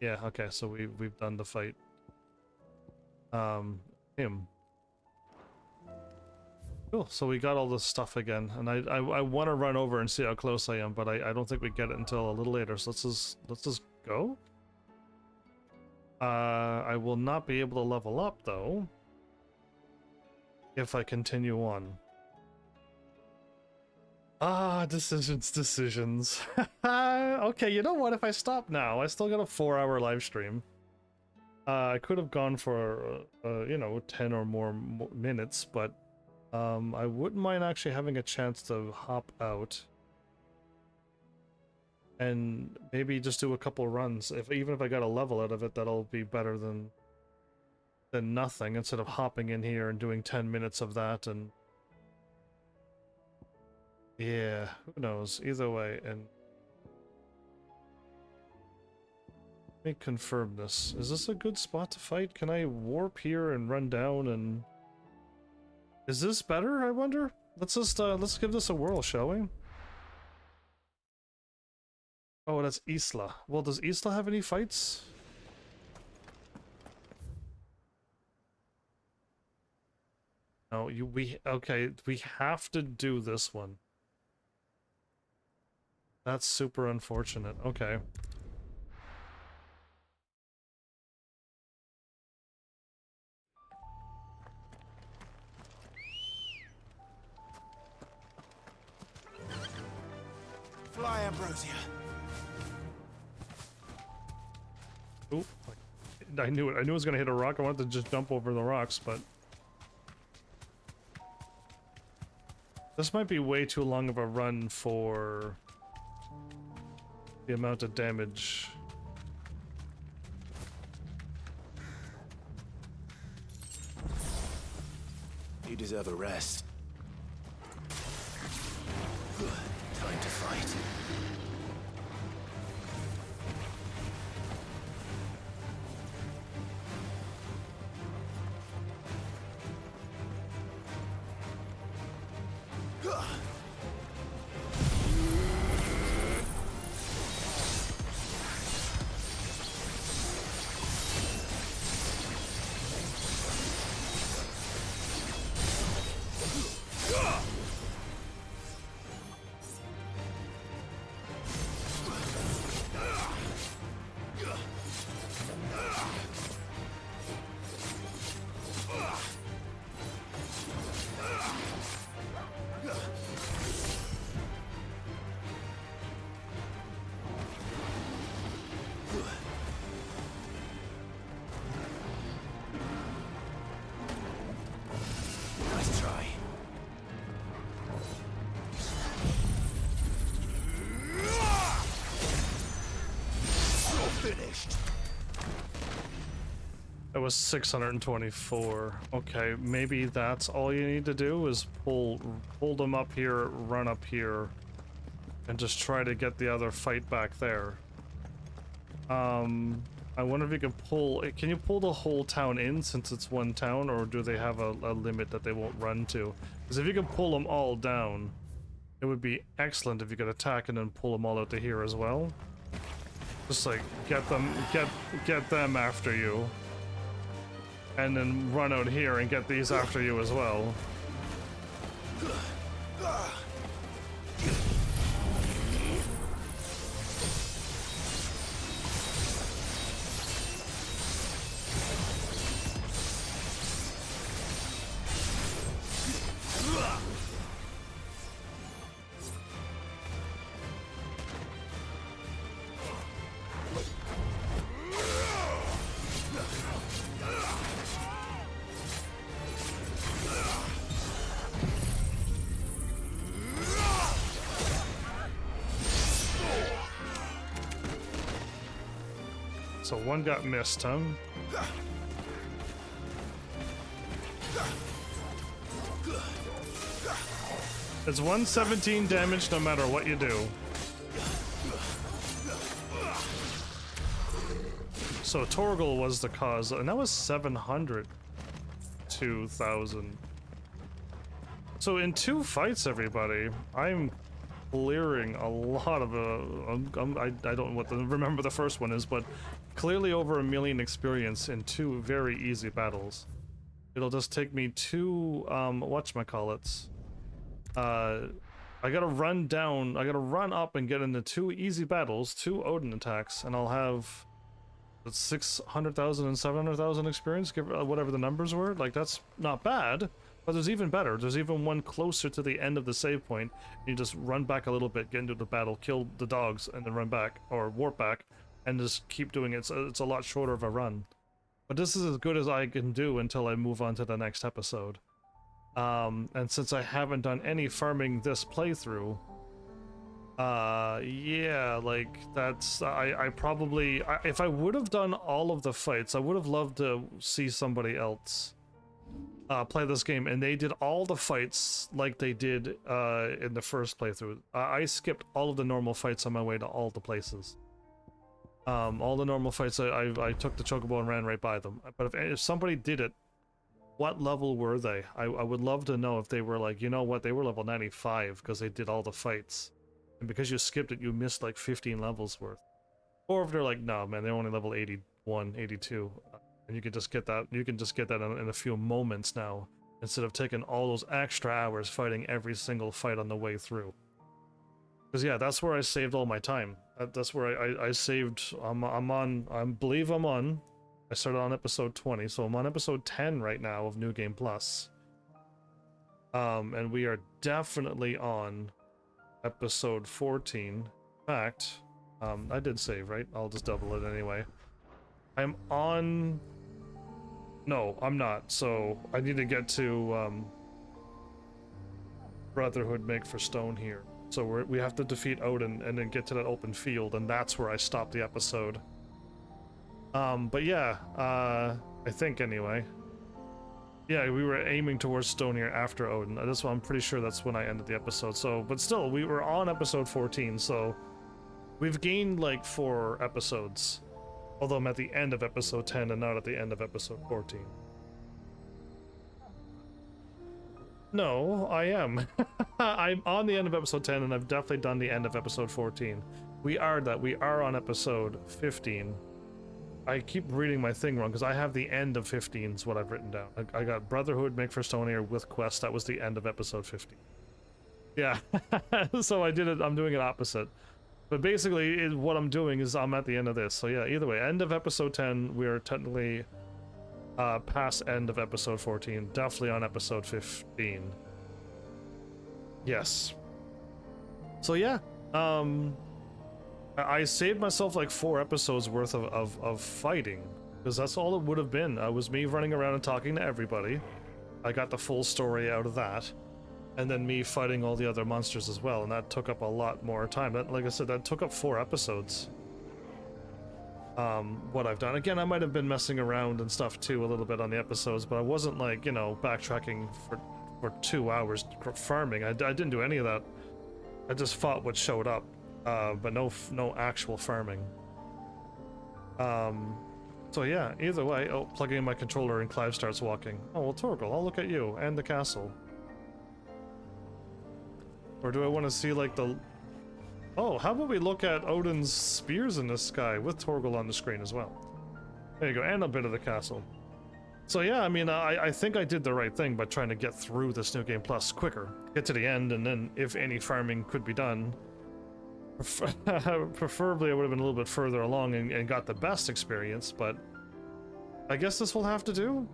Yeah, okay, so we've done the fight. Him. Cool, so we got all this stuff again, and I want to run over and see how close I am, but I don't think we get it until a little later, so let's just go. I will not be able to level up though if I continue on. Ah, decisions. Okay, you know what? If I stop now, I still got a 4-hour live stream. I could have gone for, you know, 10 or more minutes, but I wouldn't mind actually having a chance to hop out and maybe just do a couple runs. Even if I got a level out of it, that'll be better than nothing, instead of hopping in here and doing 10 minutes of that. And yeah, who knows? Either way, and let me confirm this. Is this a good spot to fight? Can I warp here and run down and... Is this better, I wonder? Let's just, let's give this a whirl, shall we? Oh, that's Isla. Well, does Isla have any fights? No, okay, we have to do this one. That's super unfortunate. Okay. Fly, Ambrosia. Oop. I knew it. I knew it was gonna hit a rock. I wanted to just jump over the rocks, but... This might be way too long of a run for... the amount of damage. You deserve a rest. Time to fight. Nice try. Finished. That was 624. Okay, maybe that's all you need to do is pull them up here, run up here, and just try to get the other fight back there. I wonder if you can you pull the whole town in since it's one town, or do they have a limit that they won't run to? Because if you can pull them all down, it would be excellent if you could attack and then pull them all out to here as well. Just like get them after you, and then run out here and get these after you as well. So one got missed, huh? It's 117 damage no matter what you do. So Torgal was the cause, and that was 700 to 1,000. So in 2 fights, everybody, I'm clearing a lot of I don't remember the first one is, but clearly over 1 million experience in 2 very easy battles. It'll just take me 2 whatchamacallits. I gotta run up and get into 2 easy battles, 2 Odin attacks, and I'll have 600,000 and 700,000 experience, whatever the numbers were. Like, that's not bad. But there's even better. There's even one closer to the end of the save point. You just run back a little bit, get into the battle, kill the dogs, and then run back, or warp back, and just keep doing it. So it's a lot shorter of a run. But this is as good as I can do until I move on to the next episode. And since I haven't done any farming this playthrough, yeah, like, that's, I probably, if I would have done all of the fights, I would have loved to see somebody else play this game, and they did all the fights like they did in the first playthrough. I skipped all of the normal fights on my way to all the places. All the normal fights, I took the chocobo and ran right by them. But if somebody did it, what level were they? I would love to know if they were like, you know what, they were level 95 because they did all the fights. And because you skipped it, you missed like 15 levels worth. Or if they're like, no, man, they're only level 81, 82. And you can just get that. You can just get that in a few moments now, instead of taking all those extra hours fighting every single fight on the way through. Because yeah, that's where I saved all my time. That's where I saved. I believe I'm on. I started on episode 20, so I'm on episode 10 right now of New Game Plus. And we are definitely on episode 14. In fact, I did save, right? I'll just double it anyway. I'm on... No, I'm not. So I need to get to Brotherhood Make for Stone here. So we have to defeat Odin and then get to that open field, and that's where I stopped the episode. But yeah, I think anyway. Yeah, we were aiming towards Stonier after Odin. That's why I'm pretty sure that's when I ended the episode. So, but still, we were on episode 14, so we've gained like 4 episodes. Although I'm at the end of episode 10 and not at the end of episode 14. No, I am. I'm on the end of episode 10 and I've definitely done the end of episode 14. We are on episode 15. I keep reading my thing wrong because I have the end of 15 is what I've written down. I got Brotherhood, Make for Stonier with Quest. That was the end of episode 15. Yeah, so I did it. I'm doing it opposite. But basically, what I'm doing is I'm at the end of this. So yeah, either way, end of episode 10, we're technically past end of episode 14. Definitely on episode 15. Yes. So yeah, I saved myself like 4 episodes worth of fighting, because that's all it would have been. It was me running around and talking to everybody. I got the full story out of that, and then me fighting all the other monsters as well, and that took up a lot more time. That, like I said, that took up 4 episodes. What I've done. Again, I might have been messing around and stuff too a little bit on the episodes, but I wasn't like, you know, backtracking for 2 hours farming. I didn't do any of that. I just fought what showed up. But no actual farming. So yeah, either way, plugging in my controller and Clive starts walking. Oh, well, Torgal, I'll look at you and the castle. Or do I want to see like the... Oh, how about we look at Odin's spears in the sky with Torgal on the screen as well. There you go, and a bit of the castle. So yeah, I mean, I think I did the right thing by trying to get through this New Game Plus quicker. Get to the end, and then if any farming could be done, preferably I would have been a little bit further along and got the best experience, but I guess this will have to do.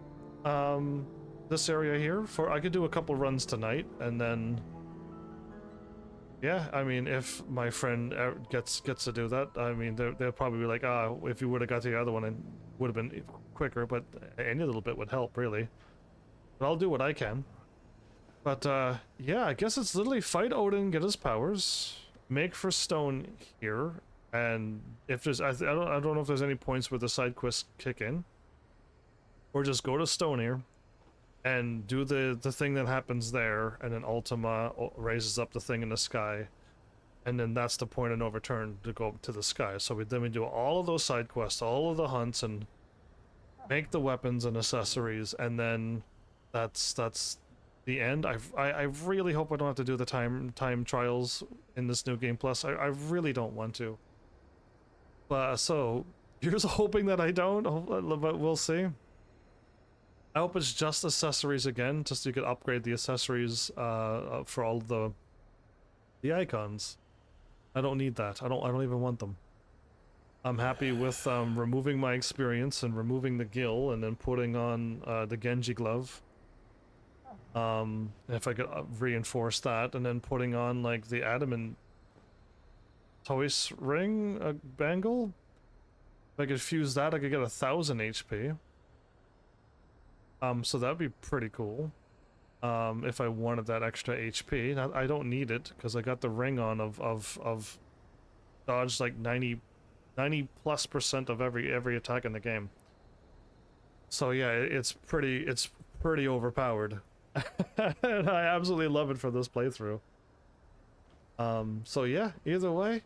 This area here, I could do a couple runs tonight, and then yeah, I mean, if my friend gets to do that, I mean, they'll probably be like, if you would have got to the other one, it would have been quicker, but any little bit would help, really. But I'll do what I can. But yeah, I guess it's literally fight Odin, get his powers, make for stone here, and if there's, I don't know if there's any points where the side quests kick in, or just go to stone here and do the thing that happens there, and then Ultima raises up the thing in the sky, and then that's the point of no return to go to the sky. So then we do all of those side quests, all of the hunts, and make the weapons and accessories, and then that's the end. I really hope I don't have to do the time trials in this New Game Plus. I really don't want to. But so here's hoping that I don't, but we'll see. I hope it's just accessories again, just so you could upgrade the accessories for all the icons. I don't need that. I don't even want them. I'm happy with removing my experience and removing the gill, and then putting on the Genji glove. If I could reinforce that, and then putting on like the adamant Toys ring bangle. If I could fuse that, I could get 1,000 HP. So that'd be pretty cool. If I wanted that extra HP. Now, I don't need it because I got the ring on of dodge like 90+% of every attack in the game. So yeah, it's pretty overpowered. And I absolutely love it for this playthrough. So yeah, either way.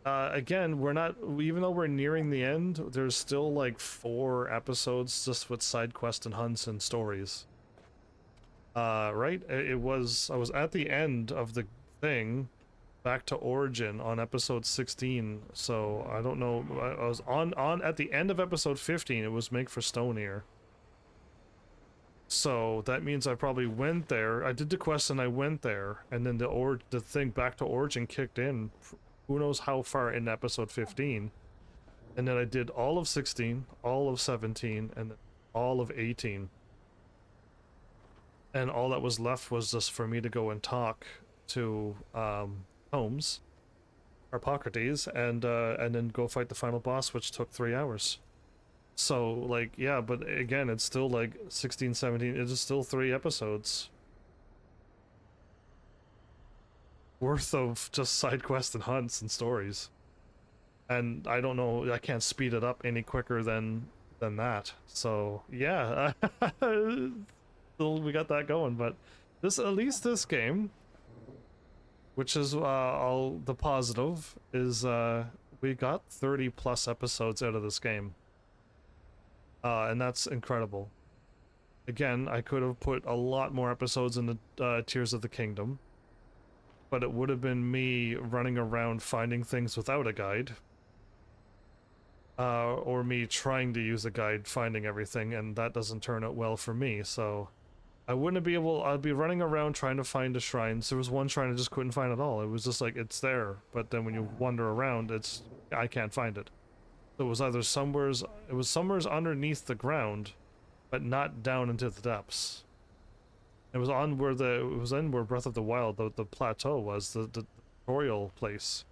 Again, we're not, even though we're nearing the end, there's still like 4 episodes just with side quests and hunts and stories. Right? I was at the end of the thing, back to Origin on episode 16, so I don't know, I was on at the end of episode 15, it was Make for Stonier. So that means I probably went there, I did the quest and I went there, and then the thing back to Origin kicked in, who knows how far in episode 15, and then I did all of 16, all of 17, and all of 18. And all that was left was just for me to go and talk to Holmes, Harpocrates, and then go fight the final boss, which took 3 hours. So, like, yeah, but again, it's still like 16, 17, it is still 3 episodes worth of just side quests and hunts and stories. And I don't know, I can't speed it up any quicker than that. So, yeah, Still, we got that going, but at least this game, which is all the positive, is we got 30 plus episodes out of this game. And that's incredible. Again, I could have put a lot more episodes in the Tears of the Kingdom, but it would have been me running around finding things without a guide. Or me trying to use a guide, finding everything, and that doesn't turn out well for me, so I wouldn't be able, I'd be running around trying to find the shrines. There was one shrine I just couldn't find at all. It was just like, it's there, but then when you wander around, I can't find it. So it was either somewhere's underneath the ground, but not down into the depths. It was in where Breath of the Wild, the plateau was, the tutorial place.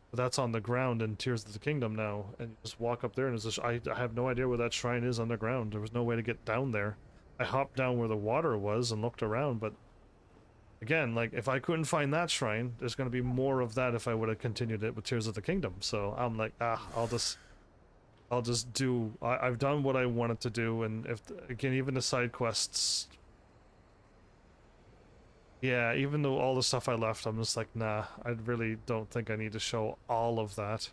But that's on the ground in Tears of the Kingdom now, and you just walk up there and it's just, I have no idea where that shrine is underground. There was no way to get down there. I hopped down where the water was and looked around, but again, like, if I couldn't find that shrine, there's going to be more of that if I would have continued it with Tears of the Kingdom. So I'm like, I'll just do, I've done what I wanted to do, and again, even the side quests, yeah, even though all the stuff I left, I'm just like, nah, I really don't think I need to show all of that.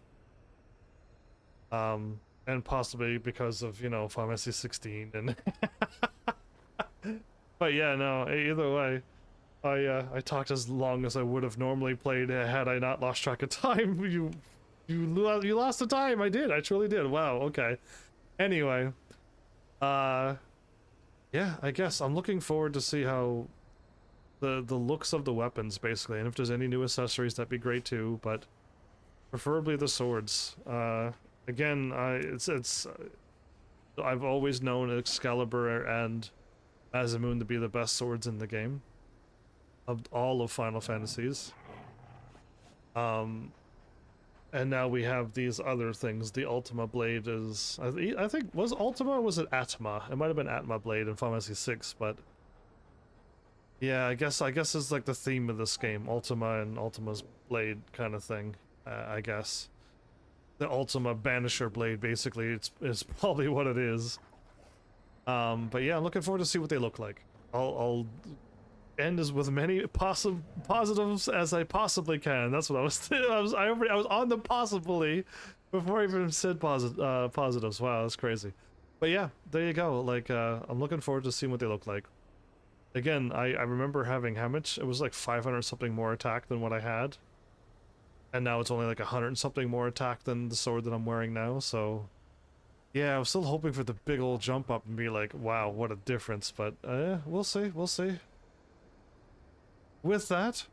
And possibly because of, you know, Final Fantasy 16 and but yeah, no, either way, I talked as long as I would have normally played had I not lost track of time. You lost the time. I did. I truly did. Wow. Okay. Anyway, yeah, I guess I'm looking forward to see how the looks of the weapons, basically, and if there's any new accessories, that'd be great too, but preferably the swords. Again, I've always known Excalibur and Azamoon to be the best swords in the game of all of Final Fantasies. And now we have these other things. The Ultima Blade is, I think, was Ultima or was it Atma? It might have been Atma Blade in Final Fantasy 6, but yeah, I guess it's like the theme of this game, Ultima and Ultima's Blade kind of thing, I guess. The Ultima Banisher Blade, basically, is probably what it is. But yeah, I'm looking forward to see what they look like. I'll end as with many positives as I possibly can. That's what I was I was on the possibly before I even said positives. Wow, that's crazy. But yeah, there you go. Like, I'm looking forward to seeing what they look like. Again, I remember having how much? It was like 500 something more attack than what I had. And now it's only like 100 something more attack than the sword that I'm wearing now, so yeah, I was still hoping for the big old jump up and be like, wow, what a difference, but we'll see, we'll see. With that,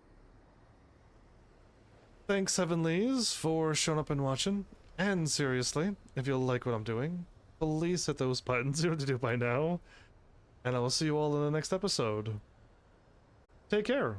thanks Heavenlies for showing up and watching, and seriously, if you like what I'm doing, please hit those buttons, you know what to do by now, and I will see you all in the next episode. Take care.